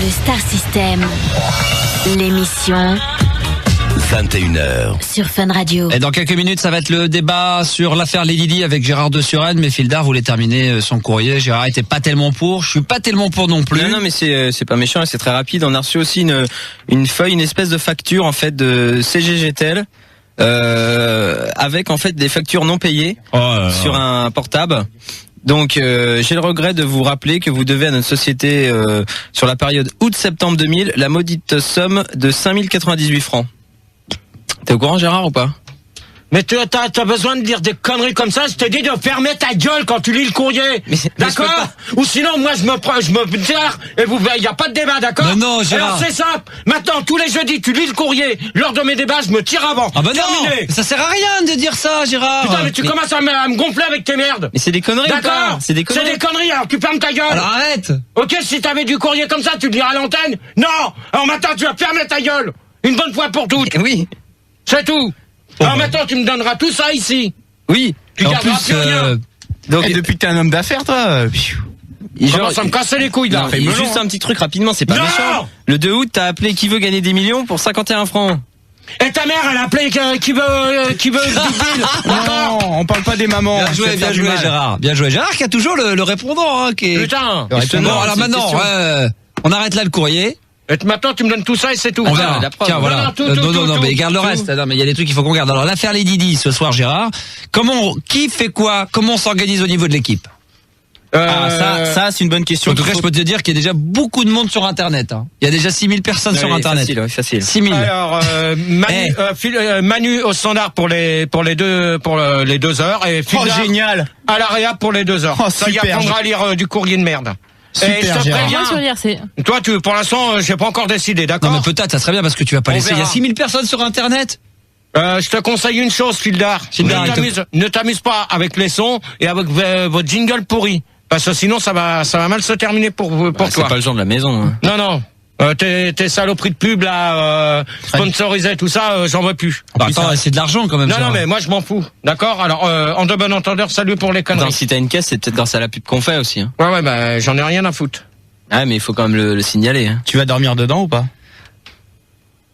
Le Star System, l'émission 21h sur Fun Radio. Et dans quelques minutes, ça va être le débat sur l'affaire Lady Di avec Gérard de Suresnes. Mais Fildar voulait terminer son courrier. Gérard était pas tellement pour. Je suis pas tellement pour non plus. Non, mais c'est pas méchant et c'est très rapide. On a reçu aussi une feuille, une espèce de facture en fait de CGGTEL avec en fait des factures non payées sur un portable. Donc j'ai le regret de vous rappeler que vous devez à notre société sur la période août-septembre 2000 la maudite somme de 5098 francs. T'es au courant, Gérard, ou pas? Mais t'as besoin de dire des conneries comme ça? Je t'ai dit de fermer ta gueule quand tu lis le courrier. D'accord? Ou sinon, moi, je me tire et y a pas de débat, d'accord? Non, Gérard. Alors, c'est simple. Maintenant, tous les jeudis, tu lis le courrier. Lors de mes débats, je me tire avant. Ah bah terminé. Non, ça sert à rien de dire ça, Gérard. Putain, mais tu commences à me gonfler avec tes merdes. Mais c'est des conneries, d'accord? C'est des conneries. C'est des conneries, alors tu fermes ta gueule. Alors arrête. Ok, si t'avais du courrier comme ça, tu le diras à l'antenne? Non! Alors maintenant, tu vas fermer ta gueule. Une bonne fois pour toutes. Oui. C'est tout. Alors maintenant, tu me donneras tout ça ici. Oui. Tu garderas plus rien. Donc, et depuis que t'es un homme d'affaires, toi. Genre, ça me casser les couilles, là. Non, juste un petit truc rapidement, c'est pas non méchant. Le 2 août, t'as appelé Qui veut gagner des millions pour 51 francs. Et ta mère, elle a appelé qui veut Non, on parle pas des mamans. Bien joué, Gérard. Bien joué, Gérard qui a toujours le répondant, hein, qui est. Putain. Bon, alors maintenant, on arrête là le courrier. Et maintenant, tu me donnes tout ça et c'est tout. On verra. Tiens, voilà. Non, mais garde le reste. Non, mais il y a des trucs qu'il faut qu'on garde. Alors, l'affaire Lady Di ce soir, Gérard. Qui fait quoi? Comment on s'organise au niveau de l'équipe? Ça, c'est une bonne question. En tout cas, je peux te dire qu'il y a déjà beaucoup de monde sur Internet. Hein. Il y a déjà 6000 personnes sur Internet. Facile. 6000. Alors, Manu au standard pour les 2 heures et Fildar génial. à l'AREA pour les 2 heures. Ça y apprendra à lire du courrier de merde. Super, et je te préviens. Toi, pour l'instant, j'ai pas encore décidé, d'accord? Non, mais peut-être, ça serait bien parce que tu vas pas laisser. Il y a 6000 personnes sur Internet. Je te conseille une chose, Fildar. Ne t'amuse pas avec les sons et avec votre jingle pourri. Parce que sinon, ça va mal se terminer pour toi. C'est pas le genre de la maison. Hein. Non. Tes saloperies de pub, là, sponsorisées, tout ça, j'en veux plus. Attends, c'est de l'argent quand même. Non, mais moi, je m'en fous. D'accord? Alors, en de bon entendeur, salut pour les conneries. Attends, si t'as une caisse, c'est peut-être grâce à la pub qu'on fait aussi. Hein. Ouais, bah, j'en ai rien à foutre. Ah, mais il faut quand même le signaler. Hein. Tu vas dormir dedans ou pas?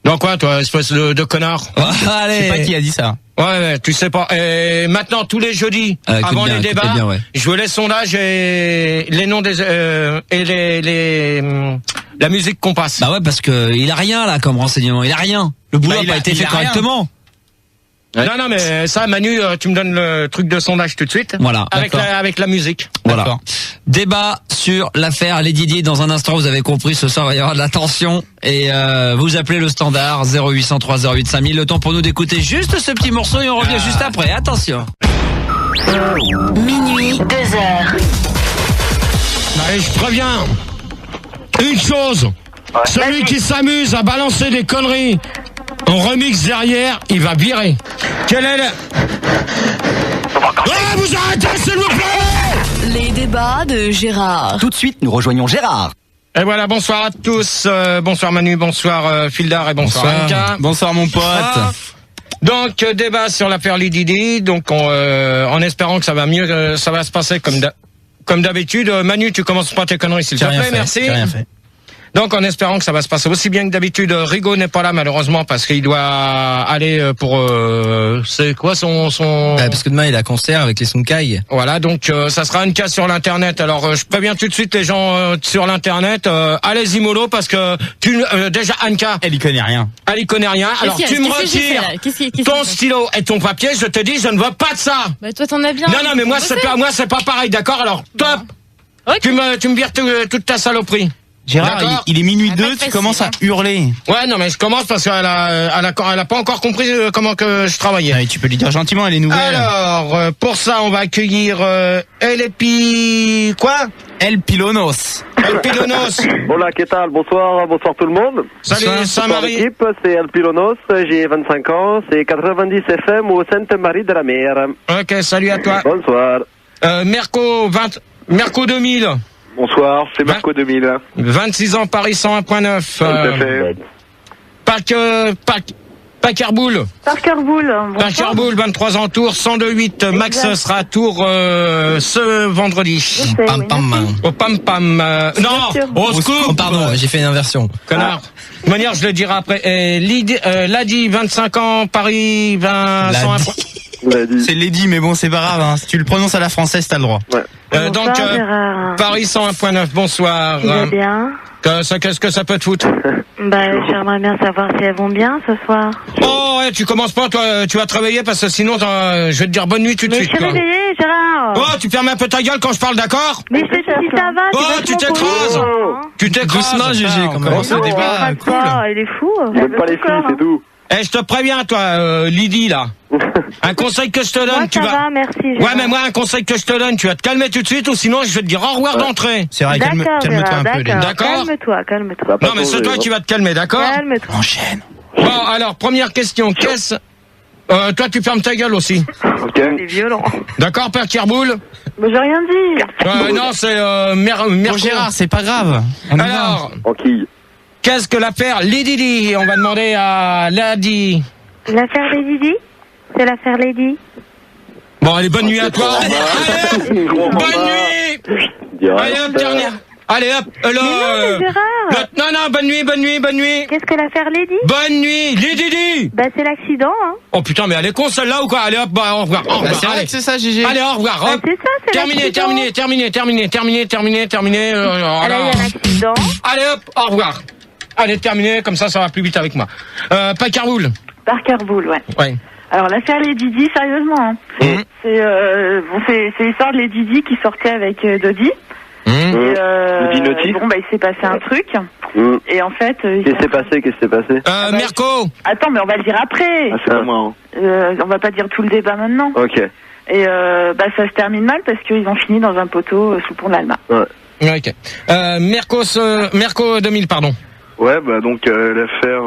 Non, quoi, toi, espèce de connard? Allez. Je sais pas qui a dit ça. Ouais, tu sais pas. Et maintenant, tous les jeudis, avant les débats, je veux les sondages et les noms des la musique qu'on passe. Bah ouais, parce que il a rien là comme renseignement. Il a rien. Le boulot n'a pas été fait correctement. Ouais. Non, mais ça, Manu, tu me donnes le truc de sondage tout de suite. Voilà. Avec la musique. Voilà. Débat sur l'affaire Lady Di. Dans un instant, vous avez compris, ce soir, il va y avoir de la tension. Et vous appelez le standard 0803 08 5000. Le temps pour nous d'écouter juste ce petit morceau et on revient juste après. Attention. Minuit, 2 heures. Allez, je préviens. Une chose. Celui qui s'amuse à balancer des conneries en remix derrière, il va virer. Quel est le... vous arrêtez, s'il vous plaît! Les débats de Gérard. Tout de suite, nous rejoignons Gérard. Et voilà, bonsoir à tous. Bonsoir Manu, bonsoir Fildar et bonsoir Anka. Bonsoir mon pote. Donc, débat sur l'affaire Lady Di. Donc, en espérant que ça va mieux, ça va se passer comme d'habitude. Manu, tu commences pas tes conneries, s'il te plaît, merci. J'ai rien fait. Donc, en espérant que ça va se passer aussi bien que d'habitude, Rigaud n'est pas là, malheureusement, parce qu'il doit aller pour, c'est quoi son... Parce que demain, il a concert avec les Sonkai. Voilà, donc, ça sera une case sur l'internet. Alors, je préviens tout de suite les gens sur l'internet, allez-y mollo, parce que déjà, Anka. Elle y connaît rien. Elle y connaît rien. Alors, tu me retires ton stylo et ton papier, je te dis, je ne veux pas de ça. Bah, toi, t'en as bien. Non, mais moi, c'est pas pareil, d'accord? Alors, top. Okay. Tu me vires toute ta saloperie. Gérard, il est minuit 2, tu commences à hurler. Ouais, non, mais je commence parce qu'elle a pas encore compris comment que je travaillais. Ouais, tu peux lui dire gentiment, elle est nouvelle. Alors, pour ça, on va accueillir El Pilonos. Hola, ¿qué tal? Bonsoir tout le monde. Salut, Saint-Marie. L'équipe, c'est El Pilonos, j'ai 25 ans, c'est 90 FM au Sainte-Marie de la Mer. Ok, salut à toi. Bonsoir. Merco 2000. Bonsoir, c'est Marco 2000. 26 ans, Paris 101.9. Tout à fait. Pakerboul. Parkerboul. Pakerboul, 23 ans Tours, 102.8. Max sera à Tours ce vendredi. Au Pam Pam. Non, au scoop. Oh, pardon, j'ai fait une inversion. Connard. De toute manière, je le dirai après. Lady, 25 ans, Paris, 101 points. C'est Lady, mais bon, c'est pas grave. Hein. Si tu le prononces à la française, t'as le droit. Ouais. Donc, Paris 101.9, bonsoir. Va bien. Qu'est-ce que ça peut te foutre? J'aimerais bien savoir si elles vont bien ce soir. Oh, ouais, tu commences pas, toi, tu vas travailler parce que sinon, je vais te dire bonne nuit tout de suite. Mais je suis réveillée, Gérard. Oh, tu fermes un peu ta gueule quand je parle, d'accord? Mais je te dis si ça va. Oh, tu t'écrases. Tu t'écrases. Doucement, GG, quand même. Comment ce débat cool. Il est fou. J'aime pas les filles, c'est tout. Eh, je te préviens, toi, Lydie, là. Un conseil que je te donne, Moi, tu ça vas... va, merci. Gérard. Ouais, mais moi, un conseil que je te donne, tu vas te calmer tout de suite ou sinon, je vais te dire au revoir d'entrée. C'est vrai, calme-toi un peu, Lady. D'accord. Calme-toi. Non, mais c'est toi qui vas te calmer, d'accord? Calme-toi. Enchaîne. Bon, alors, première question. Qu'est-ce... toi, tu fermes ta gueule aussi. Ok. C'est violent. D'accord, Père Kerboul? Mais j'ai rien dit. Non, c'est Bon, Gérard, c'est pas grave. On y va. Alors, Tranquille. qu'est-ce que l'affaire Lady? On va demander à Lady. L'affaire Lady? C'est l'affaire Lady. Bon, allez, bonne nuit à toi. Allez, bonne nuit. Allez, hop, dernière. Allez, hop, Mais non, Gérard. non, bonne nuit. Qu'est-ce que l'affaire Lady? Bonne nuit, Lady. C'est l'accident, hein. Oh putain, mais elle est con celle-là ou quoi? Allez, hop, au revoir. C'est vrai Allez. que c'est ça, GG. Allez, au revoir. Hop. C'est ça, c'est Terminé. l'accident. Elle a eu un accident. Allez, hop, au revoir. Allez, terminé, comme ça va plus vite avec moi. Pakerboul. Parkerboul, ouais. Ouais. Alors l'affaire Lady Di, sérieusement, hein. C'est l'histoire de Lady Di qui sortait avec Dodi. Et Dinotti. il s'est passé un truc. Et en fait, Qu'est-ce qui s'est passé Mirko. Attends, mais on va le dire après. Ah, c'est pas moi. On va pas dire tout le débat maintenant. Ok. Et ça se termine mal parce qu'ils ont fini dans un poteau sous le pont de l'Alma. Ok. Mirko 2000, pardon. Ouais, donc l'affaire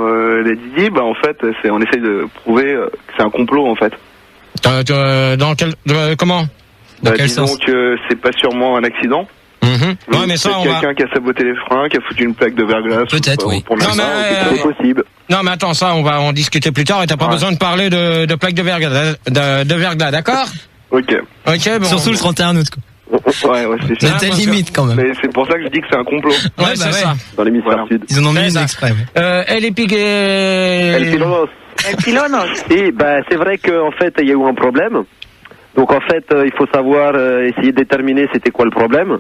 Lady Di, en fait, on essaye de prouver que c'est un complot en fait. Dans quel comment? Dans quel disons sens? que c'est pas sûrement un accident. Ouais, mais ça, on va... quelqu'un qui a saboté les freins, qui a foutu une plaque de verglas. Peut-être, oui. Pour Non, mais c'est possible. Non, mais attends, ça, on va en discuter plus tard et t'as pas besoin de parler de plaque de verglas, d'accord? Ok. Ok, bon. Surtout le 31 août, quoi. Ouais, c'est ça. C'était limite, quand même. Mais c'est pour ça que je dis que c'est un complot. Ouais, c'est ça. Dans l'hémisphère sud. Ils en ont mis C'est une ça. exprès. Elle est piquée. El Pilonos. El Pilonos. Si, c'est vrai qu'en fait, il y a eu un problème. Donc en fait, il faut savoir essayer de déterminer c'était quoi le problème.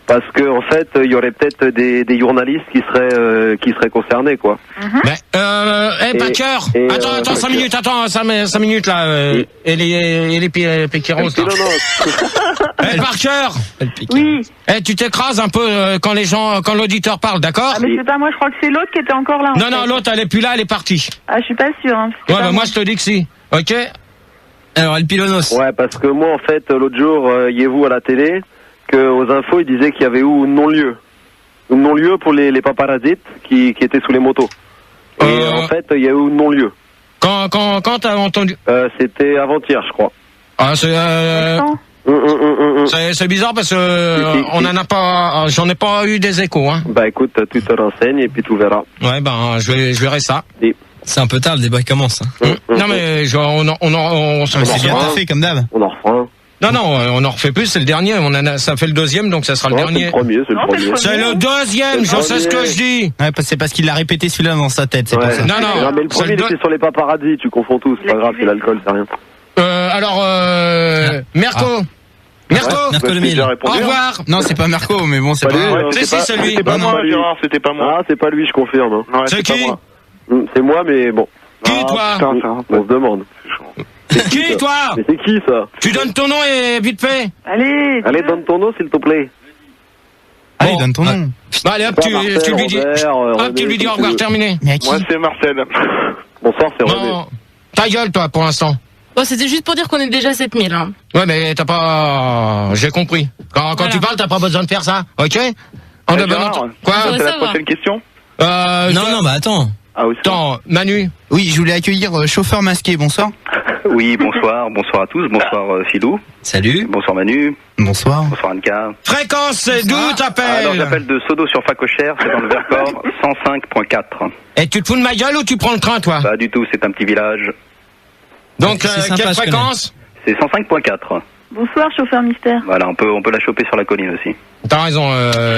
Parce que en fait, il y aurait peut-être des journalistes qui seraient concernés, quoi. Packer. Attends, 5 minutes, cinq minutes là. Elle est Piqueros. Parker. Oui. Tu t'écrases un peu quand l'auditeur parle, d'accord? Ah, mais c'est pas moi, je crois que c'est l'autre qui était encore là. Non, l'autre, elle est plus là, elle est partie. Ah, je suis pas sûre. Hein. Ouais, moi je te dis que si. Ok? Alors, El Pilonos. Ouais, parce que moi, en fait, l'autre jour, voyez-vous à la télé, qu'aux infos, ils disaient qu'il y avait eu un non-lieu. Un non-lieu pour les paparazzis qui étaient sous les motos. Et en fait, il y a eu un non-lieu. Quand t'as entendu? C'était avant-hier, je crois. Ah, c'est bizarre parce que on en a pas, j'en ai pas eu des échos, hein. Écoute, tu te renseignes et puis tu verras. Ouais, je verrai ça. Et... C'est un peu tard, le débat commence. Non, mais on c'est bien taffé comme d'hab. On en refera un. Non, on en refait plus, c'est le dernier. Ça fait le deuxième, donc ça sera le dernier. C'est le premier. C'est le deuxième, je sais ce que je dis. Ouais, c'est parce qu'il l'a répété celui-là dans sa tête, c'est pour ça. Non, mais le premier, c'était sur les paparazzis, tu confonds tous. C'est pas grave, c'est l'alcool, c'est rien. Alors, Mirko. Mirko 2000. Au revoir. Non, c'est pas Mirko, mais bon, c'est pas grave. Si, c'est lui. C'était pas moi, Gérard, c'était pas moi. Ah, c'est pas lui, je confirme. C'est qui? C'est moi, mais bon. Qui, toi? On se demande. Qui, toi? Mais c'est qui, ça? Tu donnes ton nom et vite fait. Allez, donne ton nom, s'il te plaît. Allez, donne ton nom. Allez, hop, tu lui dis. Hop, tu lui dis au revoir, terminé. Mais à qui? Moi, c'est Marcel. Bonsoir, c'est René. Non, ta gueule, toi, pour l'instant. Bon, c'était juste pour dire qu'on est déjà 7000, hein. Ouais, mais t'as pas... J'ai compris. Quand tu parles, t'as pas besoin de faire ça, ok? Quoi? C'est la prochaine question? Non, attends. Ah oui. Attends, Manu. Oui, je voulais accueillir chauffeur masqué, bonsoir. Oui, bonsoir à tous, bonsoir Philou. Salut. Bonsoir Manu. Bonsoir. Bonsoir Anka. Fréquence, c'est d'où t'appelles? Alors j'appelle de Sodo sur Facochère, c'est dans le Vercors, 105.4. Et tu te fous de ma gueule ou tu prends le train, toi? Pas du tout, c'est un petit village. Donc, C'est sympa, quelle je fréquence? C'est 105.4. Bonsoir, chauffeur mystère. Voilà, on peut la choper sur la colline aussi. T'as raison.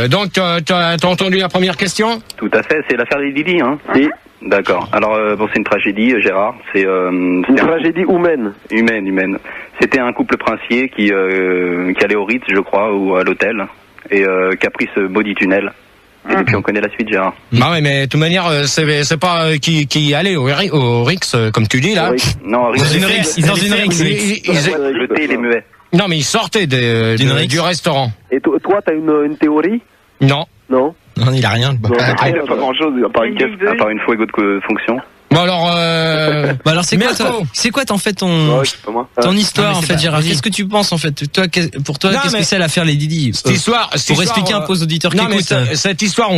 Donc, t'as entendu la première question? Tout à fait, c'est l'affaire des Didi, hein. Si. D'accord. Alors bon, c'est une tragédie, Gérard. C'est Une tragédie humaine. humaine. C'était un couple princier qui allait au Ritz, je crois, ou à l'hôtel, et qui a pris ce body tunnel. Et depuis, on connaît la suite, Gérard. Bah ouais, mais de toute manière, c'est pas qui allait au Rix, comme tu dis là. Oui. Non, Dans une Rix. Dans une Rix. Le thé, il est muet. Non, mais ils sortaient du restaurant. Et toi, t'as une théorie? Non. Non. Non, il a rien. Il n'y a pas grand chose, à part une caisse, à part une fouet de fonction. Bon alors, Bah alors c'est quoi en fait ton histoire en fait, Gérard? Qu'est-ce que tu penses en fait? Toi, pour toi, qu'est-ce que c'est l'affaire les Didi? Cette histoire, pour expliquer un peu aux auditeurs qui écoutent. Cette histoire,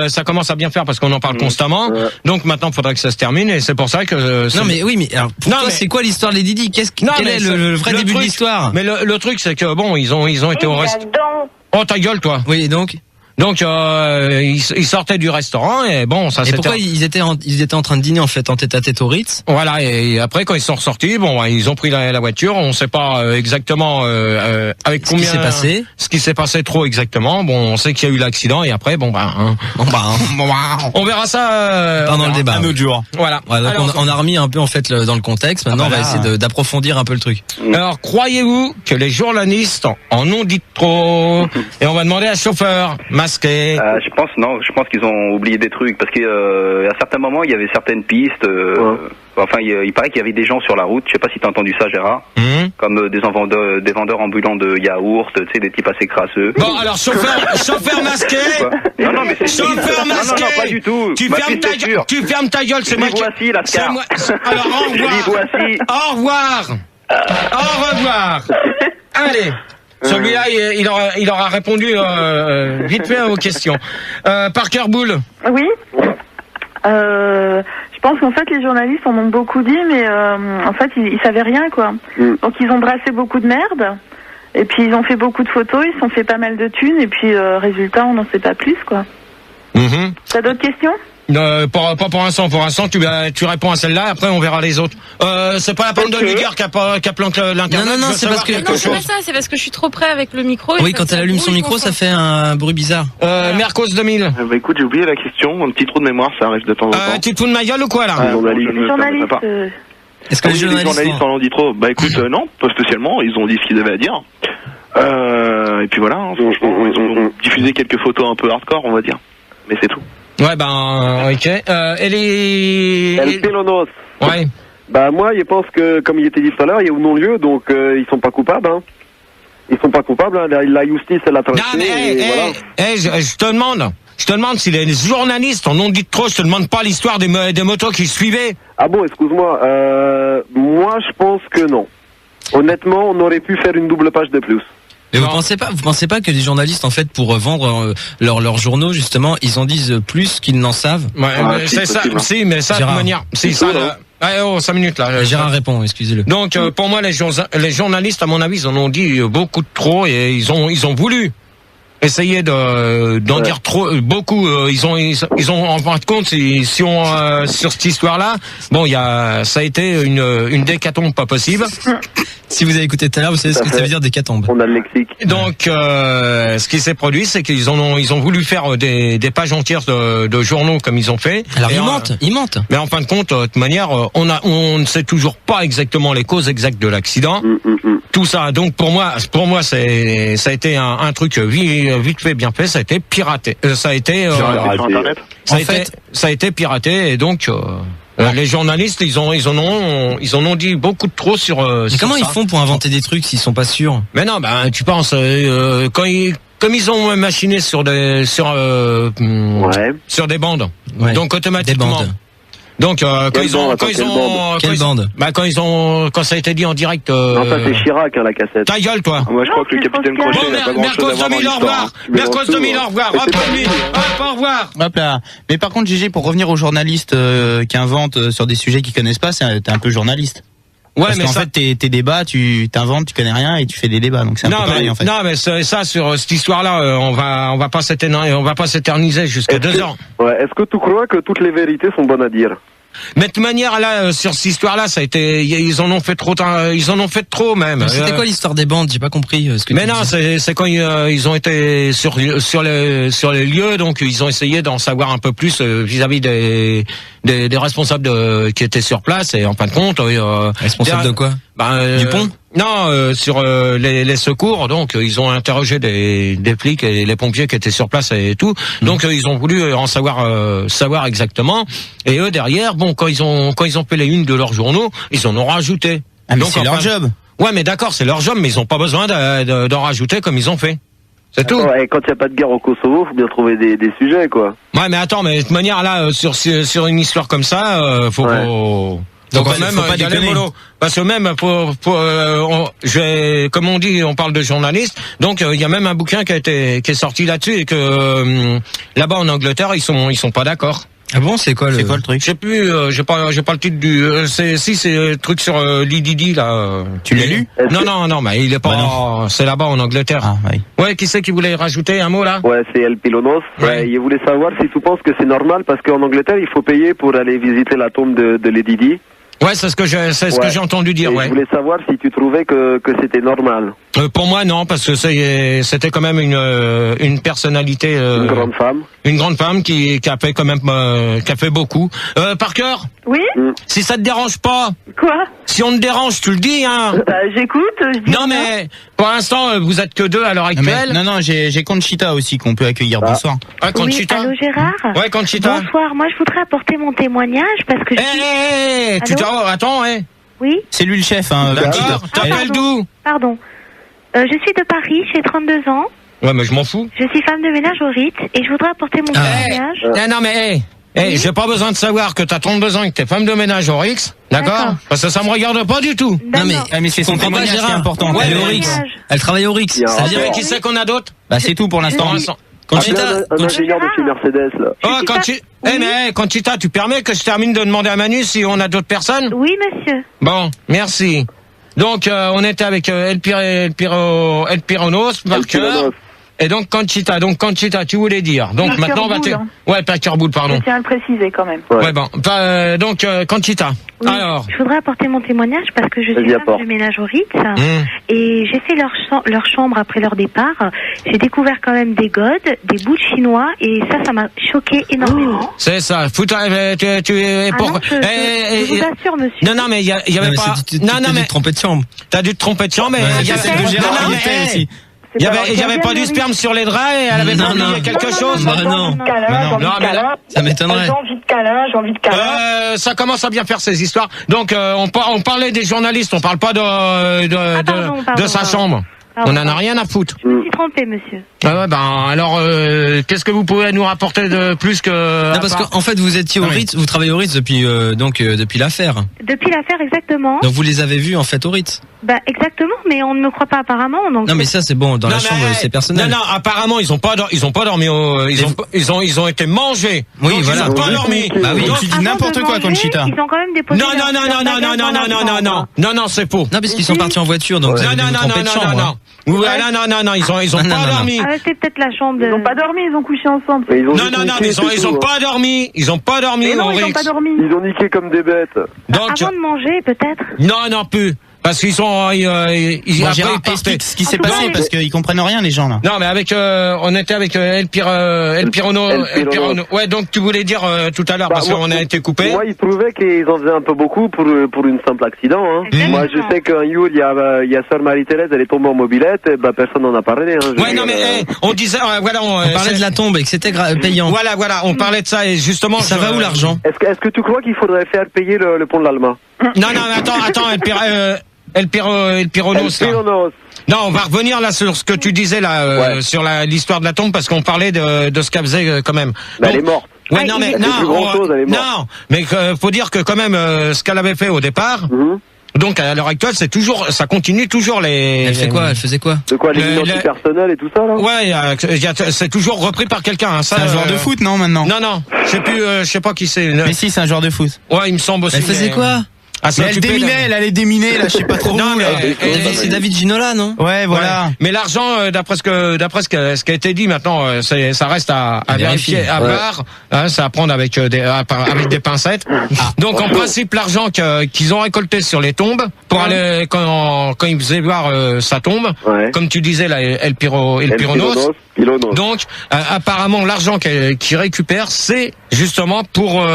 ça commence à bien faire parce qu'on en parle constamment. Donc maintenant, il faudrait que ça se termine et c'est pour ça que. Non mais oui, mais alors pour toi, c'est quoi l'histoire les Didi? Quel est le vrai début de l'histoire? Mais le truc, c'est que bon, ils ont été au restaurant. Oh ta gueule, toi. Oui, et donc. Donc ils sortaient du restaurant et bon ça. Et pourquoi ils étaient en train de dîner en fait en tête-à-tête au Ritz? Voilà, et après quand ils sont ressortis, bon ils ont pris la voiture, on sait pas exactement avec combien ce qui s'est passé trop exactement. Bon, on sait qu'il y a eu l'accident et après on verra ça pendant le débat. Un autre jour. Voilà. Donc alors, on a remis un peu en fait dans le contexte. Maintenant on va essayer d'approfondir un peu le truc. Alors croyez-vous que les journalistes en ont dit trop? Et on va demander à chauffeur. Masqué. Je pense qu'ils ont oublié des trucs parce que à certains moments il y avait certaines pistes. Enfin, il paraît qu'il y avait des gens sur la route. Je sais pas si t'as entendu ça, Gérard. Comme des vendeurs ambulants de yaourts, tu sais, des types assez crasseux. Bon, alors chauffeur masqué. Non, mais c'est chauffeur masqué. Non, pas du tout. Tu fermes ta gueule, c'est moi. Voici la carte. Alors au revoir. Au revoir. Au revoir. Allez. Celui-là, il aura répondu vite fait aux questions. Parker Bull. Oui. Je pense qu'en fait les journalistes en ont beaucoup dit, mais en fait ils savaient rien quoi. Donc ils ont brassé beaucoup de merde. Et puis ils ont fait beaucoup de photos, ils se sont fait pas mal de thunes. Et puis résultat, on n'en sait pas plus quoi. T'as d'autres questions? Pas pour l'instant. Pour l'instant, tu réponds à celle-là. Après, on verra les autres. C'est pas la peine de lui dire qu'elle planque l'internet. Non, c'est parce que c'est pas ça. C'est parce que je suis trop près avec le micro. Oui, quand elle allume son micro, ça fait un bruit bizarre. Mercos 2000. Bah écoute, j'ai oublié la question. Un petit trou de mémoire, ça arrive de temps en temps. Tu te fous de ma gueule ou quoi là? Journaliste. Est-ce que les journalistes en ont dit trop? Bah écoute, non, pas spécialement. Ils ont dit ce qu'ils avaient à dire. Et puis voilà. Franchement, ils ont diffusé quelques photos un peu hardcore, on va dire. Mais c'est tout. Ouais, ok. El Pelonos. Ouais. Bah moi, je pense que, comme il était dit tout à l'heure, il y a eu non-lieu, donc ils sont pas coupables. Hein. Ils sont pas coupables. Hein. La justice, elle a tranché. Non, mais je te demande si les journalistes en ont dit trop. Je te demande pas l'histoire des motos qui suivaient. Ah bon, excuse-moi. Moi, je pense que non. Honnêtement, on aurait pu faire une double page de plus. Mais vous pensez pas que les journalistes en fait pour vendre leurs journaux justement ils en disent plus qu'ils n'en savent? Ouais, c'est ça. Si, mais ça de manière. C'est ça. 5 minutes là. Gérard répond, excusez-le. Donc pour moi les journalistes à mon avis ils en ont dit beaucoup de trop et ils ont voulu essayer d'en dire trop beaucoup. Ils ont en fin de compte si on sur cette histoire là bon ça a été une décatombe pas possible. Si vous avez écouté tout à l'heure, vous savez ce que ça veut dire décatombe. On a le lexique. Donc, ce qui s'est produit, c'est qu'ils ont voulu faire des pages entières de journaux comme ils ont fait. Alors ils mentent. Mais en fin de compte, de toute manière, on ne sait toujours pas exactement les causes exactes de l'accident. Tout ça. Donc pour moi, ça a été un truc vite fait, bien fait. Ça a été piraté. Ça a été piraté et donc. Les journalistes, ils en ont dit beaucoup de trop sur. Mais comment ils font pour inventer des trucs s'ils sont pas sûrs? Mais non, tu penses comme ils ont machiné sur des bandes, donc automatiquement. Des bandes. Donc quand ça a été dit en direct. Non, ça c'est Chirac la cassette. Ta gueule toi. Moi je crois que le capitaine Crochet n'a pas grand chose à voir dans l'histoire. Mercos 2000 au revoir. Au revoir. Hop là. Mais par contre Gigi, pour revenir aux journalistes qui inventent sur des sujets qu'ils connaissent pas, t'es un peu journaliste. Parce qu'en fait, tes débats, tu t'inventes, tu connais rien et tu fais des débats. Donc c'est un peu pareil, en fait. Non, mais ça, sur cette histoire-là, on va pas s'éterniser jusqu'à 2 ans. Ouais. Est-ce que tu crois que toutes les vérités sont bonnes à dire? Mais de toute manière, là, sur cette histoire-là, ça a été, ils en ont fait trop même. C'était quoi l'histoire des bandes? J'ai pas compris ce que Mais tu non, disais. c'est quand ils ont été sur les lieux, donc ils ont essayé d'en savoir un peu plus vis-à-vis des responsables qui étaient sur place, et en fin de compte, Responsable de quoi? Du pont? Non, sur les secours, donc ils ont interrogé des flics et les pompiers qui étaient sur place et tout. Donc ils ont voulu en savoir exactement. Et eux derrière, bon, quand ils ont fait les unes de leurs journaux, ils en ont rajouté. Ah, mais donc c'est leur job. Ouais, mais d'accord, c'est leur job, mais ils ont pas besoin d'en rajouter comme ils ont fait. C'est tout. Et quand il n'y a pas de guerre au Kosovo, faut bien trouver des sujets, quoi. Ouais, mais attends, mais de toute manière là, sur une histoire comme ça, faut donc quand même, faut pas y aller déconner. mollo. Parce que même comme on dit, on parle de journalistes. Donc il y a même un bouquin qui est sorti là-dessus et que là-bas en Angleterre ils sont pas d'accord. Ah bon, c'est quoi le Je truc? sais plus, j'ai pas le titre du. C'est le truc sur Lididi là. Tu l'as lu? Non, mais il est pas. C'est là-bas en Angleterre. Ah, oui. Ouais, qui c'est qui voulait rajouter un mot là? Ouais, c'est El Pilonos. Ouais. Il voulait savoir si tu penses que c'est normal, parce qu'en Angleterre, il faut payer pour aller visiter la tombe de Lady Di. Ouais, c'est ce que j'ai entendu dire. Et Ouais. je voulais savoir si tu trouvais que c'était normal. Pour moi, non, parce que c'était quand même une personnalité. Une grande femme. Une grande femme qui a fait quand même, qui a fait beaucoup. Parker, Oui? si ça te dérange pas, Quoi? si on te dérange, tu le dis, hein. J'écoute, je dis Non, rien. mais pour l'instant, vous êtes que 2 à l'heure Non, mais- actuelle. non, j'ai Conchita aussi qu'on peut accueillir. Bonsoir. Ah, Conchita. Oui, allô Gérard? Ouais, Conchita. Bonsoir, moi je voudrais apporter mon témoignage parce que je suis... Tu attends, Oui? C'est lui le chef, hein. D'accord. T'appelles d'où? Pardon. Je suis de Paris, j'ai 32 ans. Ouais, mais je m'en fous. Je suis femme de ménage au Ritz et je voudrais apporter mon témoignage. Non, mais j'ai pas besoin de savoir que t'as 32 ans et que t'es femme de ménage au Rix, d'accord? Parce que ça me regarde pas du tout. Non mais c'est son témoignage qui est important. Ouais, Elle est mais au Rix. Elle travaille au Rix. Ça veut dire qui c'est qu'on a d'autres? Bah c'est tout pour l'instant. Conchita. Un ingénieur de chez Mercedes, là. Oh, Conchita, tu permets que je termine de demander à Manu si on a d'autres personnes? Oui, monsieur. Bon, merci. Donc, on était avec El Pironos, Parker. Et donc Conchita, tu voulais dire. Donc Parker maintenant on va Boule. Ouais, Parker Boule, pardon. Je tiens à le préciser quand même. Ouais, bon. Donc Conchita. Oui, Alors. je voudrais apporter mon témoignage parce que je suis femme de ménage au Ritz et j'ai fait leur chambre après leur départ. J'ai découvert quand même des godes, des bouts de chinois et ça m'a choqué énormément. C'est ça. Tu es pour. Non, je vous assure, monsieur. Non, mais il y avait pas. Non, mais. T'as dû te tromper de chambre. T'as dû te tromper de chambre, mais il y avait. celle de Gérard, Non, il était mais, aussi. Il y avait pas du sperme sur les draps et elle avait pas oublié quelque chose. Non, Ça m'étonnerait. J'ai envie de câlin. Ça commence à bien faire ces histoires. Donc on parlait des journalistes, on parle pas de sa chambre. On en a rien à foutre. Je me suis trompée, monsieur. Ah ouais, alors qu'est-ce que vous pouvez nous rapporter de plus que Non, parce qu'en fait vous étiez au Ritz, vous travaillez au Ritz depuis depuis l'affaire. Depuis l'affaire, exactement. Donc vous les avez vus en fait au Ritz. Bah exactement, mais on ne me croit pas apparemment. Donc non mais ça c'est bon, dans la chambre c'est personnel. Non, apparemment ils ont pas dormi ils ont été mangés. Oui, donc, voilà. Ils ont pas dormi. Bah oui. Tu dis n'importe quoi, Conchita. Ils ont quand même déposé. Non, c'est faux. Non, parce qu'ils sont partis en voiture, donc vous avez dû vous tromper de chambre. Non, ils ont pas dormi. Ah, c'est peut-être la chambre de... Ils n'ont pas dormi, ils ont couché ensemble. Non, ils ont pas dormi. Ils ont pas dormi. Non, ils n'ont pas dormi. Ils ont niqué comme des bêtes. Avant de manger, peut-être. Non, plus. Parce qu'ils sont, Gérard, explique ce qui s'est passé parce qu'ils comprennent rien les gens là. Non, mais on était avec El Pirono. Ouais, donc tu voulais dire tout à l'heure parce qu'on a été coupé. Moi, ils trouvaient qu'ils en faisaient un peu beaucoup pour une simple accident. Hein. Moi, je sais qu'un jour, il y a Sœur Marie-Thérèse, elle est tombée en mobilette, et personne n'en a parlé. Hein, ouais, non, mais on disait, voilà, on parlait de la tombe et que c'était payant. Voilà, on parlait de ça et justement. Ça va où l'argent? Est-ce que tu crois qu'il faudrait faire payer le pont de l'Alma? Non, mais attends, El Pironos. Non, on va revenir là sur ce que tu disais là, sur l'histoire de la tombe parce qu'on parlait de ce qu'elle faisait quand même. Donc, elle est morte. Ouais, non, mais non, mais faut dire que quand même ce qu'elle avait fait au départ. Donc à l'heure actuelle, ça continue toujours les. Elle fait quoi? Elle faisait quoi? De quoi, les identités personnelles et tout ça là? Ouais, c'est toujours repris par quelqu'un. Hein, c'est un joueur de foot, non maintenant? Non, je sais pas qui c'est. Mais si, c'est un joueur de foot. Ouais, il me semble aussi. Elle faisait quoi? Mais elle allait déminer, là, je sais pas trop. Non, mais c'est David Ginola, non? Ouais, voilà. Ouais. Mais l'argent, d'après ce qui a été dit maintenant, ça reste à vérifier, à part, hein, c'est à prendre avec des pincettes. Donc en principe, l'argent qu'ils ont récolté sur les tombes pour aller quand ils faisaient voir sa tombe, comme tu disais là, El Pironos. Donc apparemment l'argent qu'ils récupèrent, c'est justement pour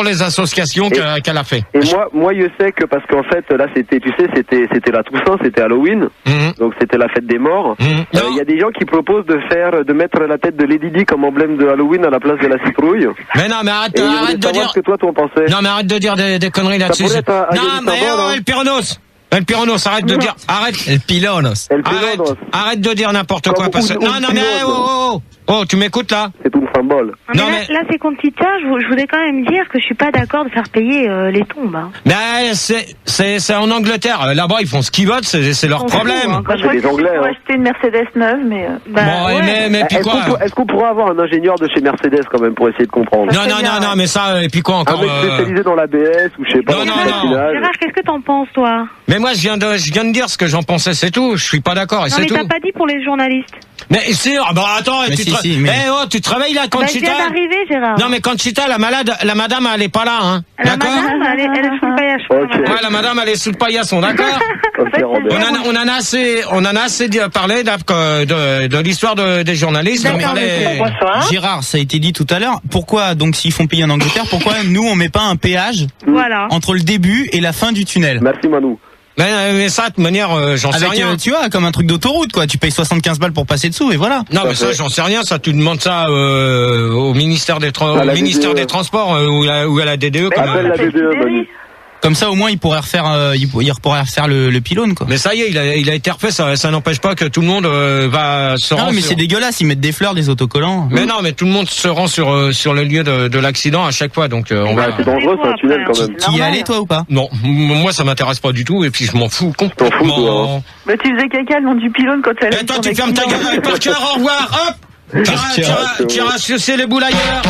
les associations qu'elle a fait. Et moi je sais que parce qu'en fait là c'était la Toussaint, c'était Halloween, donc c'était la fête des morts. Il y a des gens qui proposent de mettre la tête de Lady Di comme emblème de Halloween à la place de la citrouille. Mais non, mais arrête de dire ce que toi t'en pensais. Non mais arrête de dire des conneries là-dessus. Non mais El Pironos, arrête de dire, El Pilonos. Arrête de dire n'importe quoi parce que non mais oh, tu m'écoutes là? C'est tout un symbole. Non, mais là c'est Conchita, je voudrais quand même dire que je suis pas d'accord de faire payer les tombes. Hein. Mais c'est en Angleterre, là-bas ils font ce qu'ils veulent, c'est leur problème. Je crois qu'ils ont acheté une Mercedes neuve, mais. Mais puis quoi? Est-ce qu'on pourrait avoir un ingénieur de chez Mercedes quand même pour essayer de comprendre? Non, mais ça et puis quoi encore? Un mec spécialisé dans l'ABS ou je sais pas. Non. Gérard, qu'est-ce que t'en penses toi? Mais moi je viens de dire ce que j'en pensais, c'est tout. Je suis pas d'accord et c'est tout. Non mais t'as pas dit pour les journalistes. Mais c'est attends, tu travailles là, Conchita. Elle vient d'arriver, Gérard. Non mais Conchita, la madame elle est pas là, hein. La madame, elle est sous le paillasson. Ouais, la madame elle est sous le paillasson, d'accord. On en a assez parlé de l'histoire des journalistes. Gérard, ça a été dit tout à l'heure. Pourquoi donc s'ils font payer en Angleterre, pourquoi nous on met pas un péage entre le début et la fin du tunnel? Merci Manu. Mais ça, de toute manière, j'en sais rien. Tu vois, comme un truc d'autoroute, quoi. Tu payes 75 balles pour passer dessous et voilà. Non, mais ça, j'en sais rien. Ça, tu demandes ça au ministère des Transports ou à la DDE. Appelle la DDE, Manu. Comme ça, au moins, il pourrait refaire le pylône, quoi. Mais ça y est, il a été refait. Ça n'empêche pas que tout le monde va se rendre. Non, mais c'est dégueulasse. Ils mettent des fleurs, des autocollants. Mais non, mais tout le monde se rend sur le lieu de l'accident à chaque fois. Donc, on va. C'est dangereux, c'est un tunnel quand même. Tu y es allé, toi, ou pas? Non, moi, ça m'intéresse pas du tout. Et puis, je m'en fous complètement. Mais tu faisais caca le nom du pylône quand elle. Et toi, tu fermes ta gueule, Parker. Au revoir. Hop. Tu iras sucer les boules ailleurs.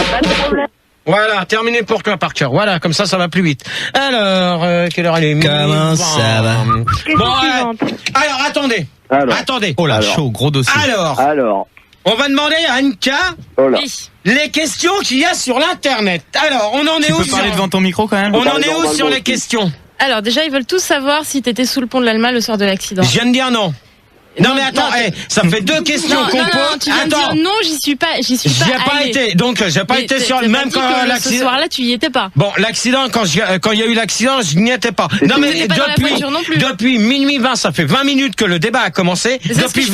Voilà, terminé pour toi, Parker. Voilà, comme ça va plus vite. Alors, quelle heure il est? Comment ça va? Alors, attendez. Oh là, chaud, gros dossier. Alors. On va demander à Anka les questions qu'il y a sur l'internet. Alors, on en est où? Tu peux parler devant ton micro quand même? On en est où sur les questions? Alors, déjà, ils veulent tous savoir si t'étais sous le pont de l'Alma le soir de l'accident. Je viens de dire non. Non mais attends, ça fait deux questions qu'on pose. Tu viens de dire non, j'y suis pas allé. Été. Donc j'ai pas été sur même quand l'accident. Ce soir-là, tu y étais pas. Bon, l'accident quand il y a eu l'accident, je n'y étais pas. Non mais depuis minuit 20, ça fait 20 minutes que le débat a commencé. Depuis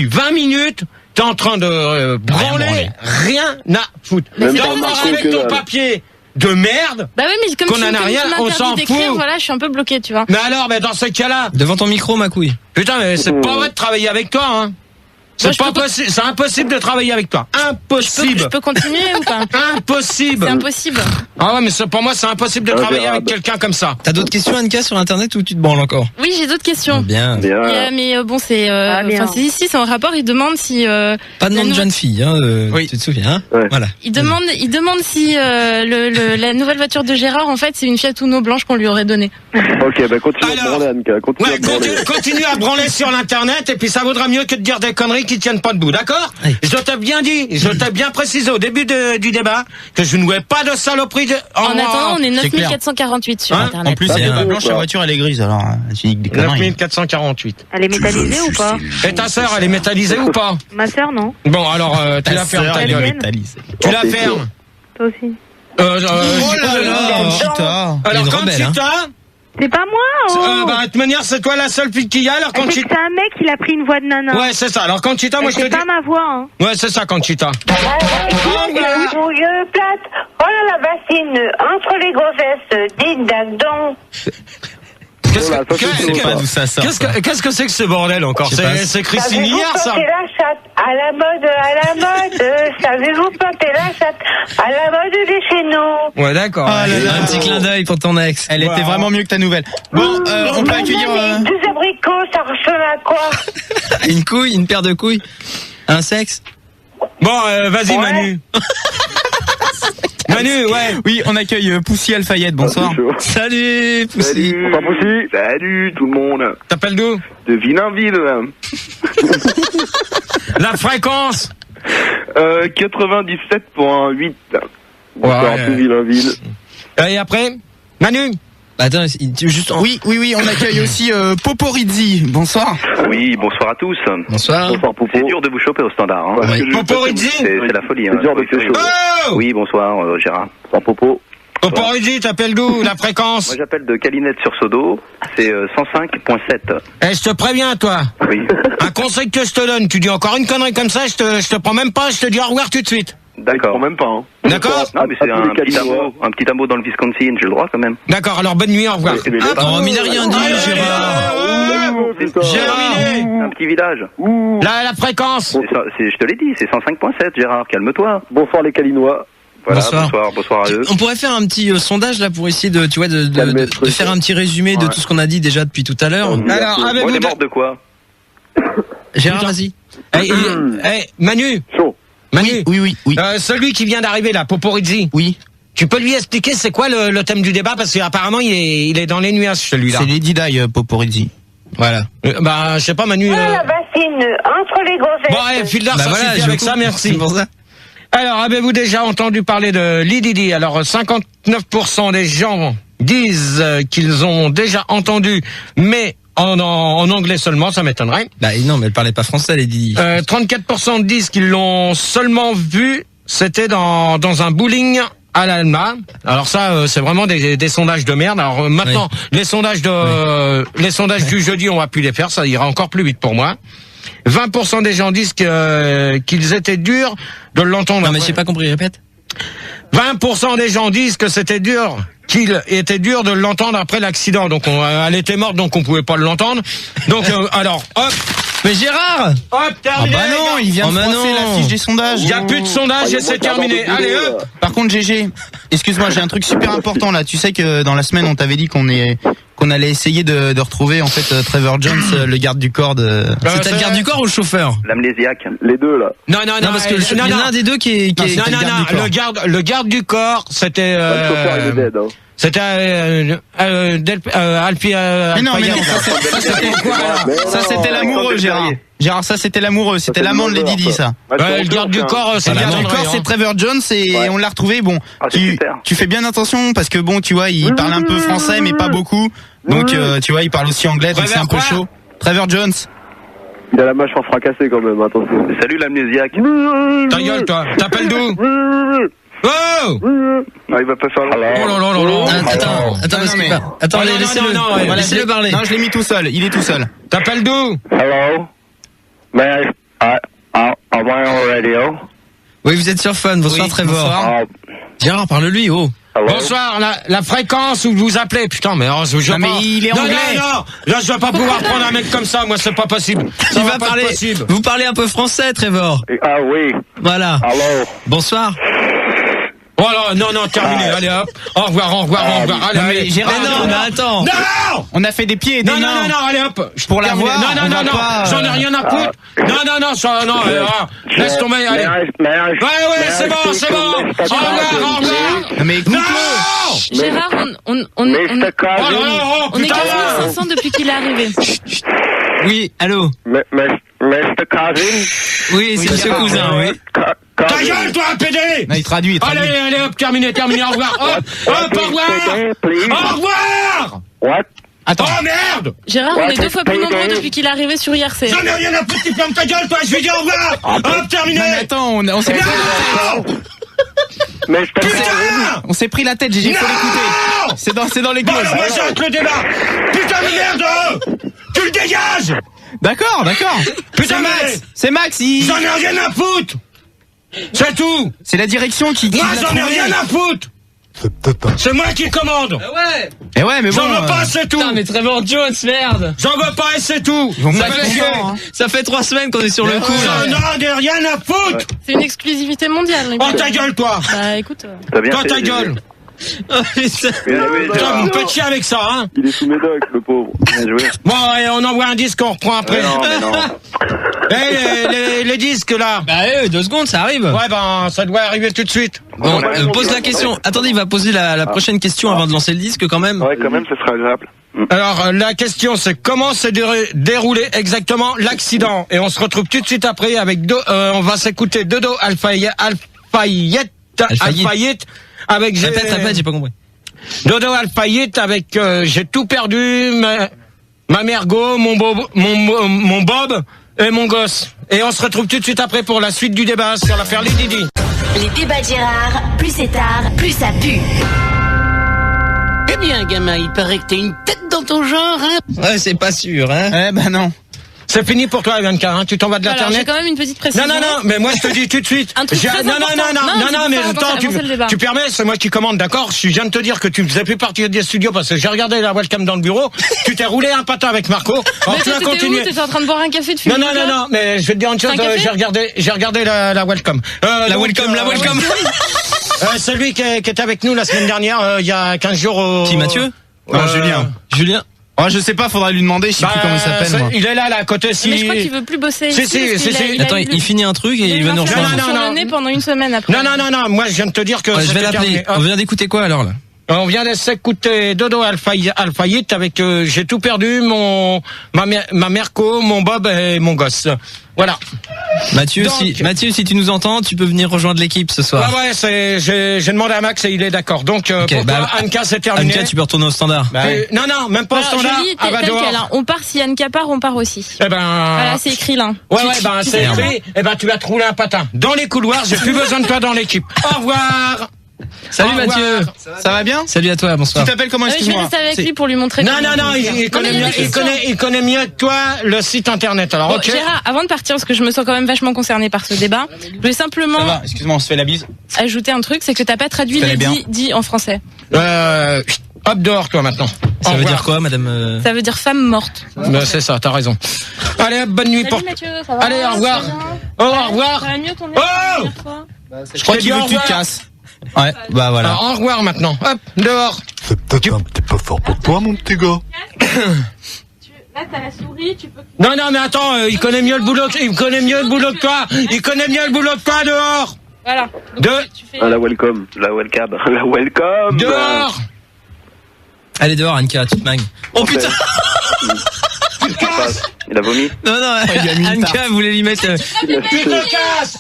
20 minutes, t'es en train de branler, rien à foutre. Avec ton papier de merde. Bah oui, mais comme qu'on en a rien, on s'en fout. Voilà, je suis un peu bloqué, tu vois. Mais alors, dans ce cas-là, devant ton micro, ma couille. Putain, mais c'est pas vrai de travailler avec toi, hein. C'est pas possible, c'est impossible de travailler avec toi. Impossible. Je peux continuer ou pas? Impossible. C'est impossible. Ah ouais, mais pour moi, c'est impossible de travailler avec quelqu'un comme ça. T'as d'autres questions, Anka, sur Internet ou tu te branles encore? Oui, j'ai d'autres questions. Bien. Mais bon, c'est ici, c'est un rapport. Il demande si pas de nom de jeune fille, hein. Oui. Tu te souviens, hein? Ouais. Voilà. Il demande si la nouvelle voiture de Gérard, en fait, c'est une Fiat Uno blanche qu'on lui aurait donnée. Ok, continue à branler, Anka. Continue à branler sur l'internet et puis ça vaudra mieux que de dire des conneries qui tiennent pas debout, d'accord? Oui. Je t'ai bien dit, je t'ai bien précisé au début du débat que je ne jouais pas de saloperie en attendant, on est 9448 sur internet. En plus, elle est pas blanche, la voiture, elle est grise, alors tu dis des conneries. 9448. Elle est métallisée ou pas? Et ta sœur, elle est métallisée ou pas? Ma sœur, non. Bon, alors, tu la fermes ta gueule. Tu la fermes. Toi aussi. Oh là là, Conchita. Alors, Conchita. C'est pas moi, de toute manière, c'est toi la seule fille qu'il y a, alors Conchita. C'est un mec qui a pris une voix de nana. Ouais, c'est ça. Alors Conchita, moi je te dis. C'est pas ma voix, hein. Ouais, c'est ça, Conchita. Bouilleux plate, oh là la bassine, entre les grosses, dites donc. Qu'est-ce que c'est que ce bordel encore? C'est Christine hier, ça? Savez-vous planter la chatte à la mode, savez-vous planter la chatte à la mode des chez nous? Ouais, d'accord. Un petit clin d'œil pour ton ex. Elle était vraiment mieux que ta nouvelle. Bon, on peut accueillir... Deux abricots, ça ressemble à quoi? Une couille, une paire de couilles, un sexe. Bon, vas-y, Manu. Manu, ouais. Oui, on accueille Poussy Alfayette, bonsoir. Salut, Poussy. Bonsoir, Poussy. Salut, tout le monde. T'appelles d'où? De Villainville. La fréquence 97.8. Bonsoir, tout Villainville. Et après, Manu? Attends, juste Oui, on accueille aussi Poporizzi. Bonsoir. Oui, bonsoir à tous. Bonsoir. C'est dur de vous choper au standard. Hein. Poporizzi? C'est la folie. Hein. C'est dur de se choper. Oh! Oui, bonsoir, Gérard. Bonsoir, Popo. Poporizzi, t'appelles d'où? La fréquence? Moi, j'appelle de Calinette-sur-Sodo. C'est 105.7. Eh, je te préviens, toi. Oui. Un conseil que je te donne, tu dis encore une connerie comme ça, je te prends même pas, je te dis au revoir tout de suite. D'accord. Même pas, hein. D'accord? Non, mais c'est un petit hameau dans le Wisconsin, j'ai le droit quand même. D'accord, alors bonne nuit, au revoir. Ah, bon, mais il a rien dit, Gérard. Un petit village. La fréquence? Je te l'ai dit, c'est 105.7, Gérard, calme-toi. Bonsoir les Calinois. Voilà, Bonsoir. bonsoir à eux. On pourrait faire un petit sondage là pour essayer de, tu vois, de faire un petit résumé de tout ce qu'on a dit déjà depuis tout à l'heure. Alors, avec On vous est mort de quoi? Gérard, vas-y. Manu. Chaud. Manu. Oui. Celui qui vient d'arriver là, Poporizzi. Oui. Tu peux lui expliquer c'est quoi le thème du débat parce qu'apparemment il est dans les nuages celui-là. C'est Lady Di, Poporizzi. Voilà. Je sais pas Manu. La bassine entre les grossettes. Bon, Fildar, ça suffit avec ça, merci. C'est pour ça. Alors, avez-vous déjà entendu parler de Lady Di? Alors, 59% des gens disent qu'ils ont déjà entendu, mais en anglais seulement, ça m'étonnerait. Bah non, mais elle parlait pas français, Lady Di. 34% disent qu'ils l'ont seulement vu, c'était dans un bowling à l'Alma. Alors ça, c'est vraiment des sondages de merde. Alors maintenant, les sondages du jeudi, on va plus les faire, ça ira encore plus vite pour moi. 20% des gens disent qu'ils étaient durs de l'entendre. Non mais j'ai pas compris, répète. 20% des gens disent que c'était dur, qu'il était dur de l'entendre après l'accident. Donc elle était morte, donc on pouvait pas l'entendre. Donc alors, hop. Mais Gérard! Hop, terminé! Ah bah non, il vient de froisser la fiche des sondages. Il y a plus de sondages et c'est terminé. Allez, hop! Par contre, GG, excuse-moi, j'ai un truc super important là. Tu sais que dans la semaine, on t'avait dit qu'on allait essayer de retrouver en fait Trevor Jones, le garde du corps de. C'était le garde du corps ou le chauffeur? L'amnésiaque. Les deux là. Non, parce que il y en a un des deux qui est le garde du corps, c'était. Le chauffeur il est dead. Hein. C'était Alpi. Mais non, ça c'était l'amoureux, Gérard. Gérard, ça c'était l'amoureux, c'était l'amant de Lady Di, ça. Le garde du corps, c'est le garde du corps, c'est Trevor Jones et on l'a retrouvé. Bon, tu fais bien attention parce que bon, tu vois, il parle un peu français mais pas beaucoup. Donc tu vois, il parle aussi anglais, donc c'est un peu chaud. Trevor Jones. Il a la mâchoire fracassée quand même, attention. Salut l'amnésiaque. Ta gueule, toi. T'appelles d'où? Oh! Il va pas faire Oh là là là là. Attends, laissez-le parler. Non, je l'ai mis tout seul, il est tout seul. T'appelles d'où? Hello. May I on radio? Oui, vous êtes sur Fun. Bonsoir Trevor. Gérard, parle-lui, oh. Bonsoir, la fréquence où vous appelez. Putain, mais je veux mais il est anglais. Non, là je vais pas pouvoir prendre un mec comme ça, moi c'est pas possible. Ça va pas être possible. Vous parlez un peu français, Trevor. Ah oui. Voilà. Allô. Bonsoir. Voilà, non, terminé, allez hop. Au revoir. Allez. Gérard, non, mais attends. Non! On a fait des pieds et des mains. Non, allez hop. Pour la voir. Non, j'en ai rien à foutre. Non, laisse tomber, allez. Ouais, c'est bon. Au revoir. Mais écoute-le. Gérard, on est 4500 depuis qu'il est arrivé. Oui, allô. Mr. Cousin. Oui, c'est monsieur Cousin, oui. Ta gueule, toi, PD! Non, il traduit. Allez, hop, terminé, au revoir. Hop, au revoir! What? Attends. Oh merde! Gérard, on est 2 fois plus nombreux depuis qu'il est arrivé sur IRC. J'en ai rien à foutre, tu fermes ta gueule, toi, je vais dire au revoir! Hop, terminé! Non, mais attends, on s'est on s'est pris la tête, GG, faut l'écouter. C'est dans les clauses. Moi, j'arrête le débat! Putain de merde! Tu le dégages! D'accord. Putain, C'est Max, J'en ai rien à foutre! C'est tout! C'est la direction qui moi, j'en ai rien à foutre! C'est moi qui commande! Eh ouais, mais bon. J'en veux pas, c'est tout! Putain, mais Trevor Jones, merde! J'en veux pas et c'est tout! Ça fait 3 semaines qu'on est sur le coup, là. J'en ai rien à foutre! C'est une exclusivité mondiale. Oh, ta gueule, toi! Bah, écoute. Toi, ta gueule! Putain, vous me faites chier avec ça, hein. Il est sous médoc, le pauvre. Bien joué. Bon, allez, on envoie un disque, on reprend après. Non. Les disques, là. Bah, 2 secondes, ça arrive. Ouais, ben, ça doit arriver tout de suite. Bon, pose la question. Attendez, il va poser la prochaine question avant de lancer le disque, quand même. Ouais, quand même, ce sera agréable. Alors, la question, c'est comment s'est déroulé exactement l'accident? Et on se retrouve tout de suite après avec on va s'écouter Dodo Alfayet avec Répète, j'ai pas compris. Dodo Alfayet avec j'ai tout perdu, ma mergo, mon Bob et mon gosse. Et on se retrouve tout de suite après pour la suite du débat sur l'affaire Lady Di. Les débats de Gérard, plus c'est tard, plus ça pue. Eh bien, gamin, il paraît que t'as une tête dans ton genre, hein? Ouais, c'est pas sûr, hein? Eh ben non. C'est fini pour toi, Ivanka, hein. Tu t'en vas de l'internet. J'ai quand même une petite précision. Non, mais moi je te dis tout de suite. Un truc très non, mais attends, tu permets, c'est moi qui commande, d'accord? Je viens de te dire que tu ne faisais plus partie des studios parce que j'ai regardé la webcam dans le bureau. Tu t'es roulé un patin avec Marco. Alors tu as continué. T'étais en train de boire un café de fumer. Non, mais je vais te dire une chose, j'ai regardé la webcam. La webcam. Celui qui était avec nous la semaine dernière, il y a 15 jours. Qui, Mathieu? Non, Julien. Oh, je sais pas, faudra lui demander, je sais plus comment il s'appelle, moi. Il est là, à côté, Mais je crois qu'il veut plus bosser ici. Attends, il finit un truc et il va nous rejoindre. Non, non, pendant une semaine après. Non, moi je viens de te dire que je vais l'appeler. On vient d'écouter quoi alors là? On vient de s'écouter Dodo Alfayet avec j'ai tout perdu, ma merco, mon Bob et mon gosse. Voilà. Mathieu, si tu nous entends, tu peux venir rejoindre l'équipe ce soir. Ouais, j'ai demandé à Max et il est d'accord. Donc, pour toi, Anka, c'est terminé. Anka, tu peux retourner au standard. Non, même pas au standard. On part, si Anka part, on part aussi. Eh ben. Voilà, c'est écrit là. Ouais, c'est écrit. Eh ben, tu vas te rouler un patin. Dans les couloirs, j'ai plus besoin de toi dans l'équipe. Au revoir. Salut Mathieu. Ça va bien? Salut à toi, bonsoir. Tu t'appelles comment, excuse-moi? Je vais rester avec lui pour lui montrer. Non, il connaît mieux que toi le site internet. Alors, ok. Gérard, avant de partir, parce que je me sens quand même vachement concernée par ce débat, je voulais simplement. Ça va, excuse-moi, on se fait la bise. Ajouter un truc, c'est que t'as pas traduit les dit en français. Hop dehors, toi, maintenant. Ça veut dire quoi, madame? Ça veut dire femme morte. C'est ça, t'as raison. Allez, bonne nuit pour. Mathieu, ça va? Allez, au revoir. Au revoir. Ça va mieux ton Je crois qu'il veut que tu te casses. Ouais, bah voilà. Alors, au revoir maintenant. Hop, dehors. C'est peut-être un petit peu fort pour toi, mon petit gars. Là, t'as la souris, tu peux. Non, mais attends, il connaît mieux le boulot que toi. Il connaît mieux le boulot que toi, dehors. Voilà. La welcome. Dehors. Allez dehors, Anka, tu te manges. Oh putain. Il a vomi? Non, Anka voulait lui mettre. Tu te casses.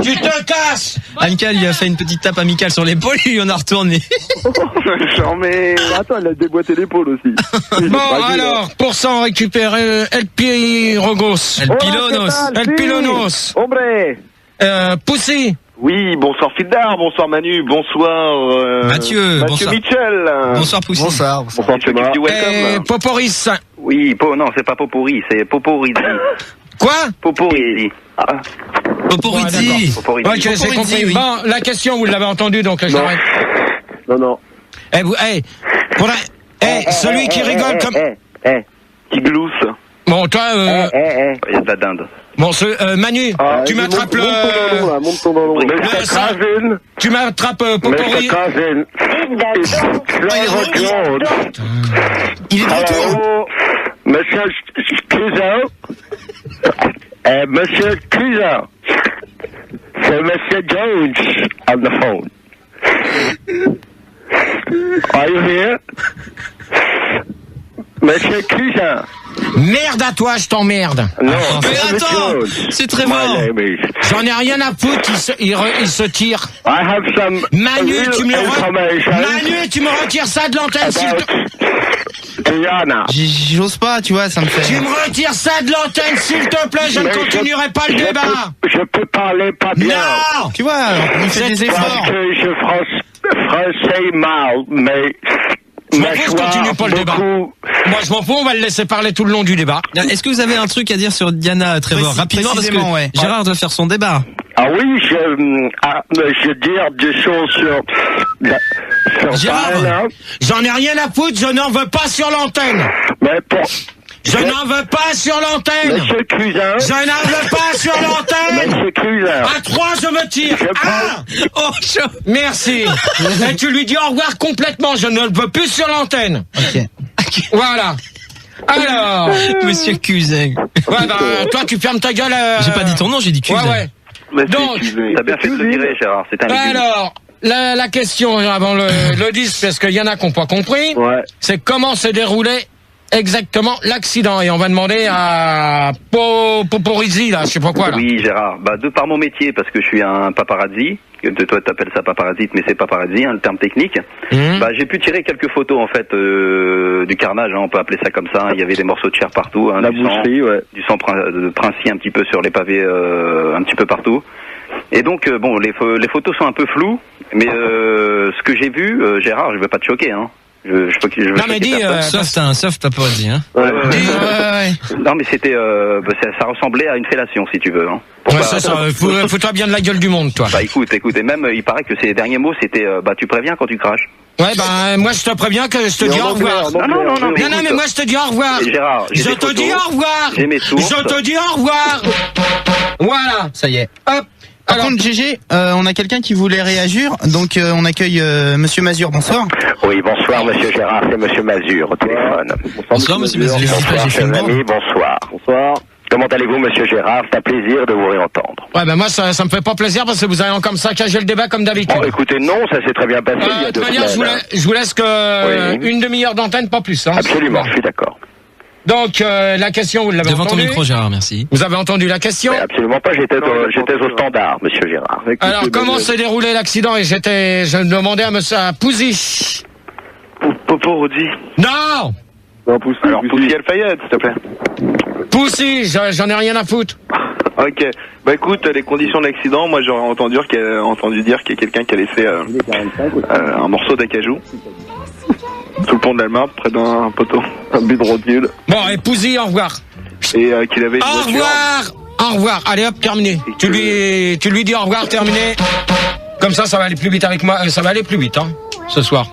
Tu te casses. Anka lui a fait une petite tape amicale sur l'épaule et lui en a retourné. Genre, mais attends, elle a déboîté l'épaule aussi. Bon, alors, pour s'en récupérer, El Pirogos. El Pilonos. Hombre. Pussy. Oui, bonsoir Fildar, bonsoir Manu, bonsoir Mathieu bonsoir. Michel. Bonsoir Poussy. Bonsoir Thomas. Poporis. Oui, non, c'est pas Popori, c'est Poporizi. Quoi? Poporizi. Poporizi. Ok, j'ai compris. Oui. Bon, la question, vous l'avez entendue, donc j'arrête. Non. Celui qui rigole comme... Qui glousse. Bon, toi... Il y a de la dinde. Bon, Manu, tu m'attrapes tu m'attrapes Popori. Il est de retour. Monsieur Cluzot. Monsieur Cluzot. C'est Monsieur Jones on the phone. Are you here? Monsieur Cluzot. Merde à toi, je t'emmerde. Non, mais attends, c'est très fort. J'en ai rien à foutre, il se tire. Manu, tu me retires ça de l'antenne, s'il te plaît. J'ose pas, tu vois, ça me fait... Tu me retires ça de l'antenne, s'il te plaît, je ne continuerai pas le débat. Je peux parler pas bien. Non. Tu vois, on fait des efforts. Parce que je français mal, mais... Je continue pas le débat. Moi, je m'en fous, on va le laisser parler tout le long du débat. Est-ce que vous avez un truc à dire sur Diana Trevor rapidement parce que Gérard doit faire son débat. Ah oui, je dire des choses sur Gérard, j'en ai rien à foutre, je n'en veux pas sur l'antenne. Mais Je n'en veux pas sur l'antenne. Monsieur Cluzin. Je n'en veux pas sur l'antenne. Monsieur Cluzin. À 3, je me tire. Oh, chaud. Merci. Et tu lui dis au revoir complètement. Je ne le veux plus sur l'antenne. Ok. Voilà. Alors. Monsieur Cluzin. Ouais, bah, toi, tu fermes ta gueule. J'ai pas dit ton nom, j'ai dit Cluzin. Ouais. Donc. T'as bien fait de le tirer, Gérard. C'est un légume. Alors. La question avant le 10, parce qu'il y en a qui n'ont pas compris, c'est comment s'est déroulé exactement l'accident. Et on va demander à Poporizzi, là, je sais pas quoi, là. Oui, Gérard. Bah, de par mon métier, parce que je suis un paparazzi, que toi t'appelles ça paparazzi, mais c'est paparazzi, hein, le terme technique. Bah, j'ai pu tirer quelques photos, en fait, du carnage, hein, on peut appeler ça comme ça. Il y avait des morceaux de chair partout, hein, du sang de princier un petit peu sur les pavés, un petit peu partout. Et donc, bon, les photos sont un peu floues, mais ce que j'ai vu, Gérard, je vais pas te choquer, hein. Non mais dis, sauf paparazzi, hein. Non mais c'était, ça ressemblait à une fellation, si tu veux, hein. Fous-toi bien de la gueule du monde, toi. Bah écoute, et même il paraît que ces derniers mots c'était, tu préviens quand tu craches. Ouais, bah moi je te préviens que je te dis au revoir. Non, mais moi je te dis au revoir. Gérard, je te dis au revoir. J'ai mes sources. Je te dis au revoir. Voilà. Ça y est. Hop. Par contre, GG, on a quelqu'un qui voulait réagir, donc on accueille Monsieur Mazur. Bonsoir. Oui, bonsoir Monsieur Gérard, c'est Monsieur Mazur au téléphone. Bonsoir Monsieur Mazur. Bonsoir chers amis, bonsoir. Bonsoir. Comment allez-vous Monsieur Gérard? C'est un plaisir de vous réentendre. Ouais, ben moi ça me fait pas plaisir parce que vous avez comme ça cagé le débat comme d'habitude. Oh, écoutez, non, ça s'est très bien passé. De toute manière, je vous laisse que une demi-heure d'antenne, pas plus. Hein. Absolument, je suis d'accord. Donc la question, vous l'avez entendue. Devant ton micro, Gérard, merci. Vous avez entendu la question? Mais absolument pas, j'étais au standard, Monsieur Gérard. Alors comment s'est déroulé l'accident? Et je demandais à Pouzy. Poporizzi. Non. Non, Pouzy. Alors Pouzy El Fayed, s'il te plaît. Pouzy, j'en ai rien à foutre. Ok. Bah écoute, les conditions de l'accident, moi j'aurais entendu dire qu'il y a quelqu'un qui a laissé un morceau d'acajou sous le pont de l'Alma, près d'un poteau, un but de rotule. Bon, et Pouzy, au revoir. Et qu'il avait une voiture. Au revoir. Allez hop, terminé. Tu lui dis au revoir, terminé. Comme ça va aller plus vite avec moi. Ça va aller plus vite, hein, ce soir.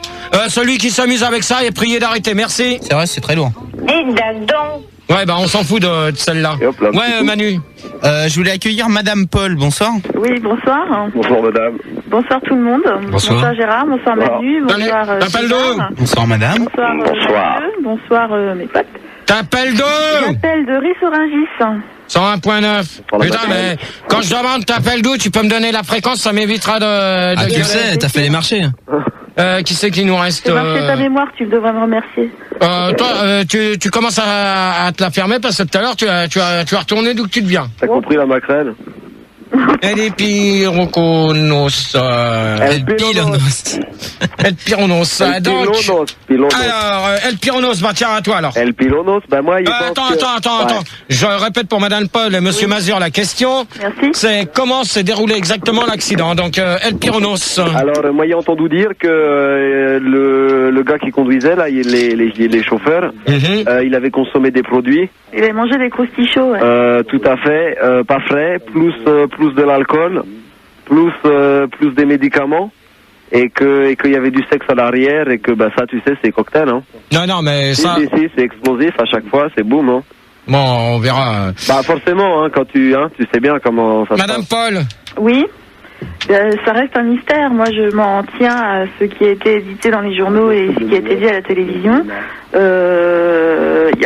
Celui qui s'amuse avec ça est prié d'arrêter. Merci. C'est vrai, c'est très lourd. Et dadon. Ouais, bah on s'en fout de celle-là. Ouais, Manu. Je voulais accueillir Madame Paul. Bonsoir. Oui, bonsoir. Bonsoir Madame. Bonsoir tout le monde. Bonsoir Gérard, bonsoir Manu, bonsoir Bonsoir Madame. Bonsoir. Bonsoir mes potes. T'appelles d'où? J'appelle de Rissorangis. 101.9. Putain, mais quand je demande t'appelles d'où, tu peux me donner la fréquence, ça m'évitera de tu sais, t'as fait les marchés. Qui c'est qui nous reste? C'est marqué ta mémoire, tu devrais me remercier. Toi, tu commences à te la fermer parce que tout à l'heure, tu as retourné d'où que tu te viens. T'as compris la maquerelle? El Pironos. El Pironos. El Pironos. Donc. Alors, El Pironos, bah tiens, à toi alors. El Pironos, bah moi, il Attends. Je répète pour Madame Paul et Monsieur Mazur la question. Merci. C'est comment s'est déroulé exactement l'accident. Donc, El Pironos. Alors, moi, j'ai entendu dire que le gars qui conduisait, là, les chauffeurs, il avait consommé des produits. Il avait mangé des croustilles chauds, ouais. Tout à fait, pas frais, plus de l'alcool, plus des médicaments, et qu'il y avait du sexe à l'arrière, et que bah ça, tu sais, c'est cocktail, hein. Non, mais ça. Si, c'est explosif à chaque fois, c'est boum, hein. Bon, on verra. Bah forcément, hein, quand tu sais bien comment ça se passe. Madame Paul. Oui. Ça reste un mystère. Moi, je m'en tiens à ce qui a été édité dans les journaux et ce qui a été dit à la télévision.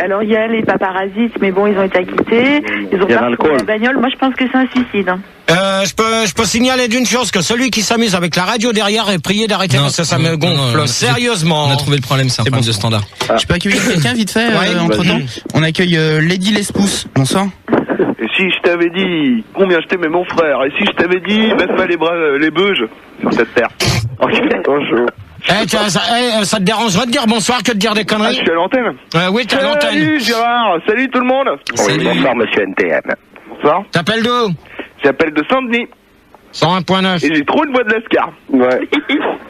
Alors, il y a les paparazzis, mais bon, ils ont été acquittés. Ils ont pas trouvé la bagnole. Moi, je pense que c'est un suicide. Je peux signaler d'une chose que celui qui s'amuse avec la radio derrière est prié d'arrêter parce que ça me gonfle. Sérieusement. On a trouvé le problème, c'est un problème de standard. Je peux accueillir quelqu'un vite fait entre-temps? On accueille Lady Lespousse. Bonsoir. Et si je t'avais dit combien je t'aimais mon frère, et si je t'avais dit baisse-moi les beuges sur cette terre. Ça te dérangerait de dire bonsoir que de dire des conneries? Je suis à l'antenne. Oui, t'es à l'antenne. Salut Gérard, salut tout le monde. Oui, bonsoir Monsieur NTM. Bonsoir. T'appelles d'où? J'appelle de Saint-Denis. 101.9. Et j'ai trop une voix de Lascar. Ouais,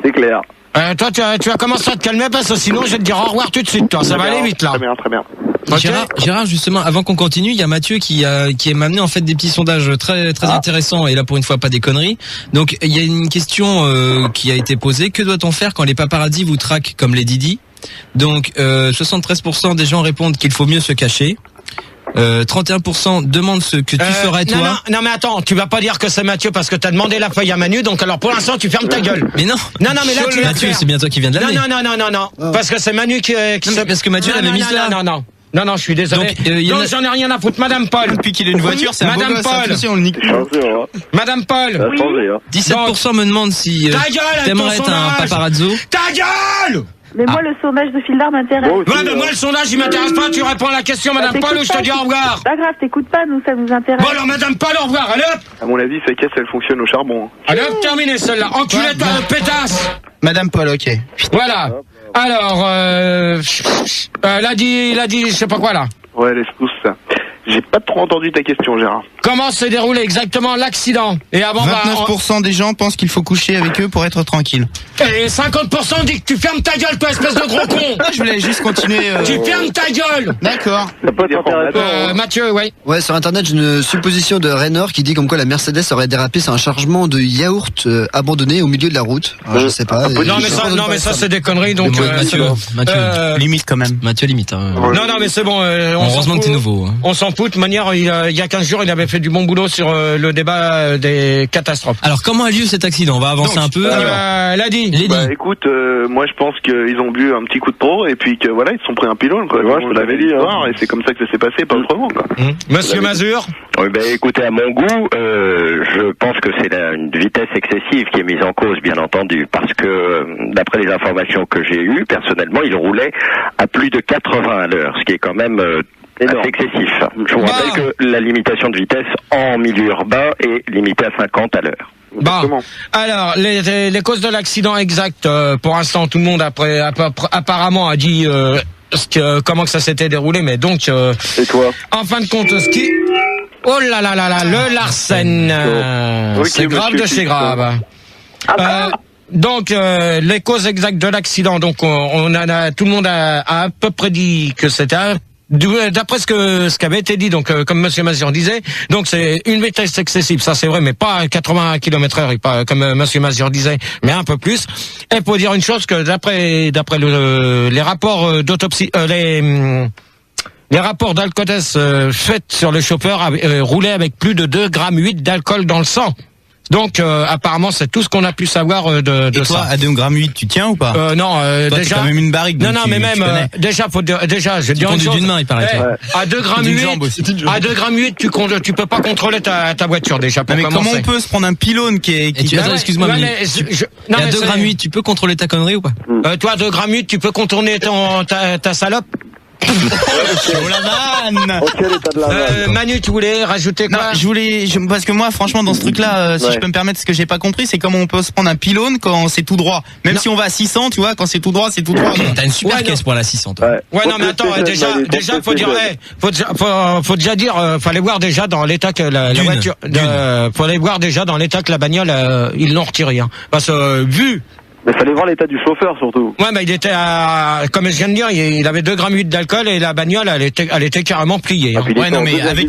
c'est clair. Toi, tu vas commencer à te calmer parce que sinon je vais te dire au revoir tout de suite, toi. Ça va aller vite là. Très bien. Okay. Gérard, justement, avant qu'on continue, il y a Mathieu qui m'a amené en fait des petits sondages très intéressants et là pour une fois pas des conneries. Donc il y a une question qui a été posée. Que doit-on faire quand les paparazzis vous traquent comme les Didi? Donc 73% des gens répondent qu'il faut mieux se cacher. 31% demandent ce que tu ferais toi. Non mais attends, tu vas pas dire que c'est Mathieu parce que t'as demandé la feuille à Manu, donc alors pour l'instant tu fermes ta gueule. Mais non. Non mais là tu Mathieu, c'est bien toi qui viens de l'amener. Non. Parce que c'est Manu qui parce que Mathieu l'avait mise là. Non, je suis désolé. Donc j'en ai rien à foutre, Madame Paul. Depuis qu'il a une voiture, c'est un Madame beau gosse, Paul. si on le nique. Madame Paul. Oui. 17% me demandent si ta gueule, t'aimerais être un paparazzo. Ta gueule. Mais moi, le sondage de Fildar m'intéresse. Ouais, mais moi, le sondage, il m'intéresse pas. Tu réponds à la question, Madame Paul, ou je te dis au revoir. Pas grave, t'écoutes pas, nous, ça nous intéresse. Bon, alors, Madame Paul, au revoir. Allez hop. À mon avis, cette caisse, elle fonctionne au charbon. Allez hop, terminé celle-là. Enculé-toi, pétasse. Madame Paul, ok. Voilà. Alors, il a dit, je sais pas quoi, là. Ouais, laisse pousse ça. J'ai pas trop entendu ta question, Gérard. Comment s'est déroulé exactement l'accident? Et avant, 29% des gens pensent qu'il faut coucher avec eux pour être tranquille. Et 50% dit que tu fermes ta gueule, toi, espèce de gros con. Je voulais juste continuer. Tu fermes ta gueule. D'accord. Ça peut être intéressant. Mathieu, ouais. Ouais, sur internet, j'ai une supposition de Raynor qui dit comme quoi la Mercedes aurait dérapé sur un chargement de yaourt abandonné au milieu de la route. Alors, je sais pas. Non mais ça c'est des conneries donc. Mathieu, limite quand même. Mathieu limite. Non mais c'est bon. Heureusement que t'es nouveau. On s'en fout. De toute manière, il y a 15 jours, il avait fait du bon boulot sur le débat des catastrophes. Alors comment a lieu cet accident? On va avancer un peu. Lady. Bah écoute, moi je pense qu'ils ont bu un petit coup de pro et puis que voilà, ils se sont pris un pylône quoi. Moi je te l'avais dit et c'est comme ça que ça s'est passé, pas autrement quoi. Monsieur Mazur. Oui, ben écoutez, à mon goût, je pense que c'est une vitesse excessive qui est mise en cause, bien entendu, parce que d'après les informations que j'ai eues, personnellement, il roulait à plus de 80 à l'heure, ce qui est quand même assez excessif. Je vous rappelle que la limitation de vitesse en milieu urbain est limitée à 50 à l'heure. Bon, alors les causes de l'accident exact, pour l'instant, tout le monde apparemment a dit comment que ça s'était déroulé, mais donc et toi en fin de compte, oh là là là là, le Larsen, c'est grave de chez grave. Donc les causes exactes de l'accident, donc tout le monde a à peu près dit que c'était d'après ce qu'avait été dit, donc comme Monsieur Mazur disait, donc c'est une vitesse excessive, ça c'est vrai, mais pas à 80 km/h, comme Monsieur Mazur disait, mais un peu plus. Et pour dire une chose, que d'après les rapports d'autopsie, les rapports d'alcotest faits sur le chauffeur roulaient avec plus de 2,8 grammes d'alcool dans le sang. Donc apparemment c'est tout ce qu'on a pu savoir de et toi, ça. À 2,8 grammes, tu tiens ou pas? Non, toi, déjà. T'es quand même une barrique. Non, mais même déjà, je dis d'une main, il paraît. À 2,8 grammes, à 2,8 grammes, tu peux pas contrôler ta voiture déjà. Pour commencer. Comment on peut se prendre un pylône attends, excuse-moi, mais à 2,8 grammes, tu peux contrôler ta connerie ou pas? Toi, à 2,8 grammes, tu peux contourner ta salope. Manu, tu voulais rajouter quoi? Non, parce que moi, franchement, dans ce truc-là, si je peux me permettre, ce que j'ai pas compris, c'est comment on peut se prendre un pylône quand c'est tout droit. Même si on va à 600, tu vois, quand c'est tout droit, c'est tout droit. T'as une super caisse pour la 600, toi. Ouais, non, mais attends, déjà, faut déjà dire, fallait voir déjà dans l'état que la voiture, fallait voir déjà dans l'état que la bagnole, ils l'ont retiré, hein. Parce que, vu. Mais fallait voir l'état du chauffeur surtout. Ouais, mais il était comme je viens de dire, il avait 2,8 grammes d'alcool et la bagnole, elle était carrément pliée. Hein. Ouais, non, mais avec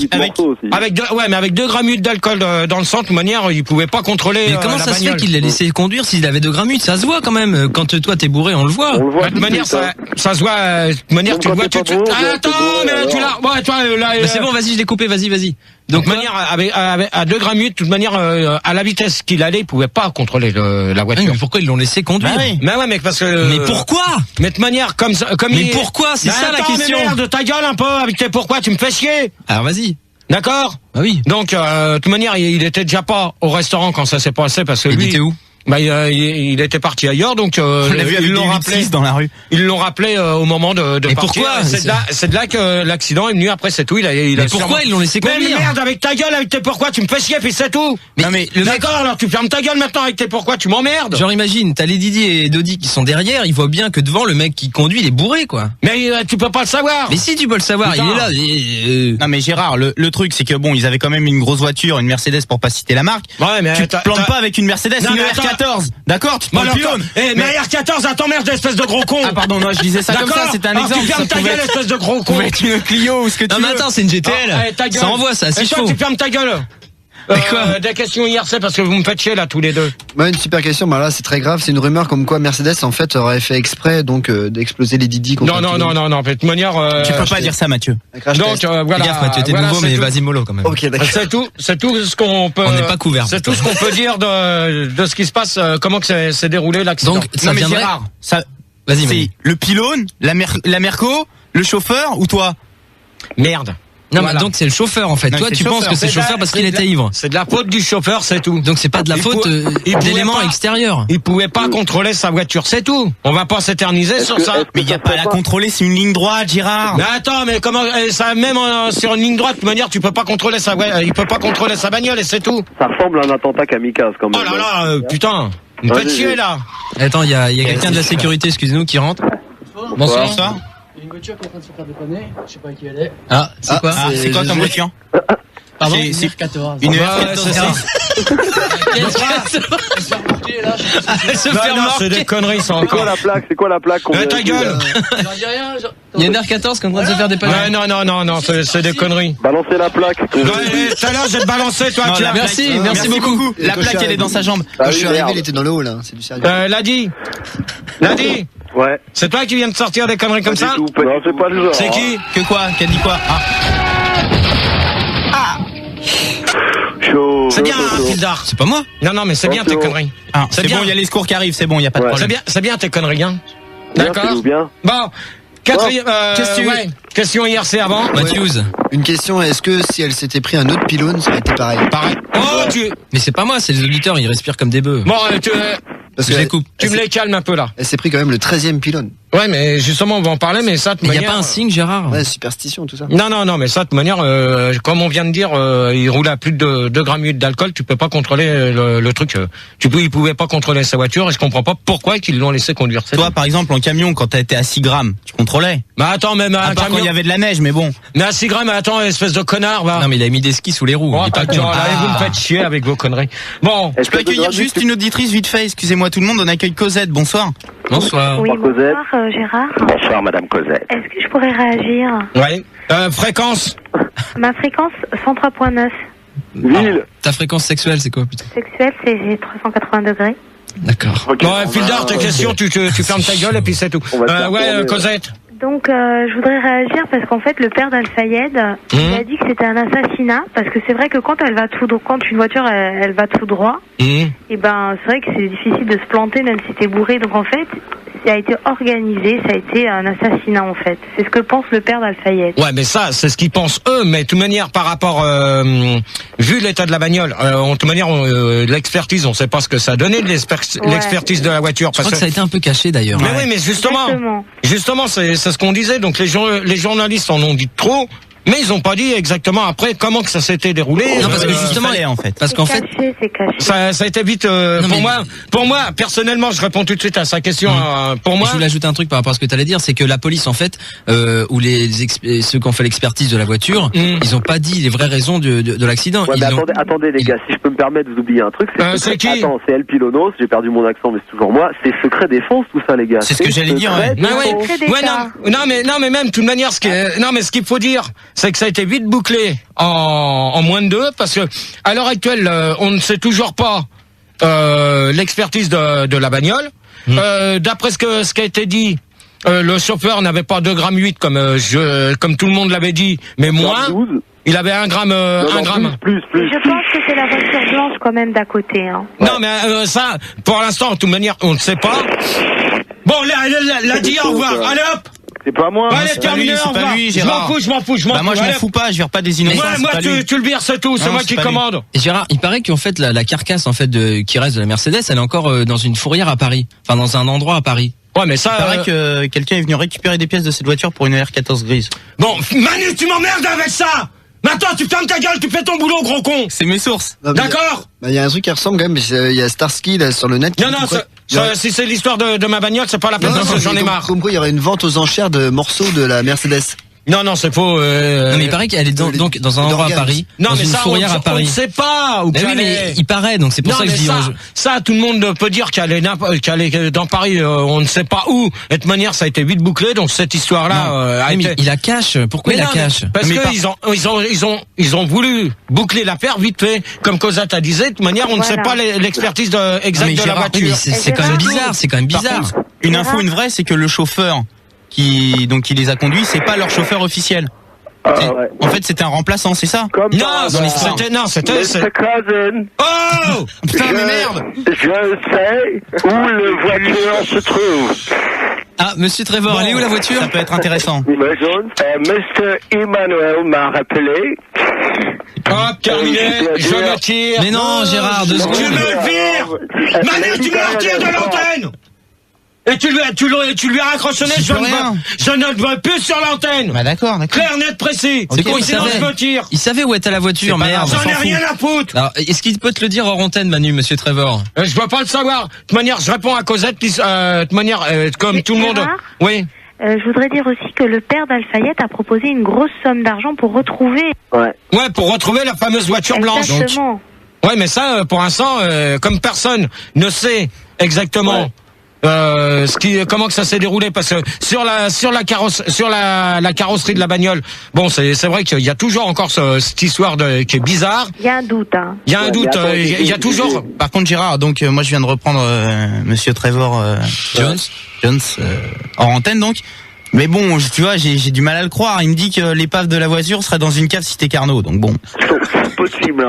2,8 grammes d'alcool dans le sang, de toute manière, il pouvait pas contrôler. Mais comment ça se fait qu'il l'a laissé conduire s'il avait 2,8 grammes? Ça se voit quand même. Quand toi t'es bourré, on le voit. De toute manière, ça se voit. De toute manière, tu le vois. Attends, mais tu l'as. Ouais, toi, là. C'est bon, vas-y, je l'ai coupé. Vas-y. Donc, de manière, à 2,8 grammes, de toute manière, à la vitesse qu'il allait, il pouvait pas contrôler la voiture. Mais pourquoi ils l'ont laissé conduire? Mais ouais, mais parce que. Mais pourquoi? Mais de manière comme mais pourquoi? C'est ça la question. Mais merde, ta gueule un peu avec tes pourquoi, tu me fais chier. Alors vas-y. D'accord? Ah oui. Donc, de toute manière, il était déjà pas au restaurant quand ça s'est passé parce que lui. Il était où? Bah, il était parti ailleurs, donc ils l'ont rappelé dans la rue. Ils l'ont rappelé au moment de mais partir. Pourquoi? C'est de là que l'accident est venu. Après, c'est tout. Mais pourquoi ils l'ont laissé conduire? Mais merde, avec ta gueule, avec tes pourquoi, tu me fais chier, puis c'est tout. Mais d'accord, alors tu fermes ta gueule maintenant avec tes pourquoi, tu m'emmerdes. Genre imagine, t'as les Didier et Dodi qui sont derrière, ils voient bien que devant le mec qui conduit, il est bourré quoi. Mais tu peux pas le savoir. Mais si tu peux le savoir, putain. Il est là. Non mais Gérard, le truc c'est que bon, ils avaient quand même une grosse voiture, une Mercedes pour pas citer la marque. Ouais, mais tu te plantes pas avec une Mercedes, une R14. D'accord? Tu te prends le pylône. Mais R14, attends merde, espèce de gros con. Ah pardon, non, je disais ça comme ça, c'était un exemple. Tu fermes ta gueule, espèce de gros con. Ça pouvait être une Clio ou ce que tu veux. Non mais attends, c'est une GTL. Ça envoie ça, 6 chevaux. Tu fermes ta gueule. des questions IRC parce que vous me faites chier là tous les deux. Bah, une super question, bah là c'est très grave, c'est une rumeur comme quoi Mercedes en fait aurait fait exprès donc d'exploser les Didi. Non, de toute manière. Tu peux pas dire ça, Mathieu. Donc voilà. Gaffe, Mathieu, t'es nouveau, mais vas-y mollo quand même. Ok, d'accord. C'est tout ce qu'on peut. On n'est pas couvert. C'est tout ce qu'on peut dire de ce qui se passe, comment que s'est déroulé l'accident. Donc ça viendrait. Gérard, ça. Vas-y. C'est le pylône, la Merco, le chauffeur ou toi? Merde. Non, mais donc c'est le chauffeur en fait. Non, toi, tu penses que c'est le chauffeur parce qu'il était ivre. C'est de la faute du chauffeur, c'est tout. Donc c'est pas de la faute d'éléments extérieurs. Il pouvait pas contrôler sa voiture, c'est tout. On va pas s'éterniser sur ça. Mais il y a pas à la contrôler, c'est une ligne droite, Gérard. Mais attends, mais comment ça même sur une ligne droite, de toute manière, tu peux pas contrôler il peut pas contrôler sa bagnole et c'est tout. Ça ressemble à un attentat kamikaze quand même. Oh là là, putain. Vous me faites chier là. Attends, il y a quelqu'un de la sécurité, excusez-nous, qui rentre. Bonsoir. Il y a une voiture qui est en train de se faire déconner, je sais pas qui elle est. Ah, c'est quoi? C'est quoi comme voiture? Pardon, c'est une R14. Une R14. C'est des conneries, ça encore. C'est quoi la plaque? Ta gueule. Il y a une R14 qui est en train de se faire dépanner. Non, c'est des conneries. Balancez la plaque. Tout à l'heure, j'ai balancer, toi. Merci beaucoup. La plaque, elle est dans sa jambe. Quand je suis arrivé, il était dans le haut là, c'est du sérieux. Ladi. Ouais. C'est toi qui viens de sortir des conneries comme ça? Non, c'est pas le genre. C'est qui? Que quoi? Qu'elle dit quoi? Chaud. C'est bien, Fildar. C'est pas moi. Non, mais c'est bien tes conneries. C'est bon, il y a les secours qui arrivent, c'est bon, il y a pas de problème. C'est bien tes conneries, hein. D'accord. Bien. Bon. Quatrième, question IRC avant. Matthews. Une question, est-ce que si elle s'était pris un autre pylône, ça aurait été pareil? Mais c'est pas moi, c'est les auditeurs, ils respirent comme des bœufs. Bon, Parce que je les coupe. Tu me les calmes un peu là. Elle s'est pris quand même le 13e pylône. Ouais, mais justement, on va en parler, mais ça, de manière. Il manière. n'y a pas un signe, Gérard? Ouais, superstition, tout ça. Non, mais ça, de manière, comme on vient de dire, il roulait à plus de 2 grammes d'alcool, tu peux pas contrôler le truc. Il pouvait pas contrôler sa voiture, et je comprends pas pourquoi ils l'ont laissé conduire. Toi, par exemple, en camion, quand t'as été à 6 grammes, tu contrôlais? Bah attends, même à part quand il y avait de la neige, mais bon. Mais à 6 grammes, attends, espèce de connard, va. Non, mais il a mis des skis sous les roues. Vous me faites chier avec vos conneries. Bon. Je peux accueillir juste une auditrice vite fait, excusez-moi tout le monde, on accueille Cosette, bonsoir. Bonsoir. Oui, bonsoir Gérard. Bonsoir Madame Cosette. Est-ce que je pourrais réagir? Oui. Fréquence. Ma fréquence 103.9. Ville. Ta fréquence sexuelle, c'est quoi, putain? Sexuelle, c'est 380 degrés. D'accord. Bon, Fildar, tes questions, tu fermes ta gueule et puis c'est tout. Cosette. Donc, je voudrais réagir parce qu'en fait, le père d'Al-Fayed, il a dit que c'était un assassinat parce que c'est vrai que quand une voiture elle va tout droit, et ben c'est vrai que c'est difficile de se planter même si t'es bourré. Donc en fait, ça a été organisé, ça a été un assassinat en fait. C'est ce que pense le père d'Al-Fayed. Ouais, mais ça, c'est ce qu'ils pensent eux. Mais de toute manière, par rapport, vu l'état de la bagnole, de toute manière, l'expertise, on sait pas ce que ça a donné de l'expertise de la voiture. Je crois que ça a été un peu caché d'ailleurs. Mais oui, mais justement, c'est ce qu'on disait. Donc les journalistes en ont dit trop. Mais ils ont pas dit exactement après comment que ça s'était déroulé. Non, parce que justement, parce qu'en fait, c'est caché. Ça a été vite. Pour moi, personnellement, je réponds tout de suite à sa question. Pour moi, je voulais ajouter un truc par rapport à ce que tu allais dire, c'est que la police, en fait, ou ceux qui ont fait l'expertise de la voiture, ils ont pas dit les vraies raisons de l'accident. Ouais, attendez les gars, si je peux me permettre, vous oubliez un truc. C'est qui? Attends, c'est El Pilonos. J'ai perdu mon accent, mais c'est toujours moi. C'est secret défense, tout ça, les gars. C'est ce que j'allais dire. Non, mais même de toute manière, ce qu'il faut dire, c'est que ça a été vite bouclé en moins de 2 parce que à l'heure actuelle, on ne sait toujours pas l'expertise de la bagnole. D'après ce qui a été dit, le chauffeur n'avait pas 2,8 grammes comme tout le monde l'avait dit, mais moins. Il avait 1 gramme. Plus. Je pense que c'est la voiture blanche quand même d'à côté. Hein. Non, mais ça, pour l'instant, de toute manière, on ne sait pas. Bon, la dit au revoir. Allez hop. C'est pas moi. Allez, terminé, c'est pas lui, Gérard. Je m'en fous. Moi, je m'en fous pas, je vire pas des innocents. Moi, tu le vires, c'est tout. C'est moi qui commande. Et Gérard, il paraît qu'en fait, la carcasse, en fait, qui reste de la Mercedes, elle est encore dans une fourrière à Paris. Enfin, dans un endroit à Paris. Ouais, mais ça. Il paraît que quelqu'un est venu récupérer des pièces de cette voiture pour une R14 grise. Bon, Manu, tu m'emmerdes avec ça! Maintenant, tu fermes ta gueule, tu fais ton boulot, gros con! C'est mes sources. D'accord? Il y a un truc qui ressemble quand même, il y a Starsky là sur le net. Si c'est l'histoire de ma bagnole, c'est pas la peine, j'en ai marre. Comme quoi, il y aurait une vente aux enchères de morceaux de la Mercedes. Non, c'est faux. Non, mais il paraît qu'elle est donc dans un endroit à Paris. Non, dans mais une ça, fourrière à Paris. On ne sait pas où oui, mais il paraît, donc c'est pour ça que je dis. Ça, tout le monde peut dire qu'elle est dans Paris. On ne sait pas où. Et de toute manière, ça a été vite bouclé. Donc cette histoire-là, mais il la cache. Pourquoi il la cache? Parce que ils ont voulu boucler l'affaire vite fait, comme Cosette a dit. De toute manière, on ne sait pas l'expertise exacte de la voiture. C'est quand même bizarre. C'est quand même bizarre. Une info, une vraie, c'est que le chauffeur qui les a conduits, c'est pas leur chauffeur officiel. En fait, c'était un remplaçant, c'est ça? C'était. Oh putain, mais merde! Je sais où le voiture se trouve. Ah, monsieur Trevor, elle est où la voiture? Ça peut être intéressant. Mr. Emmanuel m'a rappelé. Hop, terminé, je me tire. Mais non, Gérard, 2 secondes. Tu me le vires! Manu, tu me le retires de l'antenne! Et tu lui as raccrochonné, je ne veux plus sur l'antenne. Bah d'accord. Clair, net, précis. C'est quoi, sinon je me tire. Il savait où était la voiture, merde. J'en ai rien à foutre. Alors, est-ce qu'il peut te le dire hors antenne, Manu, monsieur Trevor? Je veux pas le savoir. De toute manière, je réponds à Cosette, de toute manière, comme tout le monde. Oui. Je voudrais dire aussi que le père d'Al-Fayed a proposé une grosse somme d'argent pour retrouver. Ouais, pour retrouver la fameuse voiture blanche. Exactement. Ouais, mais ça, pour l'instant, comme personne ne sait exactement. Comment que ça s'est déroulé, parce que sur la carrosserie de la bagnole, bon, c'est vrai qu'il y a toujours encore cette histoire qui est bizarre. Il y a un doute, hein. Il y a un doute, il y a toujours. Par contre, Gérard, donc moi je viens de reprendre monsieur Trevor Jones hors antenne, donc. Mais bon, tu vois, j'ai du mal à le croire. Il me dit que l'épave de la voiture serait dans une cave cité Carnot, donc bon. Possible.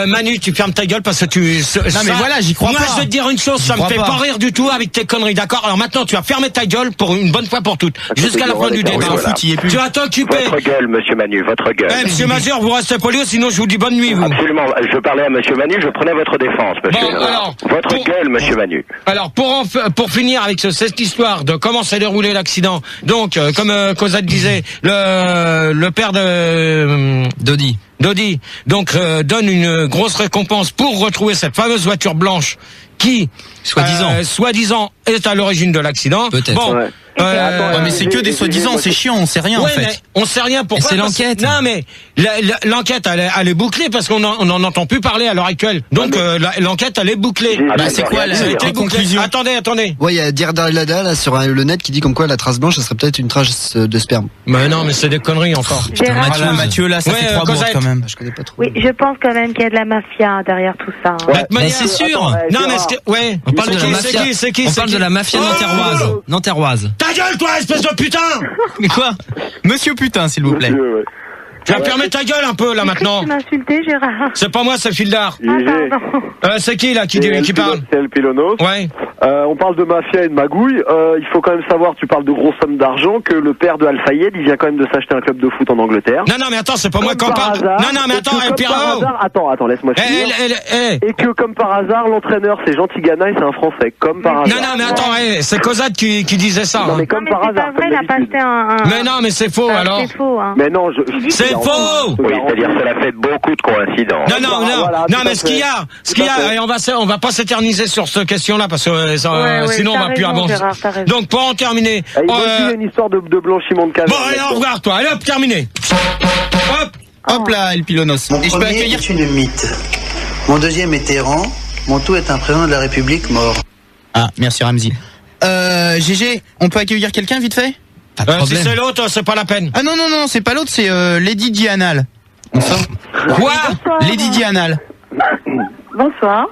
Manu, tu fermes ta gueule parce que non mais voilà, j'y crois pas. Moi, je vais te dire une chose, ça me fait pas rire du tout avec tes conneries, d'accord? Alors maintenant, tu vas fermer ta gueule pour une bonne fois pour toutes, jusqu'à la fin du débat. Tu vas t'occuper. Votre gueule, monsieur Manu, votre gueule. Monsieur Mazur, vous restez poli, sinon je vous dis bonne nuit, vous. Absolument. Je parlais à monsieur Manu, je prenais votre défense, monsieur. Bon, alors, votre gueule, monsieur Manu. Alors, pour finir avec cette histoire de comment s'est déroulé l'accident, donc, comme Cosette disait, le père de Dodi, donc donne une grosse récompense pour retrouver cette fameuse voiture blanche qui, soi-disant, est à l'origine de l'accident. Peut-être. Bon, mais c'est que des soi-disant, c'est chiant, on sait rien en fait. Mais on sait rien pourquoi. C'est l'enquête. Non mais l'enquête elle est bouclée parce qu'on en entend plus parler à l'heure actuelle. Donc l'enquête elle est bouclée. C'est quoi la conclusion? Attendez. Ouais, il y a Dirdalada là sur le net qui dit comme quoi la trace blanche, ça serait peut-être une trace de sperme. Mais non, mais c'est des conneries encore. Mathieu là, ça fait 3 mois quand même. Je connais pas trop. Oui, je pense quand même qu'il y a de la mafia derrière tout ça. Mais c'est sûr. Non mais on parle de la mafia. On parle de la mafia nanterroise. Ta gueule, toi, espèce de putain! Mais quoi? Monsieur putain, s'il vous plaît. Tu vas fermer ta gueule un peu, là, maintenant. Tu m'as insulté, Gérard. C'est pas moi, c'est Fildar. C'est qui, là, qui parle? C'est El Pilonos. Ouais. On parle de mafia et de magouille. Il faut quand même savoir, tu parles de grosses sommes d'argent, que le père de Al-Fayed, il vient quand même de s'acheter un club de foot en Angleterre. Non, mais attends, c'est pas moi qu'on parle. Non, mais attends, Attends, laisse-moi finir. Et que, comme par hasard, l'entraîneur, c'est Jean Tigana et c'est un Français. Comme par hasard. Non, mais attends, c'est Cosette qui disait ça. Non, mais comme par hasard. C'est pas vrai, il a passé un... Mais non, mais c'est faux, alors. C'est faux, hein. Mais non, c'est faux! Oui, c'est-à-dire cela fait beaucoup de coïncidences. Non, mais ce qu'il y a, et on va pas s'éterniser sur cette question-là parce que sinon on va plus avancer. Donc pour en terminer, il y a une histoire de blanchiment de caviar. Bon, allez, au revoir, toi. Allez, hop, terminé. Hop là, El Pilonos. Mon premier est une mythe. Mon deuxième est errant. Mon tout est un président de la République mort. Ah, merci Ramzi. GG, on peut accueillir quelqu'un vite fait? Si c'est l'autre, c'est pas la peine. Ah non, c'est pas l'autre, c'est Lady Dianal. Quoi? Lady Dianal. Bonsoir.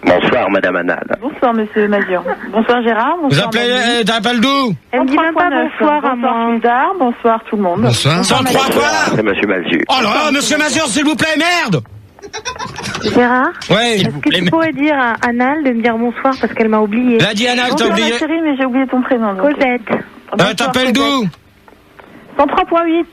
Bonsoir, Madame Anal. Bonsoir, Monsieur Mazur. Bonsoir, Gérard. Bonsoir, vous appelez d'U? Elle me dit même pas bonsoir à moi. Bonsoir, bonsoir tout le monde. Bonsoir. 103 quoi? C'est Monsieur Mazur. Oh là, Monsieur Mazur, s'il vous plaît, merde! Gérard, ouais, est-ce que tu pourrais dire à Anal de me dire bonsoir parce qu'elle m'a oublié? La dit Anal, t'as oublié? Bonsoir, chérie, mais j'ai oublié ton prénom. Cosette. T'appelles d'où? 103.8.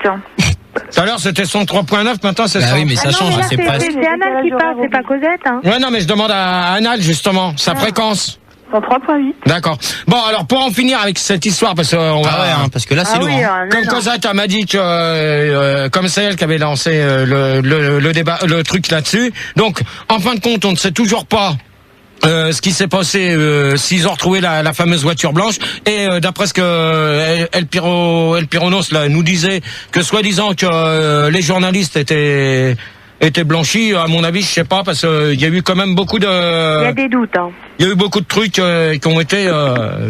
Tout à l'heure c'était 103.9, maintenant c'est ça. Oui, mais ça change, c'est pas. C'est Anal qui parle, c'est pas Cosette, hein. Ouais, non, mais je demande à Anal justement sa fréquence. 103.8. D'accord. Bon, alors pour en finir avec cette histoire, parce que parce que là c'est lourd. Comme Cosette m'a dit que comme c'est elle qui avait lancé le débat, le truc là-dessus. Donc, en fin de compte, on ne sait toujours pas ce qui s'est passé, s'ils ont retrouvé la fameuse voiture blanche, et d'après ce que El Pironos là, nous disait, que soi-disant que les journalistes étaient blanchis, à mon avis, je sais pas, parce qu'il y a eu quand même beaucoup de... Il y a des doutes, hein. Il y a eu beaucoup de trucs qui ont été...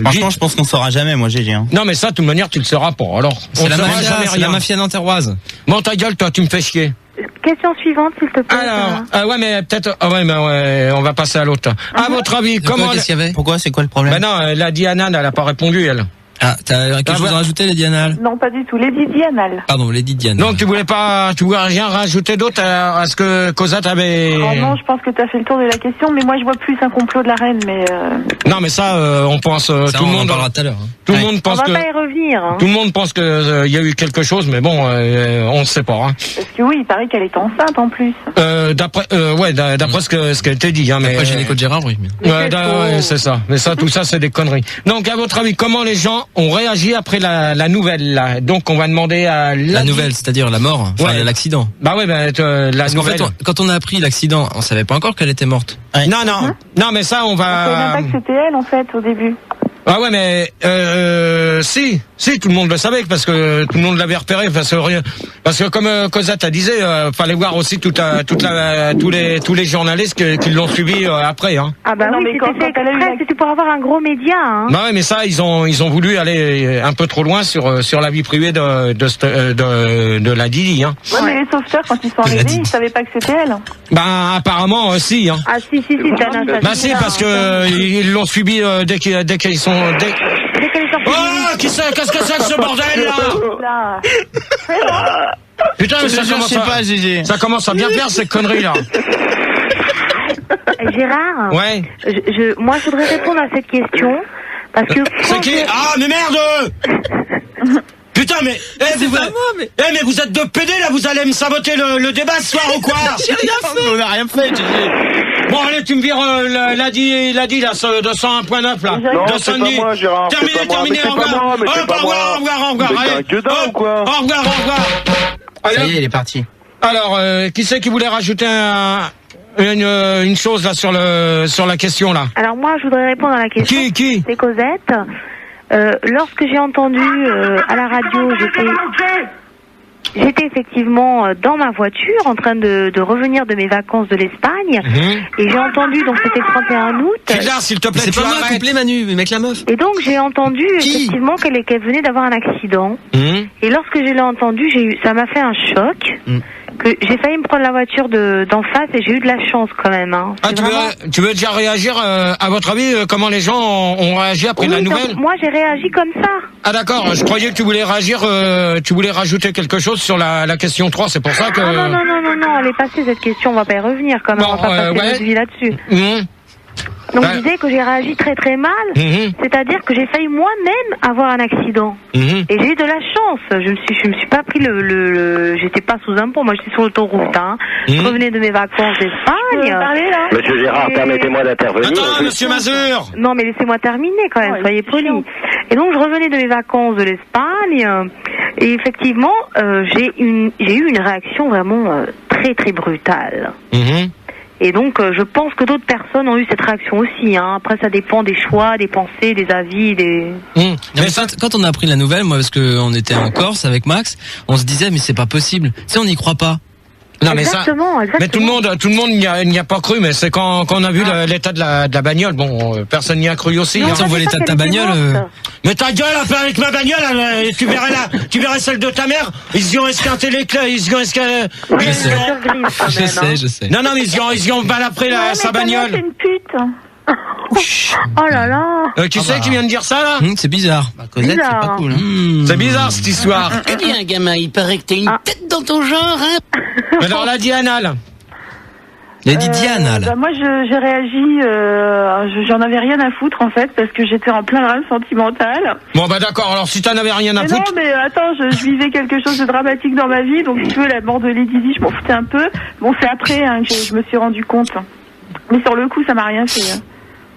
Franchement, je pense qu'on saura jamais, moi, GG. Hein. Non, mais ça, de toute manière, tu le sauras pas. Alors, c'est la mafia nanterroise. Bon, ta gueule, toi, tu me fais chier. Question suivante, s'il te plaît. Alors, ouais, mais peut-être... ouais, on va passer à l'autre. À votre avis, comment... Qu'est-ce qu'il y avait ? Pourquoi ? C'est quoi le problème ? Ben non, la Diana, elle a pas répondu, elle. Ah, t'as quelque chose à rajouter, Lady Anal ? Non, pas du tout. Lady Dianal. Pardon, Lady Diana. Donc tu voulais rien rajouter d'autre à ce que Cosette avait... Oh non, je pense que tu as fait le tour de la question, mais moi je vois plus un complot de la reine, mais... Non, mais ça, on pense... ça, tout le monde en parlera tout à l'heure. Hein. Tout le monde pense on va pas y revenir. Hein. Tout le monde pense que il y a eu quelque chose, mais bon, on ne sait pas. Hein. Parce que oui, il paraît qu'elle est enceinte en plus. D'après ce qu'elle t'a dit, hein, mais... Après gynéco de Gérard, oui. Mais... Ouais, c'est ça. Mais ça, tout ça, c'est des conneries. Donc, à votre avis, comment les gens ont réagi après la nouvelle là ? Donc, on va demander à... La nouvelle, c'est-à-dire la mort, enfin l'accident. Bah ouais, Parce qu'en fait, quand on a appris l'accident, on savait pas encore qu'elle était morte. Ouais. Non, mais ça, on va... On savait même pas que c'était elle, en fait, au début. Ah ouais, mais si, tout le monde le savait, parce que tout le monde l'avait repéré, parce que comme Cosette a disait, fallait voir aussi tous les journalistes qui l'ont suivi après. Hein. Ah bah non, oui, c'était pour avoir un gros média. Hein. Bah ouais, mais ça, ils ont voulu aller un peu trop loin sur la vie privée de la Didi. Hein. Ouais, mais les sauveteurs, quand ils sont arrivés, ils savaient pas que c'était elle. Bah apparemment, si. Hein. Ah si, bah si, parce que ils l'ont suivi dès qu'ils sont... Oh, qu'est-ce que c'est que ce bordel là? Putain, mais ça commence à bien faire ces conneries là. Gérard. Ouais. Moi, je voudrais répondre à cette question parce que. C'est qui? Ah, mais merde! Putain, mais, mais vous êtes deux PD là, vous allez me saboter le débat ce soir ou quoi? J'ai rien fait. On a rien fait, GG. Bon, allez, tu me vires l'a dit là, de 101.9 là. Non, c'est pas moi, Gérard. Terminé, au revoir. Au revoir. Allez. Ou quoi? Au revoir. Ça y est, il est parti. Alors, qui c'est qui voulait rajouter une chose là sur la question là? Alors moi, je voudrais répondre à la question. Qui? C'est Cosette. Lorsque j'ai entendu à la radio, j'étais effectivement dans ma voiture en train de revenir de mes vacances de l'Espagne et j'ai entendu, donc c'était le 31 août. Là, s'il te plaît, c'est pas moi couplé Manu, mais mec la meuf. Et donc j'ai entendu effectivement qu'elle venait d'avoir un accident. Et lorsque je l'ai entendu, ça m'a fait un choc. Que j'ai failli me prendre la voiture d'en face et j'ai eu de la chance quand même. Hein. Ah, tu veux déjà réagir à votre avis comment les gens ont réagi après la nouvelle? Moi j'ai réagi comme ça. Ah d'accord, je croyais que tu voulais réagir, tu voulais rajouter quelque chose sur la question 3, c'est pour ça que... Ah non, elle est passée cette question, on va pas y revenir quand même, on va pas passer notre vie là-dessus. Donc je disais que j'ai réagi très très mal, c'est-à-dire que j'ai failli moi-même avoir un accident. Et j'ai eu de la chance. Je me suis pas pris j'étais pas sous un pont, moi j'étais sur l'autoroute. Hein. Je revenais de mes vacances d'Espagne. Monsieur Gérard, permettez-moi d'intervenir. Attends, monsieur Mazur. Non mais laissez-moi terminer quand même, soyez polis. Et donc je revenais de mes vacances de l'Espagne et effectivement j'ai eu une réaction vraiment très très brutale. Et donc, je pense que d'autres personnes ont eu cette réaction aussi. Hein. Après, ça dépend des choix, des pensées, des avis, des... Mais quand on a appris la nouvelle, moi, parce qu'on était en Corse avec Max, on se disait, mais c'est pas possible. Tu sais, on n'y croit pas. Non, exactement. Mais tout le monde n'y a pas cru, mais c'est quand on a vu l'état de la bagnole, bon, personne n'y a cru aussi. Non, on voit l'état de ta bagnole. Mais ta gueule, avec ma bagnole, tu verrais celle de ta mère, ils y ont esquinté les clés, ils y ont esquinté... Je sais. Non, mais ils y ont balafré sa bagnole. C'est une pute. Oh là là. Tu sais qui vient de dire ça là? C'est bizarre. Cosette, c'est pas cool. C'est bizarre cette histoire. Eh bien, gamin, il paraît que t'as une tête dans ton genre, hein? Alors la Dianal. Lady Diana, là. Moi, j'ai réagi, j'en avais rien à foutre, en fait, parce que j'étais en plein drame sentimental. Bon, bah d'accord, alors si t'en avais rien à foutre... Non, mais attends, je vivais quelque chose de dramatique dans ma vie, donc si tu veux, la mort de Lady Di, je m'en foutais un peu. Bon, c'est après que je me suis rendu compte. Mais sur le coup, ça m'a rien fait.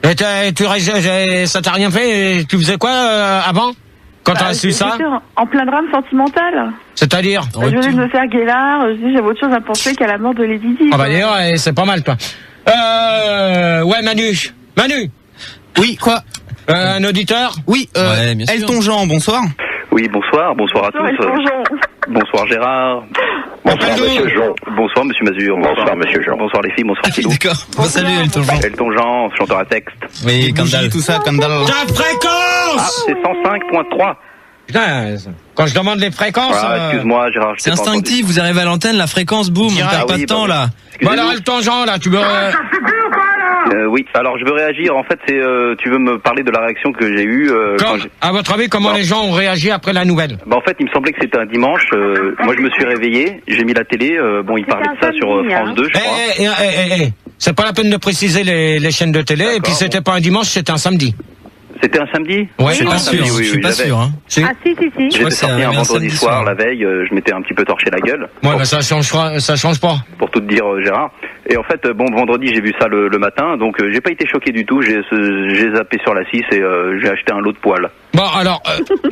Et ça t'a rien fait? Et tu faisais quoi avant? Quand t'as su ça? En plein drame sentimental. C'est-à-dire? Je venais de me faire guélard, j'avais autre chose à penser qu'à la mort de Lady Di. Ah bah d'ailleurs, c'est pas mal toi. Ouais Manu, Manu. Oui, quoi Un auditeur. Oui, Ouais, bien sûr. Elton Jean, bonsoir. Oui, bonsoir à tous. Bonsoir Gérard. Bonsoir Monsieur Jean. Bonsoir Monsieur Mazur. Bonsoir Monsieur Jean. Bonsoir les filles, bonsoir Philou. D'accord. Bon, salut Elton Jean. Elton Jean, chanteur à texte. Oui, Kandal. Tout ça, Kandal. Ta fréquence. C'est 105.3. Putain, quand je demande les fréquences. Excuse-moi Gérard. C'est instinctif, vous arrivez à l'antenne, la fréquence, boum, on perd pas de temps là. Bah alors Elton Jean, là, tu veux... Oui, alors je veux réagir. En fait, tu veux me parler de la réaction que j'ai eue. À votre avis, comment les gens ont réagi après la nouvelle? Bah en fait, il me semblait que c'était un dimanche. Moi, je me suis réveillé, j'ai mis la télé. Il parlait de ça sur France 2, je crois. C'est pas la peine de préciser les chaînes de télé. Et puis c'était pas un dimanche, c'était un samedi. C'était un samedi? Ouais, je suis pas sûr. Je suis pas sûr. Hein. Ah si. J'étais sorti un vendredi soir, la veille. Je m'étais un petit peu torché la gueule. Ouais, mais ça change pas. Pour tout te dire, Gérard. Et en fait, vendredi, j'ai vu ça le matin, donc j'ai pas été choqué du tout. J'ai zappé sur la 6 et j'ai acheté un lot de poils. Bon, alors,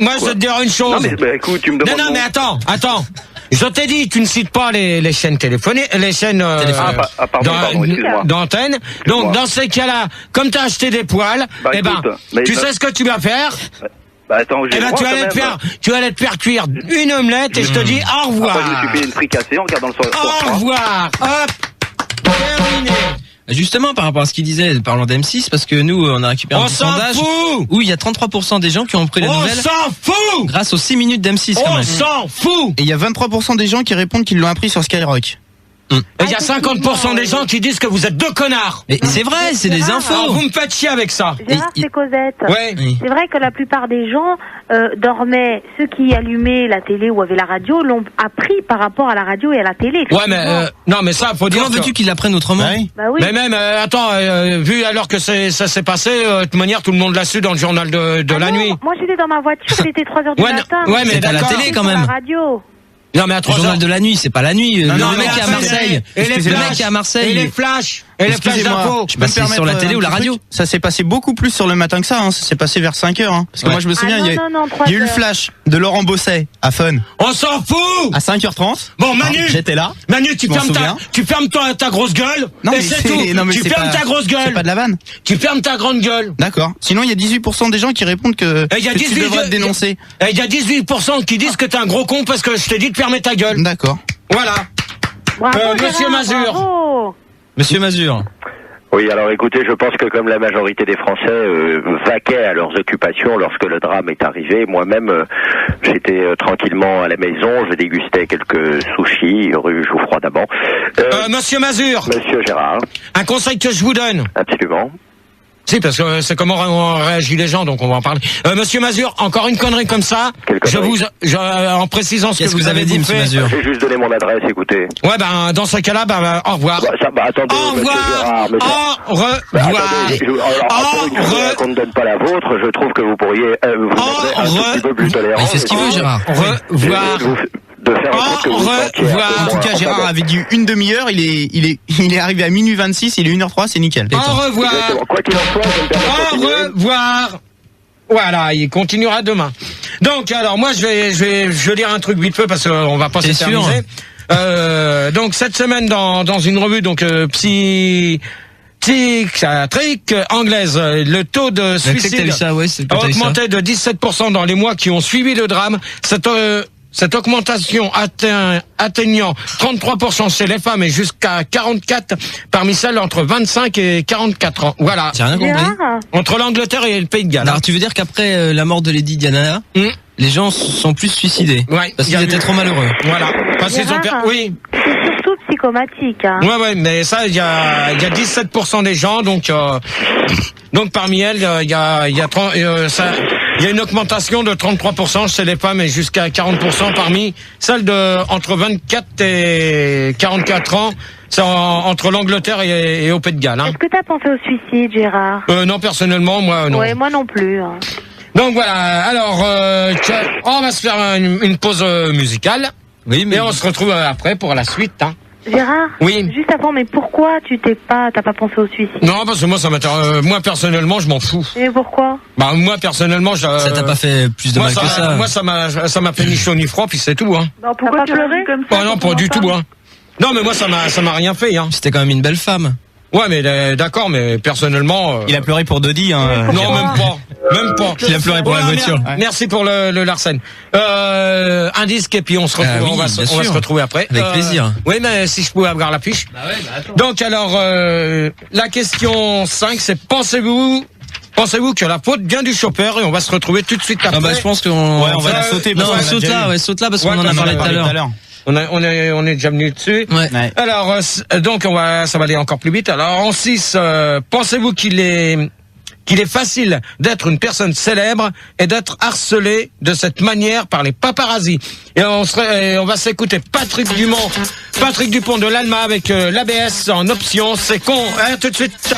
moi, je vais te dire une chose. Non, mais écoute, tu me demandes. Non, mais attends. Je t'ai dit, tu ne cites pas les chaînes téléphoniques, les chaînes pardon, d'antenne. Donc, dans ces cas-là, comme tu as acheté des poils, tu sais ce que tu vas faire? Attends, tu vas aller te faire cuire une omelette et je te dis au revoir. Après, je me suis fait une fricassée en regardant le soir. Au revoir. Hop. Terminé. Justement, par rapport à ce qu'il disait, parlant d'M6, parce que nous, on a récupéré un petit sondage où il y a 33% des gens qui ont pris la nouvelle. On s'en fout! Grâce aux 6 minutes d'M6, quand même. On s'en fout! Et il y a 23% des gens qui répondent qu'ils l'ont appris sur Skyrock. Et il y a 50% des gens qui disent que vous êtes deux connards. Et c'est vrai, c'est des infos. Alors, vous me faites chier avec ça. Gérard, c'est Cosette. Ouais. C'est vrai que la plupart des gens dormaient. Ceux qui allumaient la télé ou avaient la radio l'ont appris par rapport à la radio et à la télé. Ouais, mais non, mais ça, faut dire. Comment veux-tu qu'ils l'apprennent autrement? Bah oui. Mais même, attends, vu alors que ça s'est passé, de toute manière, tout le monde l'a su dans le journal de la nuit. Moi, j'étais dans ma voiture, il était 3h du matin. Ouais, mais c'est à la télé quand même. La radio. Non, mais à 3 journal de la nuit, c'est pas la nuit. Non, le mec qui est à Marseille. Le mec qui est à Marseille. Et les flashs. Et les flashs d'infos. Je passe sur la télé ou la radio. Ça s'est passé beaucoup plus sur le matin que ça, hein. Ça s'est passé vers 5h, hein. Parce que moi, je me souviens, il y a eu le flash de Laurent Bosset à Fun. On s'en fout! À 5h30. Bon, Manu. J'étais là. Manu, tu fermes ta grosse gueule. Non, et c'est tout. Non, mais tu fermes ta grosse gueule. C'est pas de la vanne. Tu fermes ta grande gueule. D'accord. Sinon, il y a 18% des gens qui répondent que tu devrais te dénoncer. Et il y a 18% qui disent que t'es un gros con parce que je t'ai dit de fermer ta gueule. D'accord. Voilà. Bravo, Monsieur Mazur. Bravo. Monsieur Mazur. Oui, alors écoutez, je pense que comme la majorité des Français vaquaient à leurs occupations lorsque le drame est arrivé, moi-même j'étais tranquillement à la maison, je dégustais quelques sushis rue Jouffroy d'Amont. Monsieur Mazur. Monsieur Gérard. Un conseil que je vous donne. Absolument. Si, parce que c'est comment on réagit les gens, donc on va en parler. Monsieur Mazur, encore une connerie comme ça. En précisant ce que vous avez dit, Monsieur Mazur. J'ai juste donné mon adresse, écoutez. Ouais, dans ce cas-là, au revoir. Attendez, au revoir. Au revoir. Qu'on ne donne pas la vôtre, je trouve que vous pourriez vous montrer un tout petit peu plus tolérant. Il fait ce qu'il veut, Gérard. Au revoir. De faire en tout cas, Gérard avait dit une demi-heure, il est arrivé à minuit 26, il est 1h03, c'est nickel. Au revoir. Quoi qu'il en soit, je me permets au revoir. Voilà, il continuera demain. Donc, alors, moi, je vais lire un truc vite fait parce qu'on va pas s'éterniser. Donc, cette semaine, dans une revue, donc, psychiatrique anglaise, le taux de suicide a augmenté de 17% dans les mois qui ont suivi le drame. Cette augmentation atteignant 33% chez les femmes et jusqu'à 44% parmi celles entre 25 et 44 ans. Voilà. J'ai rien compris. Entre l'Angleterre et le Pays de Galles. Alors tu veux dire qu'après la mort de Lady Diana, les gens sont plus suicidés parce qu'ils étaient trop malheureux. Voilà. Parce qu'ils ont oui. C'est surtout psychomatique. Hein. Ouais, mais ça, il y a 17% des gens, donc parmi elles, il y a une augmentation de 33% chez les femmes et jusqu'à 40% parmi celles entre 24 et 44 ans. C'est entre l'Angleterre et au Pays de Galles. Hein. Est-ce que tu as pensé au suicide, Gérard? Non, personnellement, moi, non. Ouais, moi non plus. Hein. Donc voilà, alors, on va se faire une pause musicale. Oui, mais... Et on se retrouve après pour la suite. Hein. Gérard, oui. Juste avant, mais pourquoi t'as pas pensé au suicide? Non, parce que moi personnellement, je m'en fous. Et pourquoi? Bah moi personnellement, ça t'a pas fait plus de mal que ça. Moi, ça m'a fait ni chaud ni froid, puis c'est tout. Hein. Bah, pourquoi tu pleurais comme ça? Non, pas du tout. Hein. Non, mais moi, ça m'a rien fait. Hein. C'était quand même une belle femme. Ouais, mais d'accord, mais personnellement. Il a pleuré pour Dodi, hein. Non, même pas. Il a pleuré pour la voiture. Merci pour le Larsen. Un disque et puis on se retrouve. Oui, on va se retrouver après. Avec plaisir. Oui, mais si je pouvais avoir la fiche. Bah ouais, bah attends. Donc alors, la question 5, c'est pensez-vous que la faute vient du chauffeur et on va se retrouver tout de suite après. Ah bah je pense qu'on on va la sauter. Non, saute là parce qu'on en a parlé tout à l'heure. On est déjà venu dessus. Ouais. Alors donc ça va aller encore plus vite. Alors en 6, pensez-vous qu'il est facile d'être une personne célèbre et d'être harcelé de cette manière par les paparazzis? Et on va s'écouter Patrick Dupont de l'Alma avec l'ABS en option. C'est con. Tout de suite.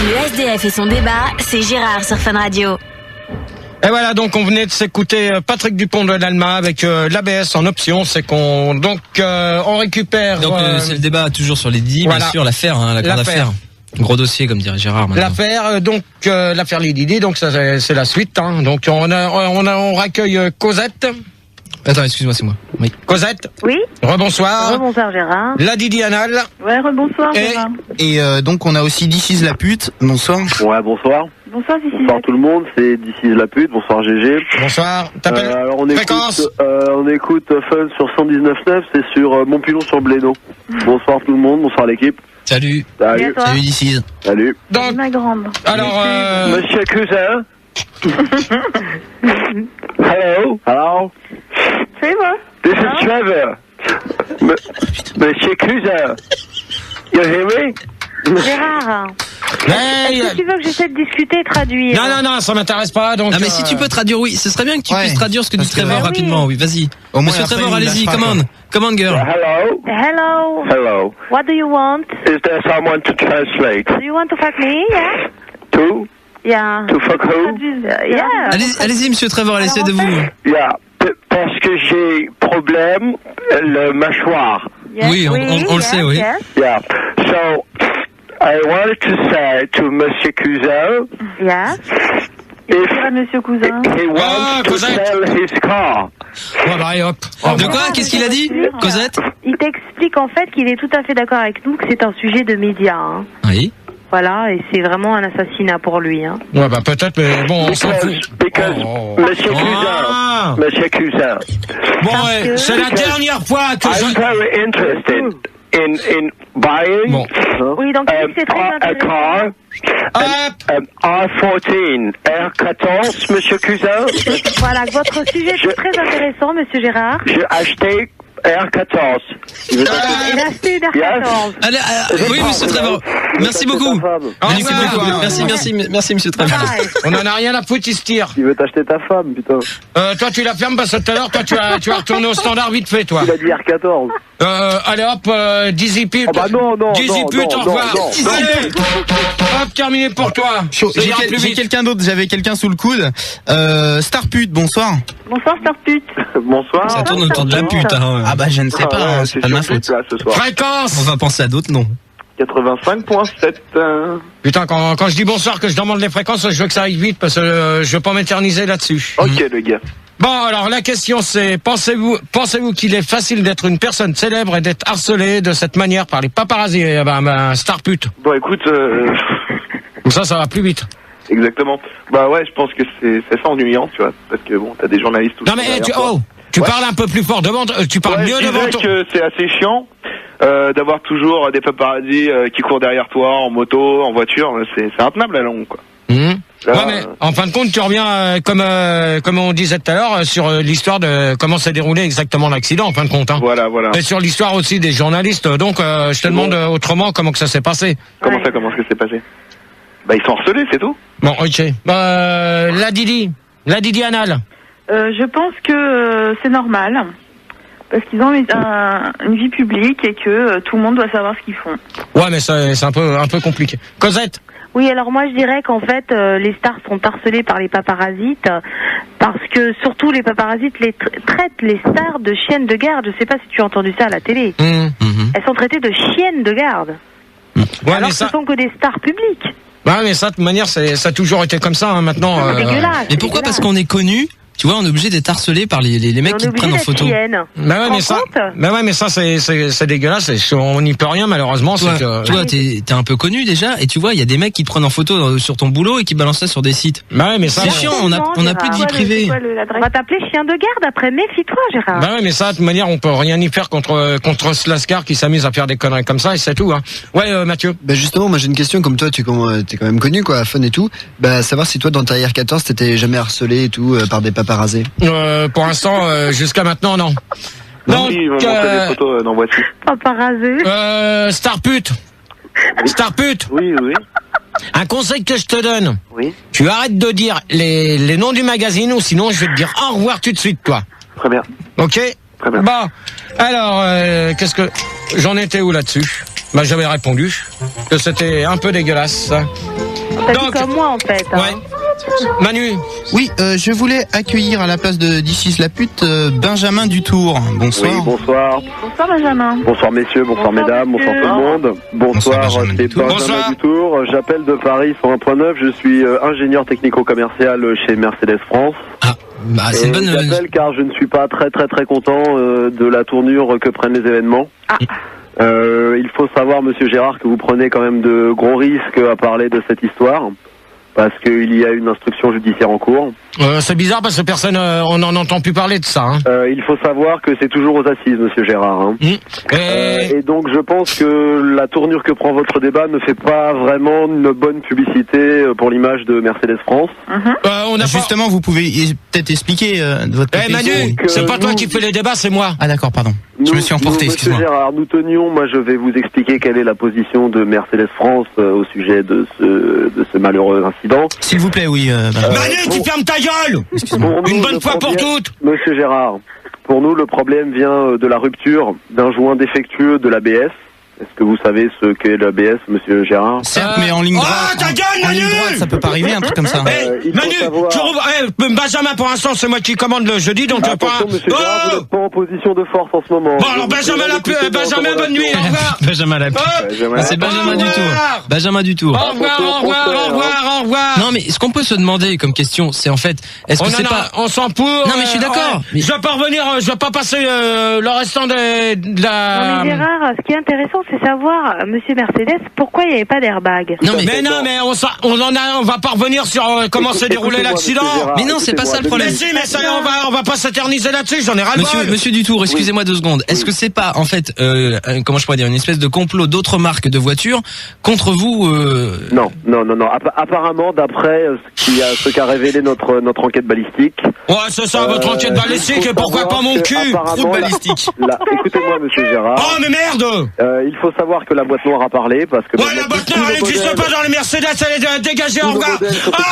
Le SDF et son débat, c'est Gérard sur Fun Radio. Et voilà, donc on venait de s'écouter Patrick Dupont de l'Alma avec l'ABS en option, c'est qu'on donc on récupère. Donc c'est le débat toujours sur les 10, voilà. bien sûr, l'affaire, la grande affaire. Gros dossier, comme dirait Gérard. Maintenant. L'affaire Lididi, donc ça c'est la suite. Hein. Donc on raccueille Cosette. Attends, excuse-moi, c'est moi. Oui. Cosette. Oui. Rebonsoir. Rebonsoir Gérard. La Didi Anal. Ouais, rebonsoir Gérard. Et donc on a aussi This is la pute. Bonsoir. Ouais, bonsoir. Bonsoir This is Bonsoir tout le monde, c'est This is la pute. Bonsoir GG. Bonsoir. T'appelles alors Fréquence. on écoute Fun sur 119.9, c'est sur Montpilon sur Blénaud. Bonsoir tout le monde, bonsoir l'équipe. Salut. Salut. Salut This is. Salut. Donc, ma grande. alors Monsieur Cousin. Hello. Hello. C'est moi. This is Trevor. Monsieur Cousin. You hear me? Gérard. Hey, Est-ce que tu veux que j'essaie de discuter et traduire? non, ça m'intéresse pas. Donc, Ah mais si tu peux traduire, oui, ce serait bien que tu puisses traduire ce que dit Trevor rapidement, oui, vas-y. Monsieur Trevor, allez-y, command girl. Hello. Hello. Hello. What do you want? Is there someone to translate? Do you want to fuck me? Yeah. To? Yeah. To fuck who? Yeah. Allez-y, monsieur Trevor, essayez de vous. Yeah. Parce que j'ai problème le mâchoire. Yes, Oui, on le sait, oui. Yes. Yeah. So I wanted to say to Monsieur Cousin, Yes. if Monsieur Cousin. he wants to sell his car. Ouais, bah, hop. De quoi? Qu'est-ce qu'il a dit, Cosette? Il t'explique en fait qu'il est tout à fait d'accord avec nous que c'est un sujet de médias. Hein. Oui. Voilà, et c'est vraiment un assassinat pour lui. Hein. Ouais, bah peut-être, mais bon, on s'en fout. Because Monsieur Cousin, Monsieur Cousin. Bon, ouais, c'est la dernière fois que I'm very interested in buying Oui, donc c'est très a car. R14, R14, Monsieur Cousin. Voilà, votre sujet est très intéressant, Monsieur Gérard. J'ai acheté R14. Il a acheté une R14. Allez, oui, monsieur Trevor. Merci beaucoup. Merci, monsieur Trevor. On en a rien à foutre, il se tire. Il veut t'acheter ta femme, putain. Toi, tu la fermes parce que tout à l'heure, toi, tu vas retourner au standard vite fait, toi. Il a dit R14. Allez, hop, Dizzy pute. Oh bah non, Dizzy pute, au revoir. Allez, hop, terminé pour toi. J'ai quelqu'un d'autre, j'avais quelqu'un sous le coude. Star pute, bonsoir. Bonsoir Star pute. Bonsoir. Ça tourne autour de la pute, hein. Ah bah je ne sais pas, c'est pas de ma faute. Là, ce soir. Fréquence. On va penser à d'autres noms. 85.7. Putain, quand je dis bonsoir, que je demande les fréquences, je veux que ça aille vite parce que je veux pas m'éterniser là-dessus. Ok, le gars. Bon, alors la question c'est, pensez-vous qu'il est facile d'être une personne célèbre et d'être harcelé de cette manière par les paparazzis, star pute? Bon, écoute, ça va plus vite. Exactement. Bah ouais, je pense que c'est ça ennuyant, tu vois, parce que bon, t'as des journalistes tout. Non mais tu parles un peu plus fort devant, tu parles mieux devant. Je dirais que c'est assez chiant d'avoir toujours des paparazzis qui courent derrière toi en moto, en voiture, c'est intenable à long, quoi. Ouais, mais en fin de compte, tu reviens comme on disait tout à l'heure sur l'histoire de comment s'est déroulé exactement l'accident. En fin de compte, hein. Voilà. Et sur l'histoire aussi des journalistes. Donc, je te demande autrement comment que ça s'est passé. Comment ça s'est passé? Bah ils sont harcelés, c'est tout. Bon, ok. La Didi Anal. Je pense que c'est normal. Parce qu'ils ont une vie publique et que tout le monde doit savoir ce qu'ils font. Ouais, mais c'est un peu compliqué. Cosette. Oui, alors moi je dirais qu'en fait les stars sont harcelées par les paparasites parce que surtout les paparasites traitent les stars de chiennes de garde. Je sais pas si tu as entendu ça à la télé. Elles sont traitées de chiennes de garde. Ouais, alors que ce sont que des stars publiques. Ouais, mais ça de toute manière ça a toujours été comme ça, hein, maintenant. C'est dégueulasse. Mais pourquoi? Parce qu'on est connu. tu vois, on est obligé d'être harcelé par les mecs qui te prennent en photo. Bah ouais, mais ça, c'est dégueulasse. On n'y peut rien, malheureusement. Toi, t'es un peu connu déjà, et tu vois, il y a des mecs qui te prennent en photo sur ton boulot et qui balancent ça sur des sites. Bah ouais, mais ça, c'est chiant. On a plus de vie privée. On va t'appeler chien de garde après. Méfie-toi, Gérard. Bah ouais, mais ça, de toute manière, on peut rien y faire contre ce lascar qui s'amuse à faire des conneries comme ça, et c'est tout. Hein. Ouais, Mathieu. Bah justement, moi j'ai une question. Comme toi, t'es quand même connu, quoi, fun et tout. Bah savoir si toi, dans ta IR14, t'étais jamais harcelé et tout par des paparazzés. Pour l'instant, jusqu'à maintenant, non. Donc, ils vont montrer des photos dans voici. Paparazzi. Starpute. Starpute. Oui. Un conseil que je te donne. Oui. Tu arrêtes de dire les noms du magazine, ou sinon je vais te dire au revoir tout de suite, toi. Très bien. Ok. Très bien. Bon. Alors, qu'est-ce que j'en étais où là-dessus? Bah, j'avais répondu que c'était un peu dégueulasse. T'as dit comme moi, en fait. Hein. Ouais. Manu. Oui, je voulais accueillir à la place de This is la pute Benjamin Dutour. Bonsoir. Oui, bonsoir. Bonsoir Benjamin. Bonsoir messieurs, bonsoir mesdames, bonsoir tout le monde. Bonsoir, c'est Benjamin Dutour. J'appelle de Paris 101.9. Je suis ingénieur technico-commercial chez Mercedes France. C'est une bonne nouvelle. J'appelle car je ne suis pas très content de la tournure que prennent les événements. Il faut savoir, monsieur Gérard, que vous prenez quand même de gros risques à parler de cette histoire, parce qu'il y a une instruction judiciaire en cours. C'est bizarre parce que personne, on n'en entend plus parler de ça. Hein. Il faut savoir que c'est toujours aux assises, monsieur Gérard. Hein. Et donc je pense que la tournure que prend votre débat ne fait pas vraiment une bonne publicité pour l'image de Mercedes France. Justement, vous pouvez peut-être expliquer de votre côté. Manu, c'est pas toi qui fais les débats, c'est moi. Ah d'accord, pardon. Je me suis emporté, excuse-moi. Monsieur Gérard, nous tenions, moi je vais vous expliquer quelle est la position de Mercedes France au sujet de ce malheureux incident. S'il vous plaît, oui. Manu, tu fermes ta gueule. Une bonne fois pour toutes. Monsieur Gérard, pour nous le problème vient de la rupture d'un joint défectueux de l'ABS. Est-ce que vous savez ce qu'est l'ABS, monsieur Gérard? Certes, mais en ligne droite. Ta gueule, Manu! Ça peut pas arriver, un truc comme ça. Manu, Benjamin, pour l'instant, c'est moi qui commande le jeudi, donc monsieur Gérard, vous n'êtes pas en position de force en ce moment. Bon, alors Benjamin, bonne nuit, au revoir. Benjamin c'est Benjamin Dutour. Benjamin Dutour. Au revoir. Non, mais ce qu'on peut se demander comme question, c'est en fait, est-ce que c'est pas... On s'en pour. Non, mais je suis d'accord. Je vais pas revenir, je vais pas passer le restant de la... Non, mais Gérard, ce qui est intéressant, c'est savoir, monsieur Mercedes, pourquoi il n'y avait pas d'airbag. Non, mais on va pas revenir sur comment s'est déroulé l'accident. Mais non, c'est pas ça le problème. Mais si, mais ça, on va pas s'éterniser là-dessus, j'en ai ras-le-bol. Monsieur Dutour, excusez-moi 2 secondes. Est-ce que c'est pas, en fait, comment je pourrais dire, une espèce de complot d'autres marques de voitures contre vous Non. Apparemment, d'après ce qu'a révélé notre enquête balistique. Ouais, c'est ça, votre enquête balistique, et pourquoi pas mon cul? Route balistique. Écoutez-moi, monsieur Gérard. Oh, mais merde! Il faut savoir que la boîte noire a parlé, parce que... Ouais, la boîte noire, elle n'existe pas dans les Mercedes, elle est dégagée, au revoir! Au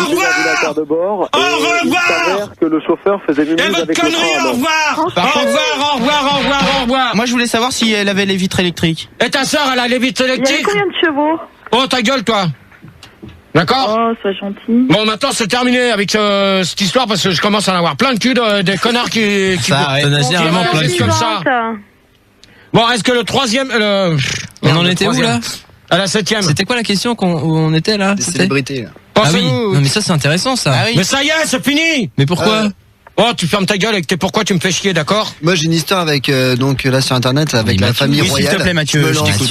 revoir! Au revoir! Il s'avère que le chauffeur faisait une mise avec le tram. Au revoir! Moi, je voulais savoir si elle avait les vitres électriques. Et ta sœur, elle a les vitres électriques? Il y a combien de chevaux? Oh, ta gueule, toi! D'accord? Oh, sois gentil. Bon, maintenant, c'est terminé avec cette histoire, parce que je commence à en avoir plein de cul des connards qui t'en as généralement plein de cul comme ça. Bon, est-ce que le troisième... On en était où, là? À la 7e. C'était quoi la question où on était, là? Des célébrités, là. Ah oui, non, mais ça, c'est intéressant, ça. Mais ça y est, c'est fini! Mais pourquoi? Oh, tu fermes ta gueule avec tes pourquoi tu me fais chier, d'accord? Moi, j'ai une histoire avec, donc, là, sur Internet, avec la famille royale. S'il te plaît, Mathieu, je t'écoute.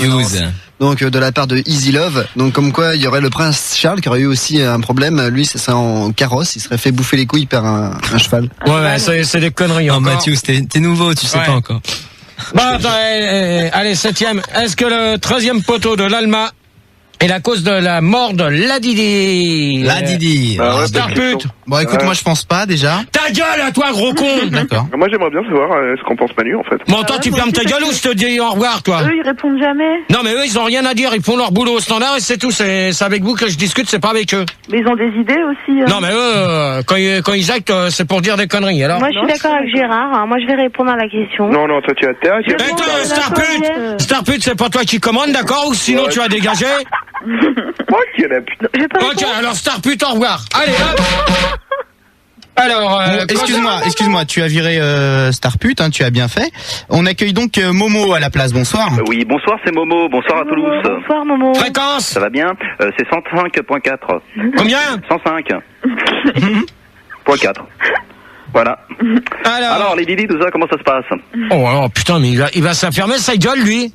Donc, de la part de Easy Love. Donc, comme quoi, il y aurait le prince Charles qui aurait eu aussi un problème. Lui, c'est ça en carrosse. Il serait fait bouffer les couilles par un cheval. Ouais, c'est des conneries, encore. Non, Mathieu, t'es nouveau, tu sais pas encore. Bon, attends, allez, 7e. Est-ce que le 13e poteau de l'Alma est la cause de la mort de Ladidi? Starpute. Bon, écoute, moi, je pense pas, déjà. Ta gueule à toi, gros con! D'accord. Moi, j'aimerais bien savoir ce qu'en pense Manu, en fait. Bon, toi, tu fermes ta gueule ou je te dis au revoir, toi? Eux, ils répondent jamais. Non, mais eux, ils ont rien à dire. Ils font leur boulot au standard et c'est tout. C'est avec vous que je discute, c'est pas avec eux. Mais ils ont des idées aussi. Non, mais eux, quand ils actent, c'est pour dire des conneries, alors. Moi, je suis d'accord avec Gérard. Moi, je vais répondre à la question. Non, toi, tu as terre. Starpute, c'est pas toi qui commande, d'accord? Ou sinon, tu as dégagé? Ok, la putain. Ok, alors Starpute, au revoir. Allez, hop. Alors, excuse-moi, tu as viré Starpute, hein, tu as bien fait. On accueille donc Momo à la place. Bonsoir. Oui, bonsoir, c'est Momo. Bonsoir à Toulouse. Bonsoir Momo. Fréquence. Ça va bien? C'est 105.4. Combien? 105.4. Voilà. Alors les Didi, tout ça, comment ça se passe? Oh alors, putain, mais il va s'affermer sa gueule, lui.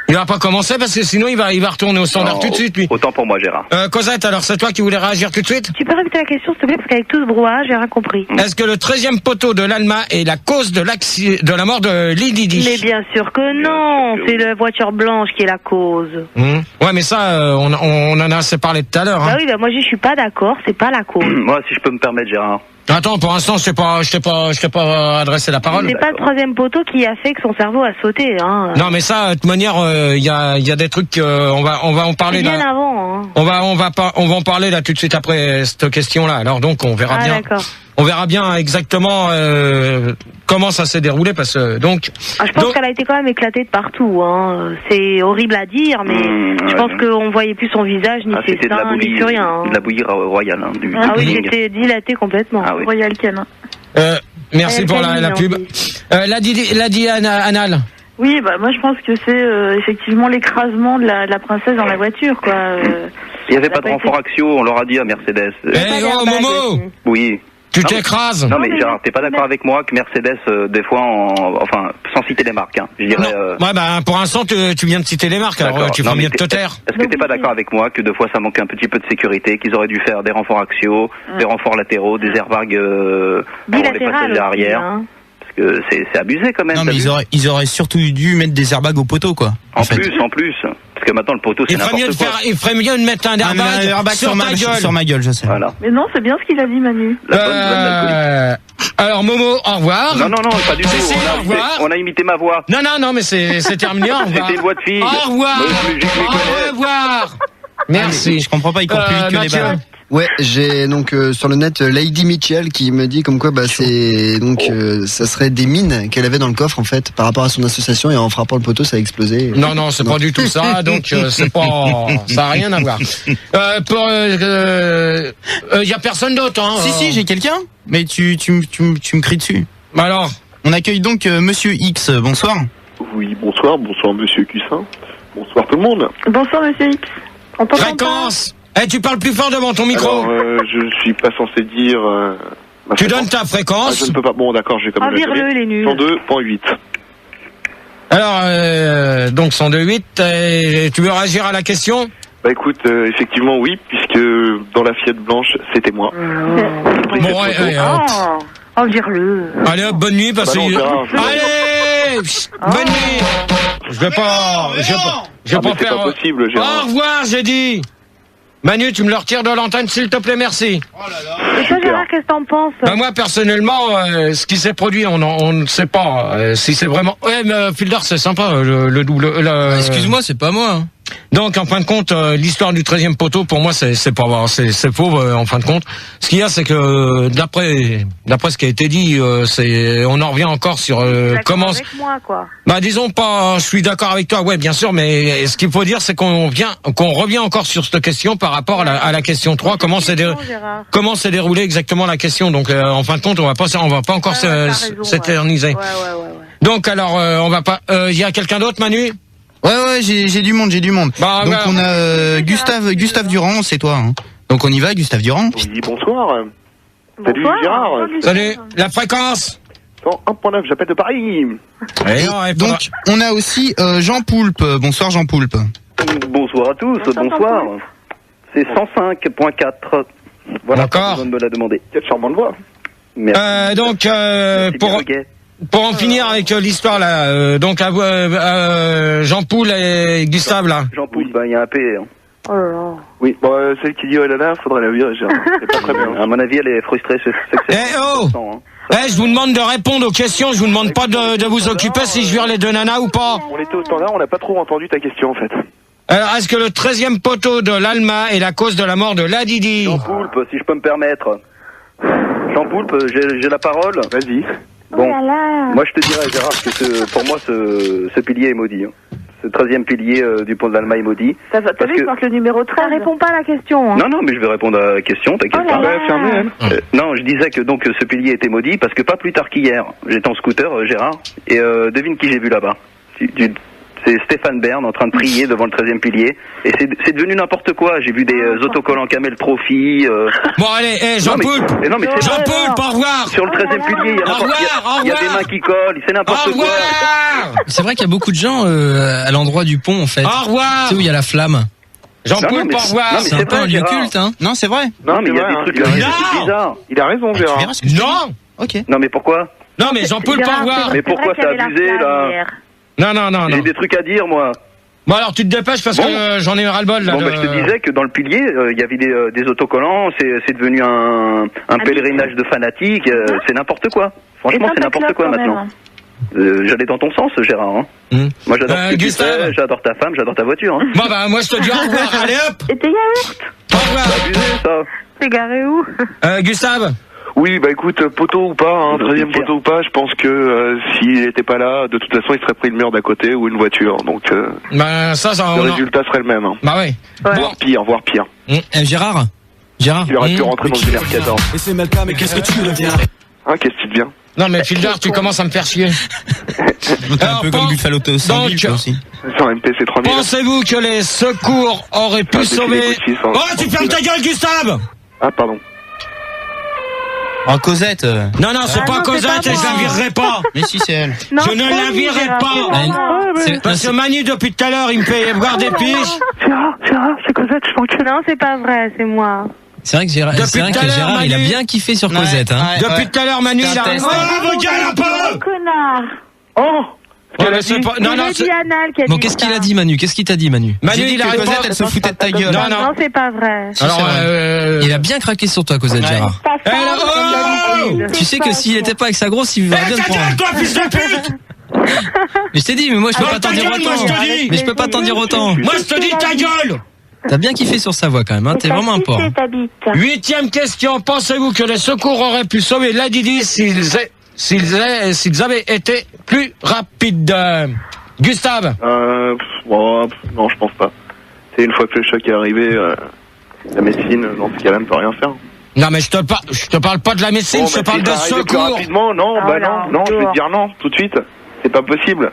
Il va pas commencer parce que sinon il va retourner au standard tout de suite, lui. Autant pour moi, Gérard. Cosette, alors c'est toi qui voulais réagir tout de suite? Tu peux répéter la question, s'il te plaît, parce qu'avec tout ce brouhaha, j'ai rien compris. Est-ce que le 13e poteau de l'Alma est la cause de la mort de Lil Didi? Mais bien sûr que non, c'est la voiture blanche qui est la cause. Ouais, mais ça, on en a assez parlé tout à l'heure. Bah oui, bah moi je suis pas d'accord, c'est pas la cause. Moi, si je peux me permettre, Gérard. Attends, pour l'instant, je t'ai pas adressé la parole. C'est pas le 3e poteau qui a fait que son cerveau a sauté, hein. Non, mais ça, de toute manière, il y a des trucs, on va en parler bien là. avant, hein. On va en parler là tout de suite après cette question-là. Alors donc, on verra bien. D'accord. On verra bien exactement comment ça s'est déroulé parce que donc. Je pense qu'elle a été quand même éclatée de partout, hein. C'est horrible à dire, mais je pense qu'on voyait plus son visage, ni ses seins, ni plus rien. Hein. De la bouillie royale. Hein, oui, j'étais dilatée complètement. Royal Canin. Merci pour la pub. La dit Anal. Oui, bah moi je pense que c'est effectivement l'écrasement de la princesse dans la voiture, quoi. Il n'y avait pas de renfort Axio, on leur a dit à Mercedes. Momo. Oui. Tu t'écrases. Non mais Gérard, t'es pas d'accord avec moi que Mercedes, des fois, enfin, sans citer les marques, hein, je dirais. Ouais, bah pour l'instant, tu viens de citer les marques, alors tu feras bien de te taire. Est-ce que t'es pas d'accord avec moi que des fois ça manquait un petit peu de sécurité, qu'ils auraient dû faire des renforts axiaux, des renforts latéraux, des airbags pour les passagers arrière? Parce que c'est abusé quand même. Non mais ils auraient surtout dû mettre des airbags au poteau, quoi. En plus. Parce que maintenant le poteau c'est n'importe quoi. Il ferait mieux de mettre un airbag sur ta gueule. Sur ma gueule, je sais. Voilà. Mais non, c'est bien ce qu'il a dit, Manu. Alors Momo, au revoir. Non, pas du tout. On a imité ma voix. Non, mais c'est terminé. Au revoir. C'était une voix de fille. Au revoir. Au revoir. Merci. Je comprends pas, il court plus vite que les balles. Ouais, j'ai donc sur le net Lady Mitchell qui me dit comme quoi c'est donc ça serait des mines qu'elle avait dans le coffre en fait par rapport à son association et en frappant le poteau ça a explosé. Non, c'est pas du tout ça, donc c'est pas ça a rien à voir. Y a personne d'autre hein. Si, j'ai quelqu'un, mais tu me cries dessus. Alors, on accueille donc Monsieur X. Bonsoir. Oui, bonsoir Monsieur Cussin. Bonsoir tout le monde. Bonsoir Monsieur X. Fréquence. Tu parles plus fort devant ton micro. Alors, je suis pas censé dire. Tu donnes ta fréquence. Je ne peux pas. Bon, d'accord, j'ai quand même. Vire-le, il est nul. 102.8. Alors, donc 102.8. Tu veux réagir à la question? Bah écoute, effectivement oui, puisque dans la Fiat blanche, c'était moi. Bon, vire-le. Allez hop, bonne nuit, parce que. Allez, bonne nuit. Je vais pas c'est pas possible, Gérard. Au revoir, j'ai dit. Manu, tu me le retires de l'antenne, s'il te plaît, merci. Et toi, Gérard, qu'est-ce que t'en penses? Bah moi, personnellement, ce qui s'est produit, on ne sait pas si c'est vraiment. Ouais, mais Fielder, c'est sympa, le double. Excuse-moi, c'est pas moi. Hein. Donc, en fin de compte, l'histoire du 13e poteau, pour moi, c'est pas c'est faux, en fin de compte. Ce qu'il y a, c'est que d'après ce qui a été dit, on en revient encore sur comment. Avec moi, quoi. Bah, disons pas, je suis d'accord avec toi, ouais, bien sûr, mais ce qu'il faut dire, c'est qu'on revient encore sur cette question par rapport à la question 3. Comment s'est déroulée exactement la question? Donc, en fin de compte, on va pas encore s'éterniser. Ouais. Donc, alors, on va pas. Il y a quelqu'un d'autre, Manu? Ouais, j'ai du monde. Bah, donc on a Gustave Durand, c'est toi. Hein. Donc on y va, Gustave Durand. Oui, bonsoir. Salut Gérard. Salut. La fréquence. 101.9, j'appelle de Paris. Donc on a aussi Jean Poulpe. Bonsoir Jean Poulpe. Bonsoir à tous. Bonsoir. C'est 105.4. Voilà. D'accord. On me l'a demandé. Quelle charmante voix. Merci. Donc pour en finir avec l'histoire là, donc Jean Poul et Gustave là. Jean Poul, il y a un P. Hein. Oh là là. Oui, bon, celle qui dit oh là là, faudrait la virer, Gérard. C'est pas très bien. À mon avis, elle est frustrée. Je vous demande de répondre aux questions, je vous demande pas de vous occuper si je vire les deux nanas ou pas. On était au standard, on n'a pas trop entendu ta question en fait. Alors, est-ce que le 13e poteau de l'Alma est la cause de la mort de la Didi? Jean Poulpe, si je peux me permettre. Jean Poulpe, j'ai la parole. Vas-y. Bon, moi je te dirais Gérard que pour moi ce pilier est maudit. Hein. Ce 13e pilier du pont de l'Alma est maudit. T'as vu, je pense le numéro 13. Réponds pas à la question. Hein. Non, mais je vais répondre à la question, t'inquiète pas. Non, je disais que donc ce pilier était maudit parce que pas plus tard qu'hier, j'étais en scooter, Gérard, et devine qui j'ai vu là-bas. C'est Stéphane Bern en train de prier devant le 13e pilier. Et c'est devenu n'importe quoi. J'ai vu des autocollants Camel Trophy. Bon, allez, Jean-Poulpe. Jean-Poulpe, au revoir. Sur le 13e pilier, il y a des mains qui collent. C'est n'importe quoi. C'est vrai qu'il y a beaucoup de gens à l'endroit du pont, en fait. Au revoir. Tu sais où il y a la flamme. Jean-Paul, au revoir. C'est un peu un lieu culte, hein. Non, c'est vrai. Non, mais il y a des trucs bizarres. Il a raison, Gérard. Non. Ok. Non, mais pourquoi? Non, mais Jean-Paul, au revoir. Mais pourquoi c'est abusé, là? Non. J'ai des trucs à dire, moi. Bon, alors tu te dépêches parce que j'en ai ras-le-bol, là. Bon, je te disais que dans le pilier, il y avait des autocollants, c'est devenu un pèlerinage de fanatiques, c'est n'importe quoi. Franchement, c'est n'importe quoi maintenant. J'allais dans ton sens, Gérard. Hein. Moi, j'adore ce que tu fais, j'adore ta femme, j'adore ta voiture. Hein. Bon, bah, moi, je te dis au revoir. Allez, hop. Et tes yaourts? Au revoir. C'est abusé, ça. T'es garé où? Gustave? Oui, bah écoute, poteau ou pas, hein, 13e poteau ou pas, je pense que s'il était pas là, de toute façon, il serait pris le mur d'à côté ou une voiture. Donc, bah, ça, le résultat serait le même. Hein. Bah ouais. Voire pire. Gérard. Il aurait pu rentrer dans une R14. Et c'est Melka, mais qu'est-ce que tu deviens? Hein, qu'est-ce que tu deviens? Non, mais Fildar, tu commences à me faire chier. Un peu comme Buffalo Sanguille, aussi. C'est un MPC 3000. Pensez-vous que les secours auraient pu sauver... Oh, tu fermes ta gueule, Gustave! Ah, pardon. En Cosette. Non, c'est pas Cosette et je la virerai pas. Mais si, c'est elle. Je ne la virerai pas. Parce que Manu, depuis tout à l'heure, il me fait voir des piches. Gérard, c'est Cosette, je t'en Non, c'est pas vrai, c'est moi. C'est vrai que Gérard, il a bien kiffé sur Cosette. Hein. Depuis tout à l'heure, Manu, il a... Oh, regarde un peu! Connard! Oh! Bon, qu'est-ce qu'il a dit, Manu? Qu'est-ce qu'il t'a dit, Manu? Manu, il a Cosette, elle se foutait de ta gueule. Non, c'est pas vrai. Alors, il a bien craqué sur toi, Cosette, Gérard. Tu sais que s'il était pas avec sa grosse, il va bien te prendre. Toi, fils de pute! Mais je t'ai dit, mais moi, je peux pas t'en dire autant. Mais je peux pas t'en dire autant. Moi, je te dis ta gueule! T'as bien kiffé sur sa voix quand même, hein. T'es vraiment un porc. 8e question. Pensez-vous que les secours auraient pu sauver la Didi s'ils avaient été plus rapides? Gustave? Non, je pense pas. C'est une fois que le choc est arrivé, la médecine, dans ce cas-là, ne peut rien faire. Non, mais je te parle pas de la médecine, je te parle de secours. Rapidement, non, je vais te dire non, tout de suite. C'est pas possible.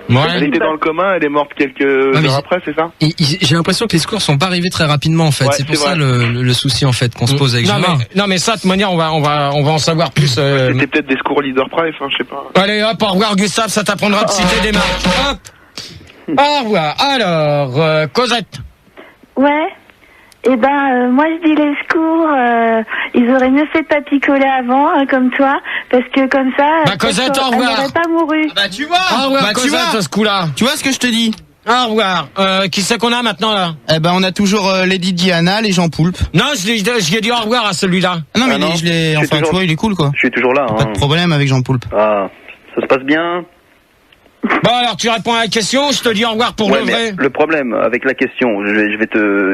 Ouais. Elle était dans le coma, elle est morte quelques heures après, c'est ça? J'ai l'impression que les secours sont pas arrivés très rapidement, en fait. Ouais, c'est pour ça le souci, en fait, qu'on se pose avec Gérard. Non, mais ça, de toute manière, on va en savoir plus. C'était peut-être des secours leader price, hein, je sais pas. Allez, hop, au revoir, Gustave, ça t'apprendra de citer des marques. Hop. Au revoir. Alors, Cosette. Ouais. Eh ben, moi je dis les secours, ils auraient mieux fait de pas picoler avant, comme toi, parce que comme ça, Cosette, au revoir. Elle n'aurait pas mouru. Bah tu vois. Au revoir, Cosette, à ce coup-là. Tu vois ce que je te dis? Au revoir. Qui c'est qu'on a maintenant là? Eh ben, on a toujours Lady Diana, les Jean Poulpe. Non, je lui ai dit au revoir à celui-là. Non, mais enfin, tu vois, il est cool, quoi. Je suis toujours là. Pas de problème avec Jean Poulpe. Ah, ça se passe bien. Bon, alors tu réponds à la question, je te dis au revoir pour le vrai. Le problème avec la question, je vais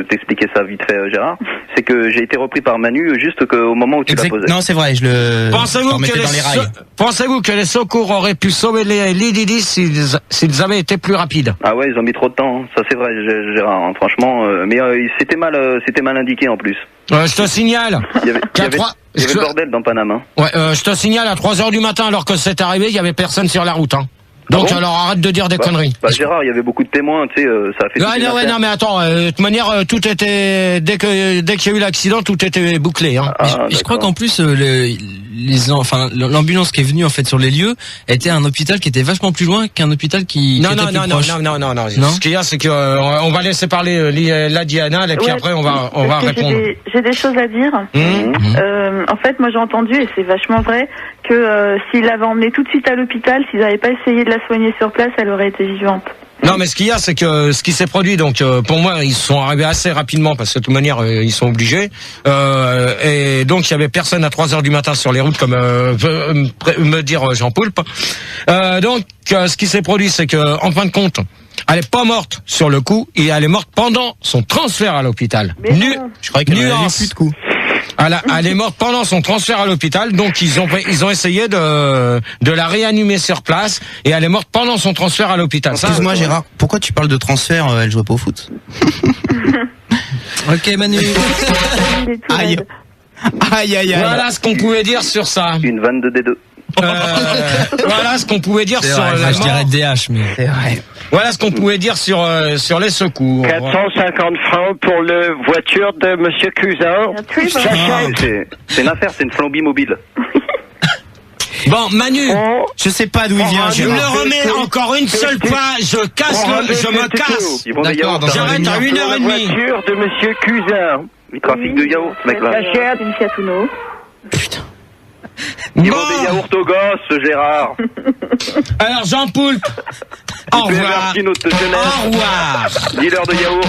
t'expliquer ça vite fait, Gérard, c'est que j'ai été repris par Manu juste au moment où tu l'as posé. Non, c'est vrai, je le remettais dans les rails. Pensez-vous que les secours auraient pu sauver les Didi s'ils avaient été plus rapides? Ah ouais, ils ont mis trop de temps, ça c'est vrai, Gérard, hein, franchement, mais c'était mal indiqué en plus. Je te signale. Il y avait le bordel dans Panama. Ouais, je te signale à 3h du matin alors que c'est arrivé, il y avait personne sur la route, hein. Donc alors arrête de dire des conneries. Gérard, il y avait beaucoup de témoins, tu sais, ça a fait. Non mais attends, de toute manière tout était dès qu'il y a eu l'accident, tout était bouclé. Hein. Je crois qu'en plus l'ambulance qui est venue en fait sur les lieux était un hôpital qui était vachement plus loin qu'un hôpital qui était plus proche. Non. Ce qu'il y a, c'est que on va laisser parler la Diana, et puis après on va répondre. J'ai des choses à dire. En fait, moi j'ai entendu et c'est vachement vrai que s'ils l'avaient emmenée tout de suite à l'hôpital, s'ils n'avaient pas essayé de la soigner sur place, elle aurait été vivante. Non, mais ce qu'il y a, c'est que ce qui s'est produit, donc pour moi, ils sont arrivés assez rapidement parce que de toute manière, ils sont obligés. Et donc il y avait personne à 3h du matin sur les routes, comme me dire Jean Poulpe. Donc ce qui s'est produit, c'est que en fin de compte, elle est pas morte sur le coup, et elle est morte pendant son transfert à l'hôpital. Je croyais qu'elle avait plus de coups. Elle est morte pendant son transfert à l'hôpital, donc ils ont essayé de la réanimer sur place, et elle est morte pendant son transfert à l'hôpital. Excuse-moi Gérard, pourquoi tu parles de transfert? Elle jouait pas au foot. Ok Manu. Aïe. Voilà ce qu'on pouvait dire sur ça. Une vanne de D2. Voilà ce qu'on pouvait dire sur la mort. Je dirais DH, mais c'est vrai. Voilà ce qu'on pouvait dire sur les secours. 450 francs pour la voiture de Monsieur Cousin. C'est une affaire, c'est une flambie mobile. Bon, Manu, je sais pas d'où il vient. Je me le remets encore une seule fois, je me casse. D'accord, j'arrête à 1h30. La voiture de Monsieur Cousin. Il trafique de yaourt, ce mec-là. J'achète une Fiat Uno. Il vend des yaourts aux gosses, ce Gérard. Alors, Jean Poulpe, au revoir. Au revoir. Dealer de yaourt.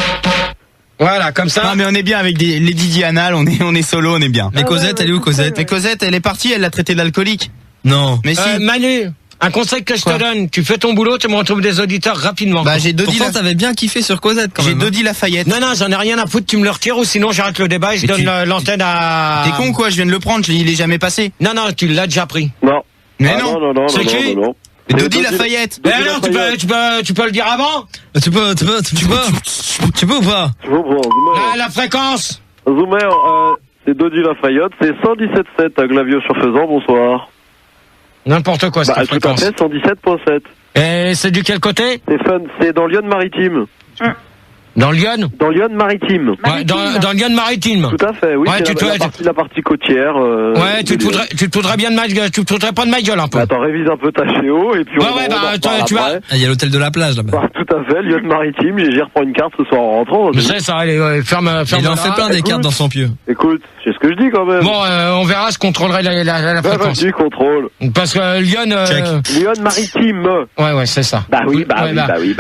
Voilà, comme ça. Non, mais on est bien avec les Didi Anal, on est solo, on est bien. Mais Cosette, elle est où, Cosette? Mais Cosette, elle est partie, elle l'a traité d'alcoolique. Non. Mais si. Manu, un conseil que je te donne, tu fais ton boulot, tu me retrouves des auditeurs rapidement. Bah, j'ai Dodi. Pourtant, t'avais bien kiffé sur Cosette quand même. J'ai Dodi Lafayette. Non, j'en ai rien à foutre, tu me le retires ou sinon j'arrête le débat et je donne l'antenne à... T'es con quoi, je viens de le prendre, il est jamais passé. Non, tu l'as déjà pris. Non. Mais non. C'est qui? Dodi Lafayette. Mais alors, tu peux le dire avant? Tu peux ou pas? La fréquence. Zoomer, c'est Dodi Lafayette, c'est 117.7 à Glavio-sur-Faisan, bonsoir. N'importe quoi, cette fréquence. Tout à fait, 117.7. Et c'est du quel côté? C'est dans Lyon-Maritime. Dans Lyon? Dans Lyon-Maritime. Ouais, dans Lyon-Maritime. Tout à fait, oui. Ouais, c'est la partie côtière. Ouais, tu te foudrais bien de ma gueule, tu te foudrais pas de ma gueule un peu. Attends, révise un peu ta chéo et puis tu vas. Il y a l'hôtel de la plage là-bas. Tout à fait, Lyon-Maritime, j'y reprends une carte ce soir en rentrant. Je sais ça, allez, ferme. Il en fait plein des cartes dans son pieu. Écoute, c'est ce que je dis quand même. Bon, on verra, je contrôlerai la fréquence. Vas-y, contrôle. Parce que Lyon. Lyon-Maritime. Ouais, c'est ça. Bah oui.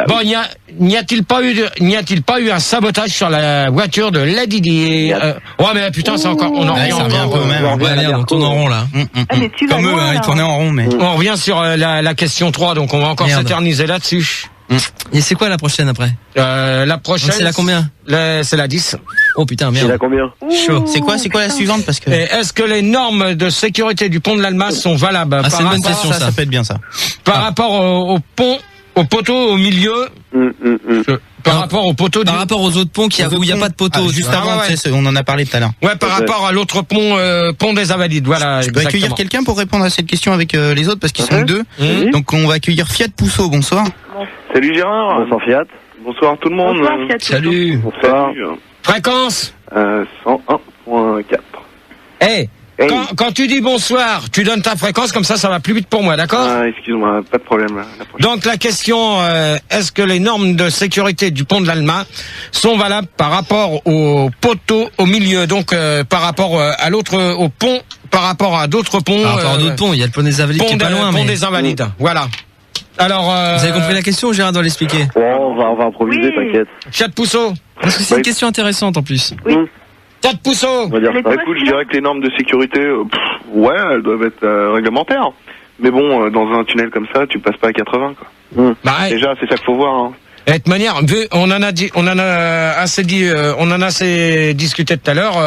Bon, n'y a-t-il pas eu un sabotage sur la voiture de Lady Di? Ouais, mais putain, c'est encore. On en revient encore. On tourne en rond là. Comme eux, ils tournaient en rond, mais. On revient sur la question 3, donc on va encore s'éterniser là-dessus. Et c'est quoi la prochaine après? La prochaine. C'est la combien? C'est la 10. Oh putain, merde. C'est la combien? Chaud. C'est quoi la suivante parce que. Est-ce que les normes de sécurité du pont de l'Almas sont valables? C'est une bonne question, ça peut être bien ça. Par rapport au pont, au poteau au milieu. Par rapport au poteau. Par rapport aux autres ponts où il n'y a pas de poteau. Juste avant, on en a parlé tout à l'heure. Ouais, par rapport à l'autre pont des Invalides. Voilà. Je peux accueillir quelqu'un pour répondre à cette question avec les autres parce qu'ils sont deux. Donc on va accueillir Fiat Pousseau. Bonsoir. Salut Gérard. Bonsoir Fiat. Bonsoir tout le monde. Bonsoir, Fiat. Salut. Bonsoir. Fréquence 101.4. Hey. Quand tu dis bonsoir, tu donnes ta fréquence, comme ça va plus vite pour moi, d'accord? Excuse-moi, pas de problème. Donc la question, est-ce que les normes de sécurité du pont de l'Alma sont valables par rapport au poteau au milieu, donc par rapport à l'autre, au pont, par rapport à d'autres ponts? Par rapport à d'autres ponts, il y a le pont des Invalides qui est pas loin. Pont des Invalides, voilà. Alors, vous avez compris la question, Gérard doit l'expliquer. On va improviser, t'inquiète. Fiat Pousseau. Parce que c'est une question intéressante en plus. Oui. Fiat Pousseau. Écoute, je dirais que les normes de sécurité, elles doivent être réglementaires. Mais bon, dans un tunnel comme ça, tu passes pas à 80, quoi. Déjà, c'est ça qu'il faut voir. Hein. De toute manière, on en a assez discuté tout à l'heure.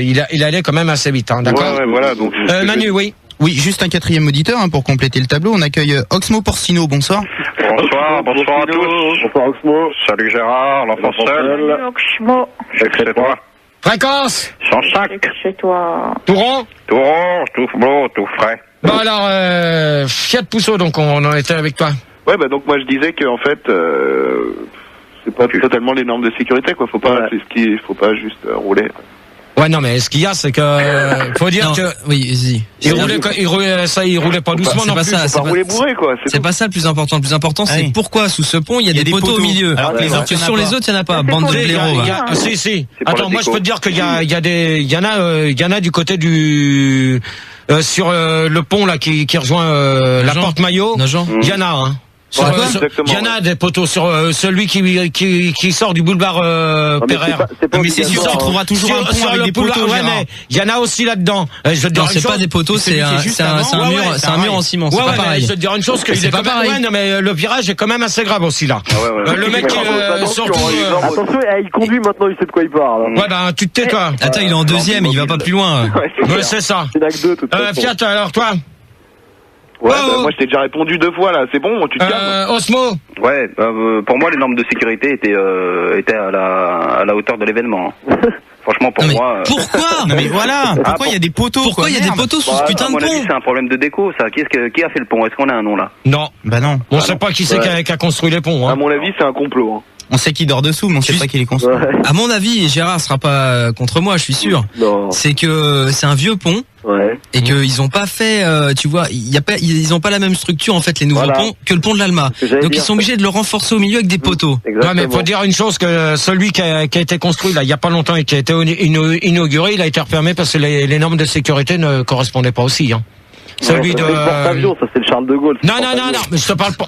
Il allait quand même assez vite, hein, d'accord? Ouais, voilà. Donc. Manu, oui. Oui, juste un quatrième auditeur pour compléter le tableau. On accueille Oxmo Porcino. Bonsoir. Bonsoir à tous. Bonsoir Oxmo. Salut Gérard, l'enfant seul. Salut Oxmo. Chez toi. Fréquence 105. Chez toi. Touron, tout beau, tout frais. Bon alors, Fiat Pousseau, donc on en était avec toi. Ouais, donc moi je disais que en fait, c'est pas totalement les normes de sécurité, quoi. Faut pas juste rouler. Ouais, non, mais ce qu'il y a, c'est que faut dire que oui, vas-y. Il roulait pas doucement non plus. C'est pas rouler bourré, quoi. C'est pas ça le plus important. Le plus important, c'est pourquoi sous ce pont il y a des poteaux au milieu. Alors que sur les autres, il y en a pas. Bande de blaireaux. Si. Attends, moi je peux te dire qu'il y en a du côté du sur le pont là qui rejoint la porte Maillot. Il y en a, hein. Il y en a des poteaux sur celui qui sort du boulevard Pereire. Mais c'est sûr qu'il trouvera toujours un pont avec des poteaux. Ouais, mais il y en a aussi là-dedans. Non, c'est pas des poteaux, c'est un mur en ciment. C'est pas pareil. Je vais te dire une chose, que c'est pas pareil. Ouais, non, mais le virage est quand même assez grave aussi là. Le mec surtout. Attention, il conduit maintenant, il sait de quoi il parle. Ouais, ben tu te tais toi. Attends, il est en deuxième, il va pas plus loin. Ouais, c'est ça. Fiat, alors toi? Ouais, moi je t'ai déjà répondu 2 fois là, c'est bon, tu te calmes. Osmo. Ouais, pour moi les normes de sécurité étaient à la hauteur de l'événement. Franchement, pour moi. Pourquoi Non mais voilà. Pourquoi il y a des poteaux? Pourquoi il y a des poteaux sous ce putain à de mon avis, pont? c'est un problème de déco, ça. Qui a fait le pont? Est-ce qu'on a un nom là? Non. Bah non. On sait pas qui c'est qui a construit les ponts. Hein. À mon avis, c'est un complot. Hein. On sait qui dort dessous, mais on sait pas qui les construit. À mon avis, et Gérard sera pas contre moi, je suis sûr. C'est que c'est un vieux pont. Ouais. Et qu'ils ont pas fait, tu vois, ils ont pas la même structure en fait les nouveaux ponts que le pont de l'Alma. Donc ils sont obligés de le renforcer au milieu avec des poteaux. Ouais, mais faut dire une chose, que celui qui a été construit là il y a pas longtemps et qui a été inauguré, il a été refermé parce que les normes de sécurité ne correspondaient pas aussi. Hein. Celui de. Le porte-avions, ça c'est le Charles de Gaulle. Non, mais je te parle pas.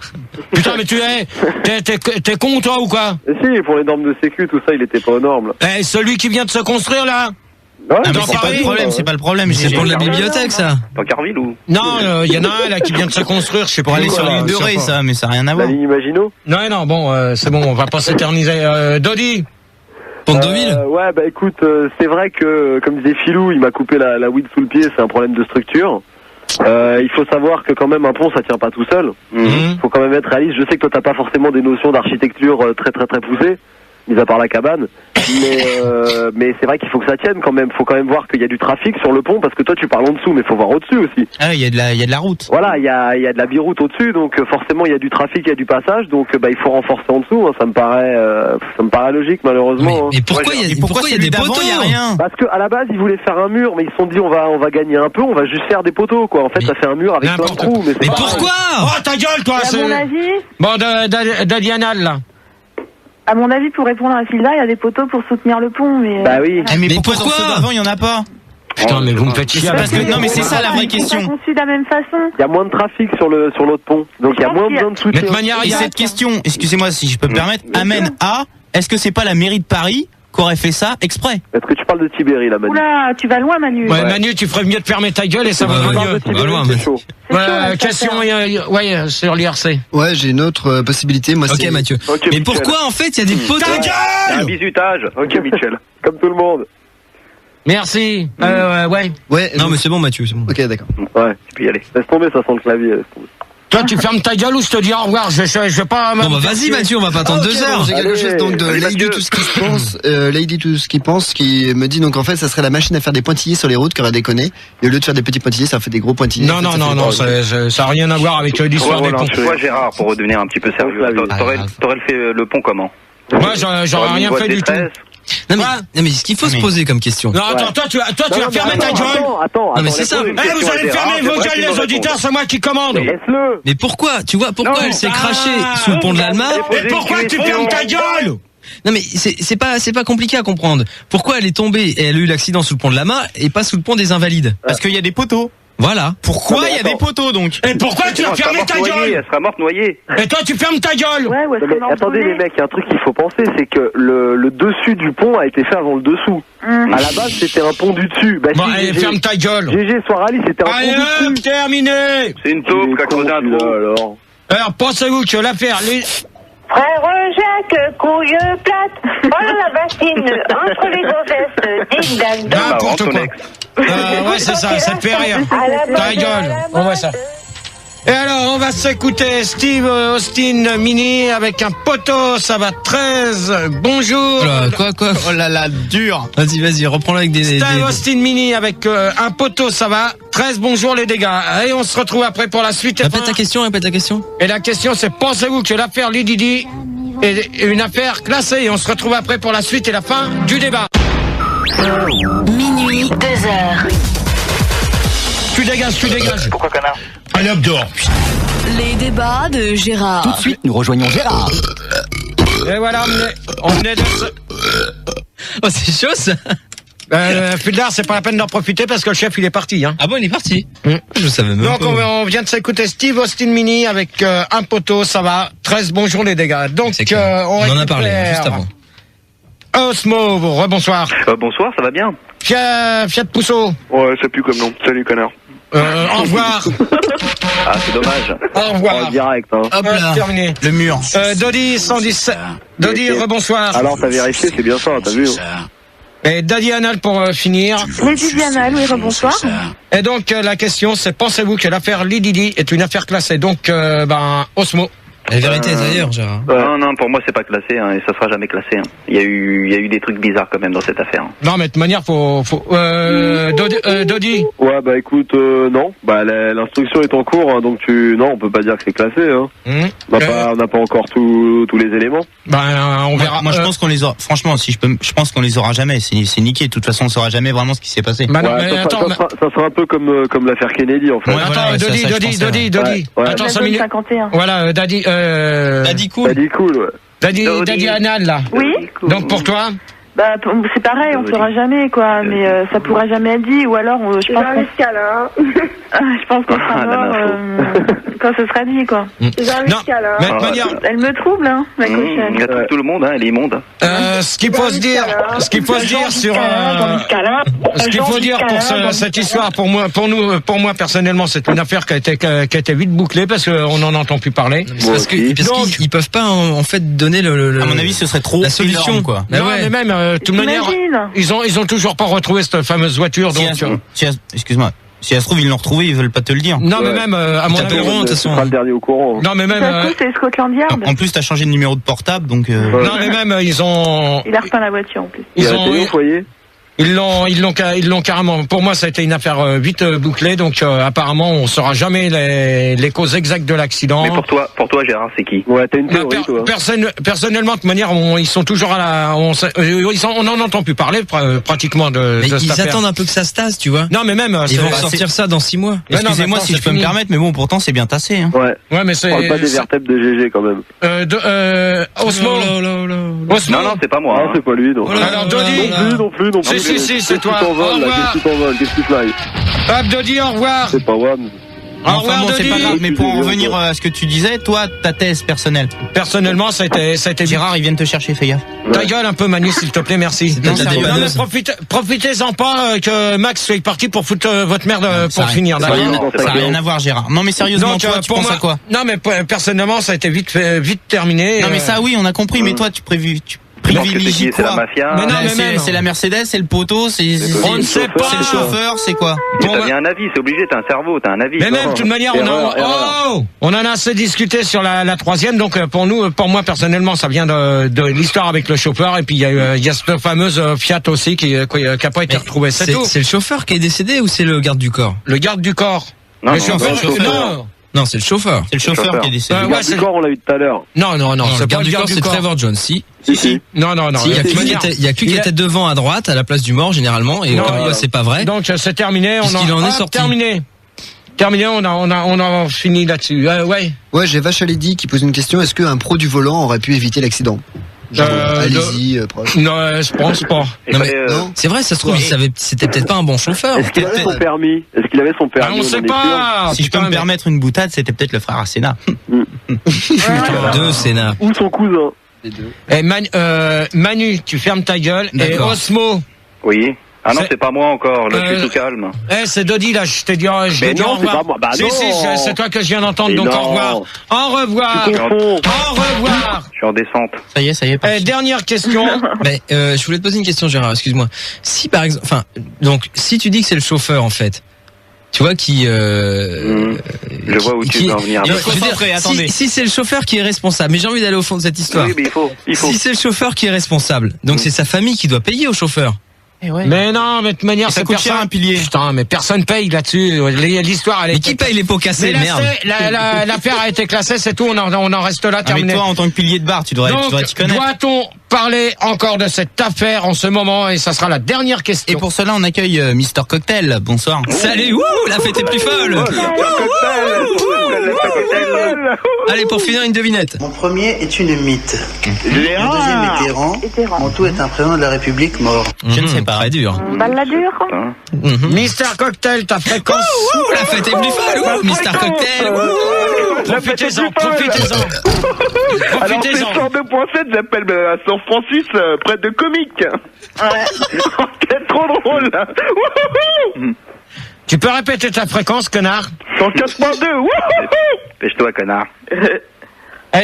Putain, mais t'es con toi ou quoi? Et si, pour les normes de sécu, tout ça, il était pas aux normes. Eh, celui qui vient de se construire là. Ouais, c'est pas le problème, c'est pas le problème. C'est pour la bibliothèque, ça. Dans Carville ou? Non, il y en a un là qui vient de se construire, je sais pas. Pour aller sur l'île de Ré, ça, mais ça n'a rien à voir. La ligne Maginot? Non, bon, c'est bon, on va pas s'éterniser. Dodi? Pont de Deauville? Ouais, bah écoute, c'est vrai que, comme disait Philou, il m'a coupé la weed sous le pied, c'est un problème de structure. Il faut savoir que quand même un pont ça tient pas tout seul. Faut quand même être réaliste. Je sais que toi t'as pas forcément des notions d'architecture très poussées, mis à part la cabane, mais c'est vrai qu'il faut que ça tienne quand même. Faut quand même voir qu'il y a du trafic sur le pont parce que toi tu parles en dessous, mais faut voir au-dessus aussi. Ah, il y a de la route. Voilà, il y a de la biroute au-dessus, donc forcément il y a du trafic, il y a du passage, donc il faut renforcer en dessous. Hein, ça me paraît logique malheureusement. Mais pourquoi il y a des poteaux? Il y a rien. Parce que à la base ils voulaient faire un mur, mais ils se sont dit on va gagner un peu, on va juste faire des poteaux quoi. En fait ça fait un mur avec plein de trous. Mais pourquoi? Oh ta gueule toi! À mon avis. Bon, Dadianal là. À mon avis, pour répondre à Philda, il y a des poteaux pour soutenir le pont, mais. Bah oui. Mais pourquoi dans ceux d'avant il y en a pas? Putain, mais vous me faites chier. Non, mais c'est ça la vraie question. Ils sont conçus de la même façon. Il y a moins de trafic sur l'autre pont, donc il y a moins besoin de soutien. Et cette question, excusez-moi si je peux me permettre, amène à, est-ce que c'est pas la mairie de Paris qui aurait fait ça exprès? Est-ce que tu parles de Tibéri là, Manu? Oula, tu vas loin, Manu. Ouais, Manu, tu ferais mieux de fermer ta gueule et ça va mieux. Va loin, mais chaud. Question, sur l'IRC. Ouais, j'ai une autre possibilité. Moi, ok, Mathieu. Okay, mais Michel. pourquoi en fait il y a des poteaux? Ta gueule! Un bisutage. Ok, Michel. Comme tout le monde. Merci. Ouais. Non, mais c'est bon, Mathieu, c'est bon. Ok, d'accord. Ouais, tu peux y aller. Laisse tomber, ça sent le clavier. Laisse tomber. Toi, tu fermes ta gueule ou je te dis au revoir. Je vais pas. Bon, bah vas-y, Mathieu, on va pas attendre 2 heures. J'ai quelque chose donc de Lady Tout ce qui se pense, Lady Tout ce qui pense, qui me dit donc en fait ça serait la machine à faire des pointillés sur les routes qui aurait déconné. Et au lieu de faire des petits pointillés, ça fait des gros pointillés. Non, ça a rien à voir avec l'histoire des ponts. Toi, Gérard, pour redevenir un petit peu sérieux, t'aurais fait le pont comment? Moi, j'aurais rien fait du tout. Non mais ce qu'il faut se poser comme question. Non, attends, toi tu vas fermer ta gueule. Attends. Non mais c'est ça. Vous allez fermer vos gueules les auditeurs, c'est moi qui commande. Laisse-le. Mais pourquoi? Tu vois pourquoi elle s'est crachée sous le pont de l'Alma? Mais pourquoi tu fermes ta gueule? Non mais c'est pas compliqué à comprendre. Pourquoi elle est tombée et elle a eu l'accident sous le pont de l'Alma et pas sous le pont des Invalides? Parce qu'il y a des poteaux. Voilà. Pourquoi il y a des poteaux donc? Et pourquoi tu vas fermer ta gueule? Elle sera morte noyée. Et toi tu fermes ta gueule? Ouais, mais attendez les mecs, il y a un truc qu'il faut penser, c'est que le dessus du pont a été fait avant le dessous. À la base c'était un pont du dessus. Bah, bon, si, allez, ferme ta gueule. GG Soirali c'était un pont du dessus. Terminé. C'est une taupe qui a creusé un trou. Alors pensez-vous que l'affaire... Frère Jacques, couille plate, voilà la bassine entre les gonzesses, ding-dang. N'importe quoi. Ouais, c'est ça fait rire. Ta gueule, on voit ça. Et alors, on va s'écouter Steve Austin Mini avec un poteau, ça va 13. Bonjour. Quoi? Oh là là, dur. Vas-y, reprends-le avec des... Steve Austin Mini avec un poteau, ça va 13. Bonjour les dégâts. Et on se retrouve après pour la suite. Répète ta question. Et la question, c'est pensez-vous que l'affaire Lady Di est une affaire classée? Et on se retrouve après pour la suite et la fin du débat. Minuit, 2 heures. Tu dégages. Pourquoi connard? Allez hop dehors. Les débats de Gérard. Tout de suite, nous rejoignons Gérard. Et voilà, on venait de se... Oh, c'est chaud ça. Fudard, c'est pas la peine d'en profiter parce que le chef il est parti. Hein. Ah bon, il est parti. Je savais même donc, pas. Donc on vient de s'écouter Steve Austin Mini avec un poteau, ça va 13. Bonjour les dégâts. Donc on en a parlé juste avant. Osmo, rebonsoir. Bonsoir, ça va bien? Fiat Pousseau. Ouais, ça pue comme nom. Salut connard. Au revoir. Ah, c'est dommage. Au revoir. En direct, hein. Hop là. Terminé. Le mur. Dodi 117. Dodi, rebonsoir. Alors t'as vérifié, c'est bien ça, t'as vu? Et Daddy Anal pour finir. Lady Diana, oui, rebonsoir. Et donc la question c'est pensez-vous que l'affaire Lady Di est une affaire classée? Donc Osmo. La vérité est ailleurs, Gérard. Non, pour moi c'est pas classé hein, et ça sera jamais classé. Hein. Il y a eu des trucs bizarres quand même dans cette affaire. Hein. Non, mais de toute manière, Dodi. Ouais, bah écoute, non. Bah l'instruction est en cours, hein, donc non, on peut pas dire que c'est classé. Hein. On n'a pas encore tous les éléments. Bah on verra. Moi, je pense qu'on les aura. Franchement, je pense qu'on les aura jamais. C'est niqué. De toute façon, on saura jamais vraiment ce qui s'est passé. Bah non, mais attends, ça sera un peu comme l'affaire Kennedy en fait. Ouais, attends, Dodi. Attends 5 minutes. 51. Voilà, Daddy Cool. Daddy Cool, ouais. Daddy Anan, là. Oui. Donc pour toi? Bah, c'est pareil, on saura jamais, quoi, mais ça pourra jamais être dit, ou alors, je pense qu'on sera mort quand ce sera dit, quoi. Non, mais de manière... Elle me trouble, hein, ma cochonne. Elle trouble tout le monde, hein, elle est immonde. Ce qu'il faut se dire pour cette histoire, pour moi personnellement, c'est une affaire qui a été vite bouclée parce qu'on n'en entend plus parler. Parce qu'ils peuvent pas en fait donner le. À mon avis, ce serait trop la solution, énorme, quoi. Mais ouais, mais même de toute manière, ils ont toujours pas retrouvé cette fameuse voiture. Donc, excuse-moi. Si ça se trouve, ils l'ont retrouvé, ils veulent pas te le dire. Non, mais même, à mon avis, de toute façon. Le dernier au courant. Non, mais même. Ça se trouve, c'est Scotland Yard. En plus, t'as changé de numéro de portable, donc. Non, mais même, ils ont. Il a repeint la voiture, en plus. Ils ont. Foyer. Ils l'ont carrément. Pour moi, ça a été une affaire vite bouclée, donc apparemment, on saura jamais les causes exactes de l'accident. Mais pour toi, Gérard, c'est qui? Ouais, t'as une théorie, toi. Personnellement, de toute manière, ils sont toujours à la. On n'en entend plus parler pratiquement de cette affaire. Ils attendent un peu que ça se tasse, tu vois. Non, mais même. Ils vont sortir ça dans 6 mois. Excusez-moi si je peux me permettre, mais bon, pourtant, c'est bien tassé. Hein. Ouais, mais c'est. On parle pas des vertèbres de GG quand même. Osmo. Non, c'est pas moi. Non, c'est pas lui, non. Alors, Dodi. Non plus. Si, c'est toi. Au revoir. Qu'est-ce que tu fly? Hop, Dodi, au revoir. C'est pas Wam. Enfin bon, c'est pas grave, mais pour en revenir à ce que tu disais, toi, ta thèse personnelle. Personnellement, ça a été Gérard, ils viennent te chercher, fais gaffe. Ta gueule un peu, Manu, s'il te plaît, merci. Non, mais profitez-en pas que Max soit parti pour foutre votre merde pour finir. Ça n'a rien à voir, Gérard. Non, mais sérieusement, donc, toi, tu penses à quoi? Non, mais personnellement, ça a été vite terminé. Non, mais ça, oui, on a compris, mais toi, tu privilégies c'est la mafia. Mais non, c'est la Mercedes, c'est le poteau, on ne sait pas. C'est le chauffeur, c'est quoi? T'as bien un avis, c'est obligé, t'as un cerveau, t'as un avis. Mais même, de toute manière, on en a assez discuté sur la troisième, donc pour moi personnellement, ça vient de l'histoire avec le chauffeur, et puis il y a cette fameuse Fiat aussi qui a pas été retrouvée. C'est tout. C'est le chauffeur qui est décédé ou c'est le garde du corps? Le garde du corps. Non, le chauffeur. Non, c'est le chauffeur. C'est le chauffeur qui est décédé. Le garde du corps, on l'a eu tout à l'heure. Non, le garde du corps, c'est Trevor Jones. Si. Non. Il y a que lui qui était devant à droite, à la place du mort, généralement, et comme quoi c'est pas vrai. Donc, c'est terminé, il en est sorti. Terminé, on a fini là-dessus. Ouais, j'ai Vache à Lady qui pose une question. Est-ce qu'un pro du volant aurait pu éviter l'accident? Allez-y, proche. Non, je pense pas. Non, c'est vrai, ça se trouve, c'était peut-être pas un bon chauffeur. Est-ce qu'il avait son permis? On sait pas. Si je peux me permettre une boutade, c'était peut-être le frère à Sénat. Deux Sénat. Ou son cousin. Et Manu, tu fermes ta gueule. D'accord. Et Osmo. Oui. Ah non, c'est pas moi encore, là, je suis tout calme. C'est Dodi, là, je t'ai dit au revoir. Si, c'est toi que je viens d'entendre, donc au revoir. Au revoir. Au revoir. Je suis en descente. Ça y est. Dernière question. Mais, je voulais te poser une question, Gérard, excuse-moi. Si, par exemple, si tu dis que c'est le chauffeur, en fait, tu vois, je vois où tu veux en venir. Si c'est le chauffeur qui est responsable, mais j'ai envie d'aller au fond de cette histoire. Oui, mais il faut. Si c'est le chauffeur qui est responsable, donc c'est sa famille qui doit payer au chauffeur. Mais non, mais de toute manière, ça coûte cher un pilier. Putain, mais personne paye là-dessus. L'histoire, elle est. Mais qui paye les pots cassés, merde? L'affaire a été classée, c'est tout. On en reste là, terminé. Mais toi, en tant que pilier de bar, tu devrais t'y connaître. Doit-on parler encore de cette affaire en ce moment? Et ça sera la dernière question. Et pour cela, on accueille Mister Cocktail. Bonsoir. Salut, la fête est plus folle. Allez, pour finir, une devinette. Mon premier est une mythe. Mon deuxième est Téhéran. Mon tout est un président de la République mort. Je ne sais pas. Très dur. Balladur. Mister Cocktail, ta fréquence. La fête est plus folle. Mister Cocktail. Profitez-en. Alors c'est 102.7, j'appelle à San Francis, près de Comique. C'est trop drôle là. Tu peux répéter ta fréquence, connard? 104.2. Pêche-toi, connard.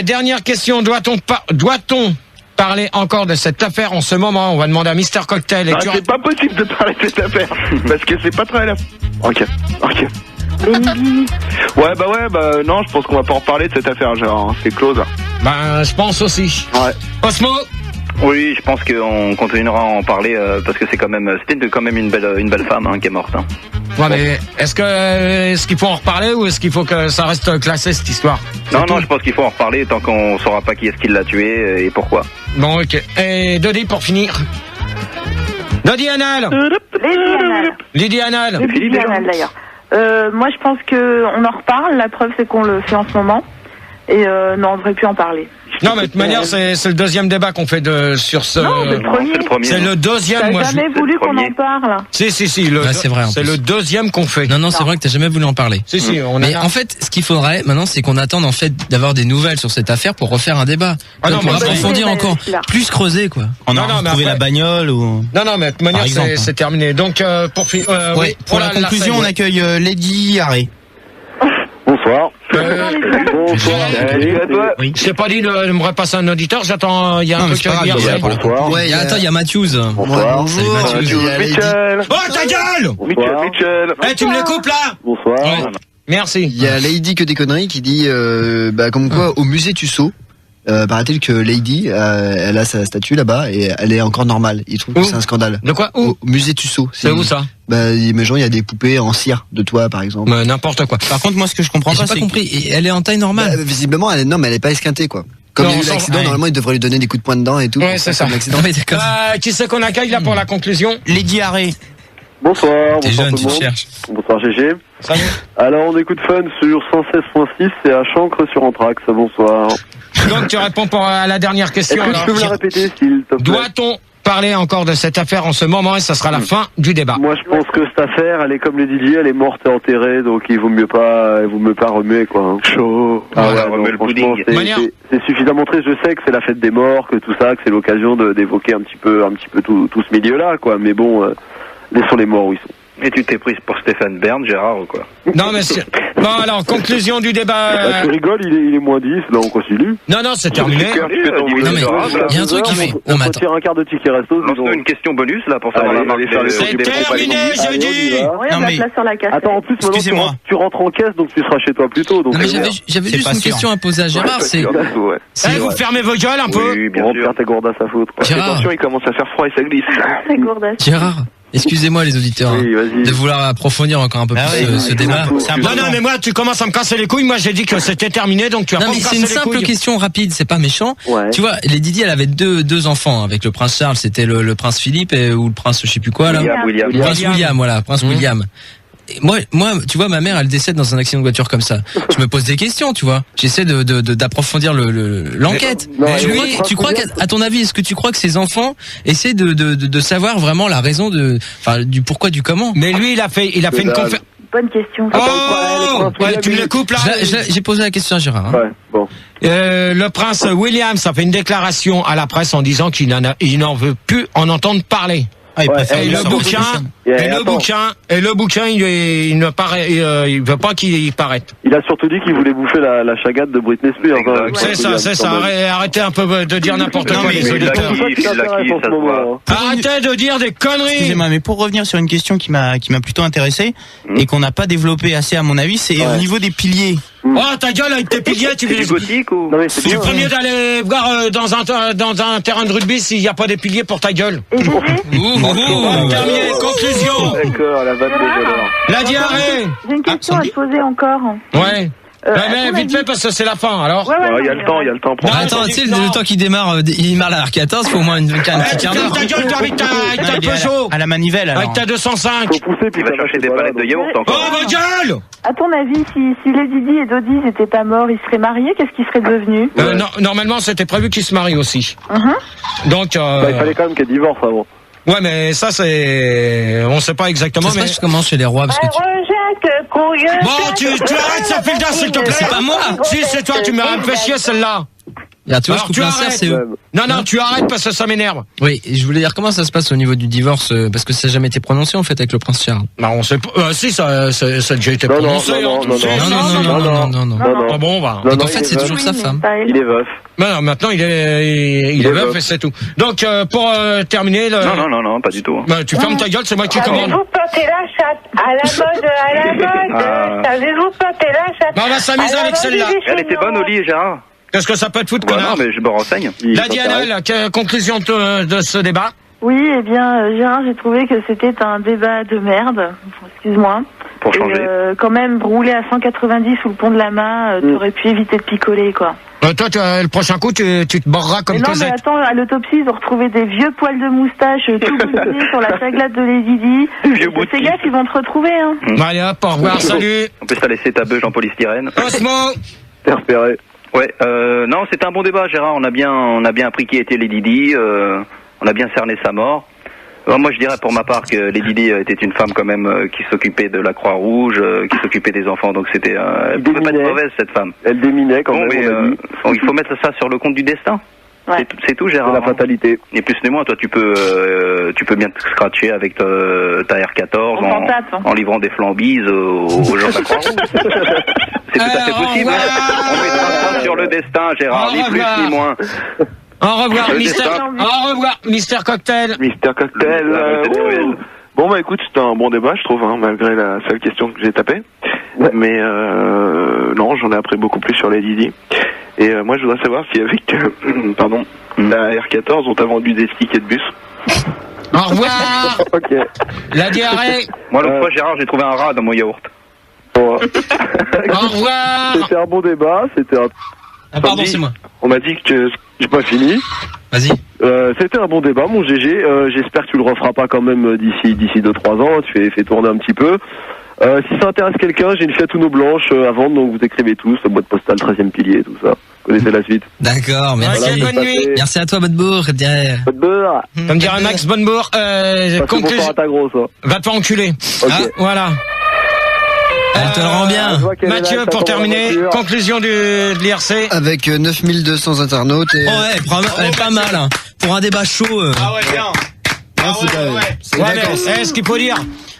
Dernière question, doit-on parler encore de cette affaire en ce moment? On va demander à Mister Cocktail. C'est pas possible de parler de cette affaire, parce que c'est pas très là. Ok. Baby. Ouais, non, je pense qu'on va pas en reparler de cette affaire, Gérard. Hein. C'est close. Ben, je pense aussi. Ouais. Osmo. Oui, je pense qu'on continuera à en parler parce que c'était quand même une belle femme qui est morte. Hein. Ouais, mais est-ce qu'il faut en reparler ou est-ce qu'il faut que ça reste classé cette histoire? Non, je pense qu'il faut en reparler tant qu'on saura pas qui est-ce qui l'a tué et pourquoi. Bon, ok. Et Dodi pour finir. Dodi Anal. Lydie Anal. Lydie Anal d'ailleurs. Moi je pense qu'on en reparle, la preuve c'est qu'on le fait en ce moment. Et non, on devrait plus en parler. Non, mais de toute manière, c'est le deuxième débat qu'on fait sur ce. Non, c'est le premier. C'est le deuxième. T'as jamais voulu qu'on en parle. Si. C'est vrai. C'est le deuxième qu'on fait. Non, c'est vrai que t'as jamais voulu en parler. Si. Mais en fait, ce qu'il faudrait maintenant, c'est qu'on attende en fait d'avoir des nouvelles sur cette affaire pour refaire un débat. Pour approfondir encore, plus creuser quoi. On a retrouvé la bagnole ou. Non, mais de toute manière, c'est terminé. Donc pour la conclusion, on accueille Lady Harry. Bonsoir. Oui. Je t'ai pas dit de me repasser un auditeur, j'attends, il y a un truc à dire. Attends, il y a Matthews. Bonsoir. Michel. Oh, ta gueule! Michel. Tu me les coupes là? Bonsoir. Ouais. Merci. Il y a Lady que des conneries qui dit, comme quoi, au musée Tussaud, paraît-il que Lady, elle a sa statue là-bas et elle est encore normale. Il trouve que c'est un scandale. De quoi? Où? Au musée Tussaud. C'est où ça? Imagine, il y a des poupées en cire de toi, par exemple. N'importe quoi. Par contre, moi, ce que je comprends pas, c'est compris. Et elle est en taille normale. Visiblement, elle est pas esquintée, quoi. Comme il y a eu l'accident, normalement, il devrait lui donner des coups de poing dedans et tout. Ouais, c'est ça. Qui c'est qu'on accueille là pour la conclusion? Lady Harry. Bonsoir. T'es jeune, tu tout le monde. cherches. Bonsoir GG. Salut. Alors on écoute Fun sur 116.6 et à Chancre sur Anthrax. Bonsoir. Donc tu réponds à la dernière question. Est-ce que tu peux me la répéter s'il te plaît? Doit-on parler encore de cette affaire en ce moment et ça sera la fin du débat? Moi je pense que cette affaire, elle est comme le DJ, elle est morte et enterrée, donc il vaut mieux pas remuer quoi. Hein. Chaud. Remuer le pudding. C'est suffisamment triste. Je sais que c'est la fête des morts, que tout ça, que c'est l'occasion d'évoquer un petit peu tout ce milieu-là quoi. Mais bon, laissons les morts où ils sont. Et tu t'es prise pour Stéphane Bern, Gérard, ou quoi? Non, mais bon, alors, conclusion du débat. Tu rigoles, il est moins 10, là, on continue. Non, c'est terminé. Non, mais il y a un truc qui fait. On retire un quart de ticket resto. Lance-nous une question bonus, là, pour savoir la marque. C'est terminé, j'ai dit! Non, mais. Sur la cassette. Attends, en plus, maintenant, tu rentres en caisse, donc tu seras chez toi plus tôt. Non, mais j'avais juste une question à poser à Gérard, c'est. Vous fermez vos gueules un peu? Oui, bien sûr. Tes gourdasses à foutre. Attention, il commence à faire froid et ça glisse. C'est gourdasse. Gérard. Excusez-moi les auditeurs de vouloir approfondir encore un peu plus ce débat. Non, mais moi tu commences à me casser les couilles. Moi j'ai dit que c'était terminé, donc tu vas pas me casser les couilles. C'est une simple question rapide, c'est pas méchant. Ouais. Tu vois, les Didier, elle avait deux enfants avec le prince Charles. C'était le prince Philippe ou le prince je sais plus quoi là. Prince William, voilà, prince William. Et moi, tu vois, ma mère, elle décède dans un accident de voiture comme ça. Je me pose des questions, tu vois. J'essaie d'approfondir l'enquête. Tu crois qu'à ton avis, est-ce que tu crois que ces enfants essaient de savoir vraiment la raison du pourquoi du comment? Mais lui, il a fait une conférence. Bonne question. Tu me le coupes là? J'ai posé la question à Gérard. Ouais, bon. Le prince William, ça fait une déclaration à la presse en disant qu'il n'en veut plus en entendre parler. Et le bouquin, il veut pas qu'il paraisse. Il a surtout dit qu'il voulait bouffer la chagate de Britney Spears. C'est ça. Arrêtez un peu de dire n'importe quoi, les auditeurs. Arrêtez de dire des conneries. Excusez-moi, mais pour revenir sur une question qui m'a plutôt intéressé et qu'on n'a pas développé assez à mon avis, c'est au niveau des piliers. Oh ta gueule avec tes piliers, tu veux gothique ou? Tu ferais mieux d'aller voir dans un terrain de rugby s'il n'y a pas des piliers pour ta gueule. Terminé, conclusion. D'accord, la vanne de voleur. La diarrhée. J'ai une question à te poser encore. Ouais. Mais vite fait parce que c'est la fin alors. Il y a le temps. Attends, tu sais, le temps qu'il démarre, il démarre la R14, il faut au moins un petit quart d'heure. Ta gueule, avec ta Peugeot. À la manivelle alors. Avec ta 205. Faut pousser puis il va chercher des palettes de yaourt encore. Oh ma gueule. À ton avis, si les Didi et Dodi n'étaient pas morts, ils seraient mariés, qu'est-ce qu'ils seraient devenus? Normalement, c'était prévu qu'ils se marient aussi. Donc. Il fallait quand même qu'elle divorce avant. Ouais, mais ça on sait pas exactement. Mais je commence chez les rois parce que. Bon, tu arrêtes ça, Filda, s'il te plaît. C'est pas moi. Si c'est toi, tu m'as fait chier celle-là. Tu vois, je coupe l'insert, c'est eux. Non, tu arrêtes parce que ça m'énerve. Oui, et je voulais dire comment ça se passe au niveau du divorce, parce que ça n'a jamais été prononcé en fait avec le prince Charles. Bah on sait pas. Si ça a déjà été prononcé. Non. Ah bon, bah. Donc en fait, c'est toujours sa femme. Il est veuf. Non, maintenant il est veuf et c'est tout. Donc pour terminer. Non, pas du tout. Bah, tu fermes ta gueule, c'est moi qui commande. Savez-vous planter la chatte à la mode. Savez-vous planter la chatte. On va s'amuser avec celle-là. Elle était bonne au lit, Gérard. Qu'est-ce que ça peut te foutre, connard? Non, mais je me renseigne. La Diana, conclusion de ce débat? Oui, eh bien, Gérard, j'ai trouvé que c'était un débat de merde. Excuse-moi. Pour changer. Quand même, rouler à 190 sous le pont de la Main, t'aurais pu éviter de picoler, quoi. Toi, le prochain coup, tu te borreras comme Cosette. Non, mais attends, à l'autopsie, ils ont retrouvé des vieux poils de moustache tout bousillés sur la chaglade de Lady Di. Fais gaffe, ils vont te retrouver, hein. Allez, hop, au revoir, salut. En plus, t'as laissé ta beuge en polystyrène. Osmo. T'es repéré. Ouais, non, c'était un bon débat, Gérard. On a bien appris qui était Lady Di. On a bien cerné sa mort. Moi, je dirais pour ma part que Lady Di était une femme quand même qui s'occupait de la Croix-Rouge, qui s'occupait des enfants. Donc c'était, elle pouvait pas être mauvaise cette femme. Elle déminait quand même. Mais il faut mettre ça sur le compte du destin. Ouais. C'est tout, Gérard. C'est la fatalité. Et plus ni moins, toi, tu peux bien te scratcher avec ta R14 en livrant des flambises aux gens de la Croix-Rouge. C'est tout à fait possible. On mettra ça sur le destin, Gérard, ni plus ni moins. Au revoir, Mister Cocktail. Mister Cocktail. Bon, bah écoute, c'était un bon débat, je trouve, hein, malgré la seule question que j'ai tapée. Ouais. Mais non, j'en ai appris beaucoup plus sur Lady Di. Et moi, je voudrais savoir si avec la R14, on t'a vendu des tickets de bus. Au revoir. Ok. La diarrhée. Moi, l'autre fois, Gérard, j'ai trouvé un rat dans mon yaourt. Au revoir. C'était un bon débat, c'était un... Ah pardon, c'est moi. On m'a dit que j'ai pas fini. Vas-y. C'était un bon débat, mon GG. J'espère que tu le referas pas quand même d'ici 2-3 ans. Tu fais tourner un petit peu. Si ça intéresse quelqu'un, j'ai une Fiat Uno blanche à vendre, donc vous écrivez tous, la boîte postale 13e pilier, tout ça. Vous connaissez la suite. D'accord, merci. Bonne nuit. Merci à toi, Bodebourg. Bodebourg. Comme dirait Max Bonnebourg, conclusion. Va te faire enculer. Okay. Ah, voilà. Elle te le rend bien. Mathieu, pour terminer, conclusion de l'IRC. Avec 9200 internautes. Et... Ouais, pas mal. Hein. Pour un débat chaud. Ah ouais, bien.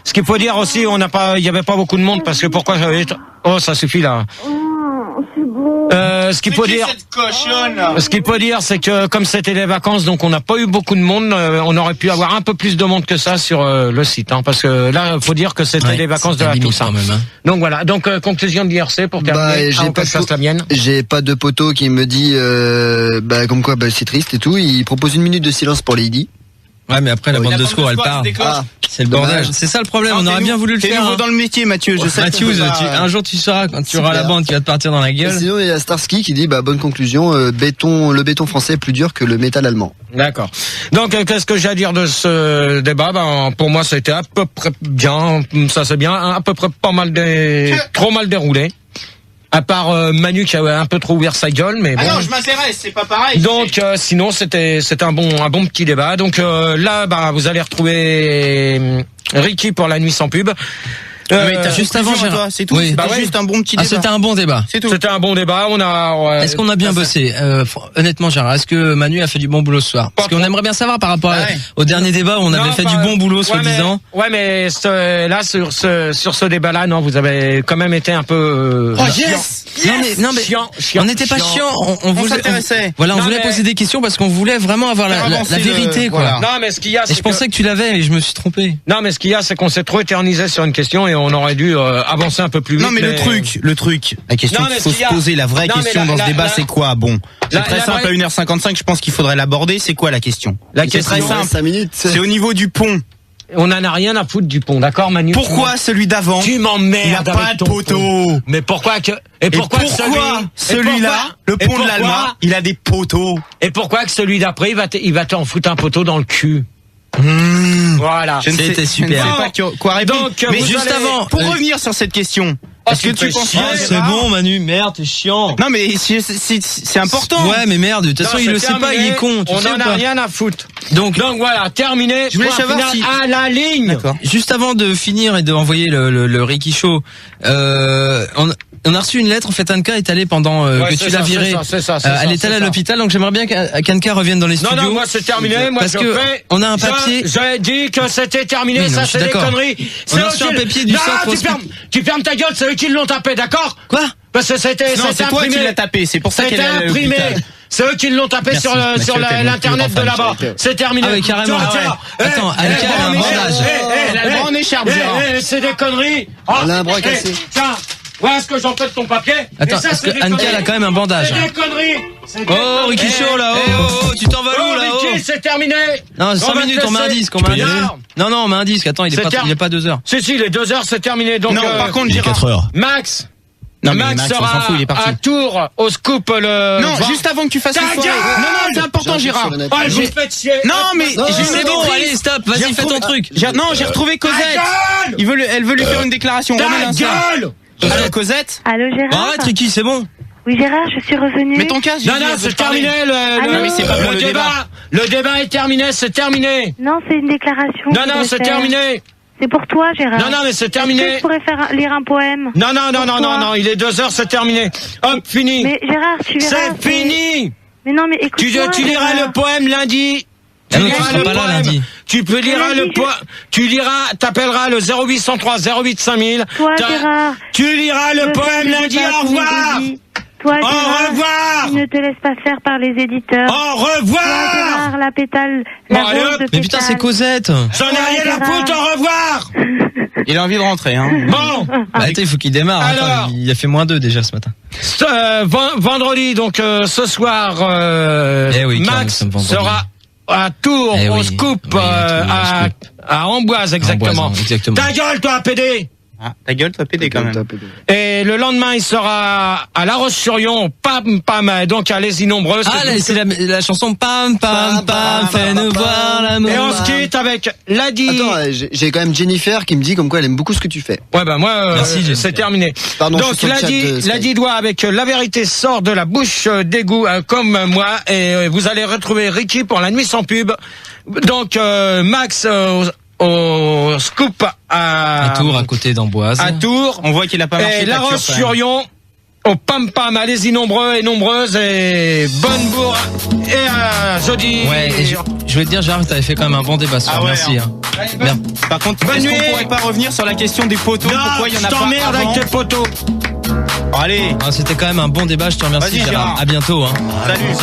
Ce qu'il faut dire aussi, il y avait pas beaucoup de monde parce que pourquoi j'avais... Oh, ça suffit là. Ce qu'il faut dire, c'est que comme c'était les vacances, donc on n'a pas eu beaucoup de monde. On aurait pu avoir un peu plus de monde que ça sur le site, hein, parce que là, il faut dire que c'était les vacances de la Toussaint. Hein. Donc voilà. Donc conclusion de l'IRC pour terminer. J'ai pas de poteau qui me dit, comme quoi, c'est triste et tout. Il propose 1 minute de silence pour Lady. Ouais, mais après la bande de secours, elle part. C'est le bordel. C'est ça le problème. On aurait bien voulu le faire. T'es nouveau dans le métier, Mathieu. Je sais. Mathieu, un jour tu sauras quand tu auras la bande qui va te partir dans la gueule. Et sinon, il y a Starsky qui dit, bonne conclusion. Le béton français est plus dur que le métal allemand. D'accord. Donc, qu'est-ce que j'ai à dire de ce débat? Pour moi, ça a été à peu près bien. Ça c'est bien. À peu près trop mal déroulé. À part Manu qui a un peu trop ouvert sa gueule, mais bon. Ah non, je m'intéresse, c'est pas pareil. Donc sinon c'était un bon petit débat. Donc là vous allez retrouver Ricky pour la nuit sans pub. Mais t'as juste avant, Gérard. C'est tout. Oui. Juste un bon petit débat. C'était un bon débat. C'est tout. C'était un bon débat. Est-ce qu'on a bien bossé honnêtement, Gérard, est-ce que Manu a fait du bon boulot ce soir? Parce qu'on aimerait bien savoir par rapport au dernier débat où on avait fait du bon boulot, soi-disant. Ouais, mais là sur ce débat-là, non, vous avez quand même été un peu. Non mais chiant. On n'était pas chiant. On s'intéressait. Voilà, on voulait poser des questions parce qu'on voulait vraiment avoir la vérité, quoi. Voilà. Non, mais ce qu'il y a, et je pensais que tu l'avais et je me suis trompé. Non, mais ce qu'il y a, c'est qu'on s'est trop éternisé sur une question et on aurait dû avancer un peu plus vite. Non, mais le truc, la question qu'il faut se poser, la vraie question dans ce débat, c'est quoi? Bon, c'est très simple, à 1h55, je pense qu'il faudrait l'aborder. C'est quoi la question? La question, c'est très simple. 5 minutes. C'est au niveau du pont. On en a rien à foutre du pont, d'accord, Manu? Pourquoi celui d'avant? Tu m'emmerdes. Il a pas de poteau. Mais pourquoi celui-là, le pont de l'Alma, il a des poteaux? Et pourquoi que celui d'après, il va t'en foutre un poteau dans le cul? Voilà. C'était super. Je ne sais pas quoi répondre. Donc, mais juste avant, pour revenir sur cette question. Est-ce que tu penses c'est bon, Manu, merde, t'es chiant. Non, mais c'est important. Ouais, mais merde, de toute façon, il le sait pas, il est con. On en a rien à foutre. Donc voilà, terminé. Je voulais savoir si à la ligne. Juste avant de finir et de envoyer le Ricky Show, on a reçu une lettre. En fait, Anka est allée pendant que tu l'as virée. Elle est allée à l'hôpital, donc j'aimerais bien qu'Anka revienne dans les studios. Non, moi c'est terminé. Moi, parce que on a un papier. J'ai dit que c'était terminé. Oui, ça, c'est des conneries. On a reçu un papier du centre. Tu fermes ta gueule. C'est eux qui l'ont tapé, d'accord? Quoi? Parce que c'était non, c'est toi qui l'as tapé. C'est pour ça qu'elle est imprimé. C'est eux qui l'ont tapé sur l'internet de là-bas. C'est terminé. Ah oui, carrément. Attends, Anka a un bandage. Elle a le bras en écharpe. C'est des conneries. Elle a un bras cassé. Tiens. Voilà ce que j'en fais de ton papier. Attends, parce que Anka elle a quand même un bandage. C'est des conneries. Oh, Ricky Show là. Oh, tu t'en vas où là? Ricky, c'est terminé. Non, 5 minutes, on met un disque. Non, on met un disque. Attends, il est pas 2 heures. Si, il est 2 heures, c'est terminé. Donc, non, par contre, il est 4 heures. Max. Non, Max sera on s'en fout, il est parti. à Tours au scoop le. Non, juste avant que tu fasses le soirée. Non, c'est important, Gérard. Oh, je vous fais chier. Non, mais c'est bon, allez, stop, vas-y, fais ton truc. Non, j'ai retrouvé Cosette. Elle veut lui faire une déclaration. Ta gueule. Allô, Cosette. Allô, Gérard. Arrête, Ricky, c'est bon. Oui, Gérard, je suis revenu. Mais ton casque. Non, c'est terminé. Le débat. Le débat est terminé, c'est terminé. Non, c'est une déclaration. Non, c'est terminé. C'est pour toi, Gérard. Non, mais c'est terminé. Je pourrais lire un poème. Non, il est 2 heures, c'est terminé. Hop, fini. Mais Gérard, tu verras. C'est fini. Mais non, mais écoute. Tu liras le poème lundi. Tu liras le poème. Tu peux lire le poème. Tu liras, t'appelleras le 0803 08 5000. Toi, Gérard. Tu liras le poème lundi. Au revoir. Toi, Gérard, au revoir. Tu ne te laisses pas faire par les éditeurs. Au revoir. Toi, Gérard, la pétale. La rose de pétale. Mais putain, c'est Cosette. J'en ai rien à foutre. Au revoir. Il a envie de rentrer, hein. Bon. Attends, il faut qu'il démarre. Alors, il a fait -2 déjà ce matin. Vendredi, donc ce soir, Max sera à Tours au scoop, à Amboise exactement. Ta gueule, toi, PD. Ah, ta gueule, toi, PD quand même. Et le lendemain, il sera à La Roche-sur-Yon, pam, donc à Les Innombreux. Ah, c'est la chanson pam, fais-nous voir l'amour. Et on se quitte avec Ladi. Attends, j'ai quand même Jennifer qui me dit comme quoi elle aime beaucoup ce que tu fais. Ouais, bah moi, c'est terminé. Pardon, donc Ladi doit avec La Vérité sort de la bouche d'égout comme moi. Et vous allez retrouver Ricky pour La Nuit sans pub. Donc Max au scoop à Tours, à côté d'Amboise. À Tours. On voit qu'il a pas marché. Et La Roche-sur-Yon, au pam, allez-y nombreux et nombreuses, et bonne bourre, et à jeudi. Ouais, et je voulais te dire, Gérard, t'avais fait quand même un bon débat ce soir, merci. Hein. Merde. Par contre, est-ce qu'on pourrait pas revenir sur la question des poteaux? Non, pourquoi il y en a pas? Non, je t'emmerde avec tes poteaux. Allez. C'était quand même un bon débat, je te remercie, Gérard. À bientôt. Hein. Salut.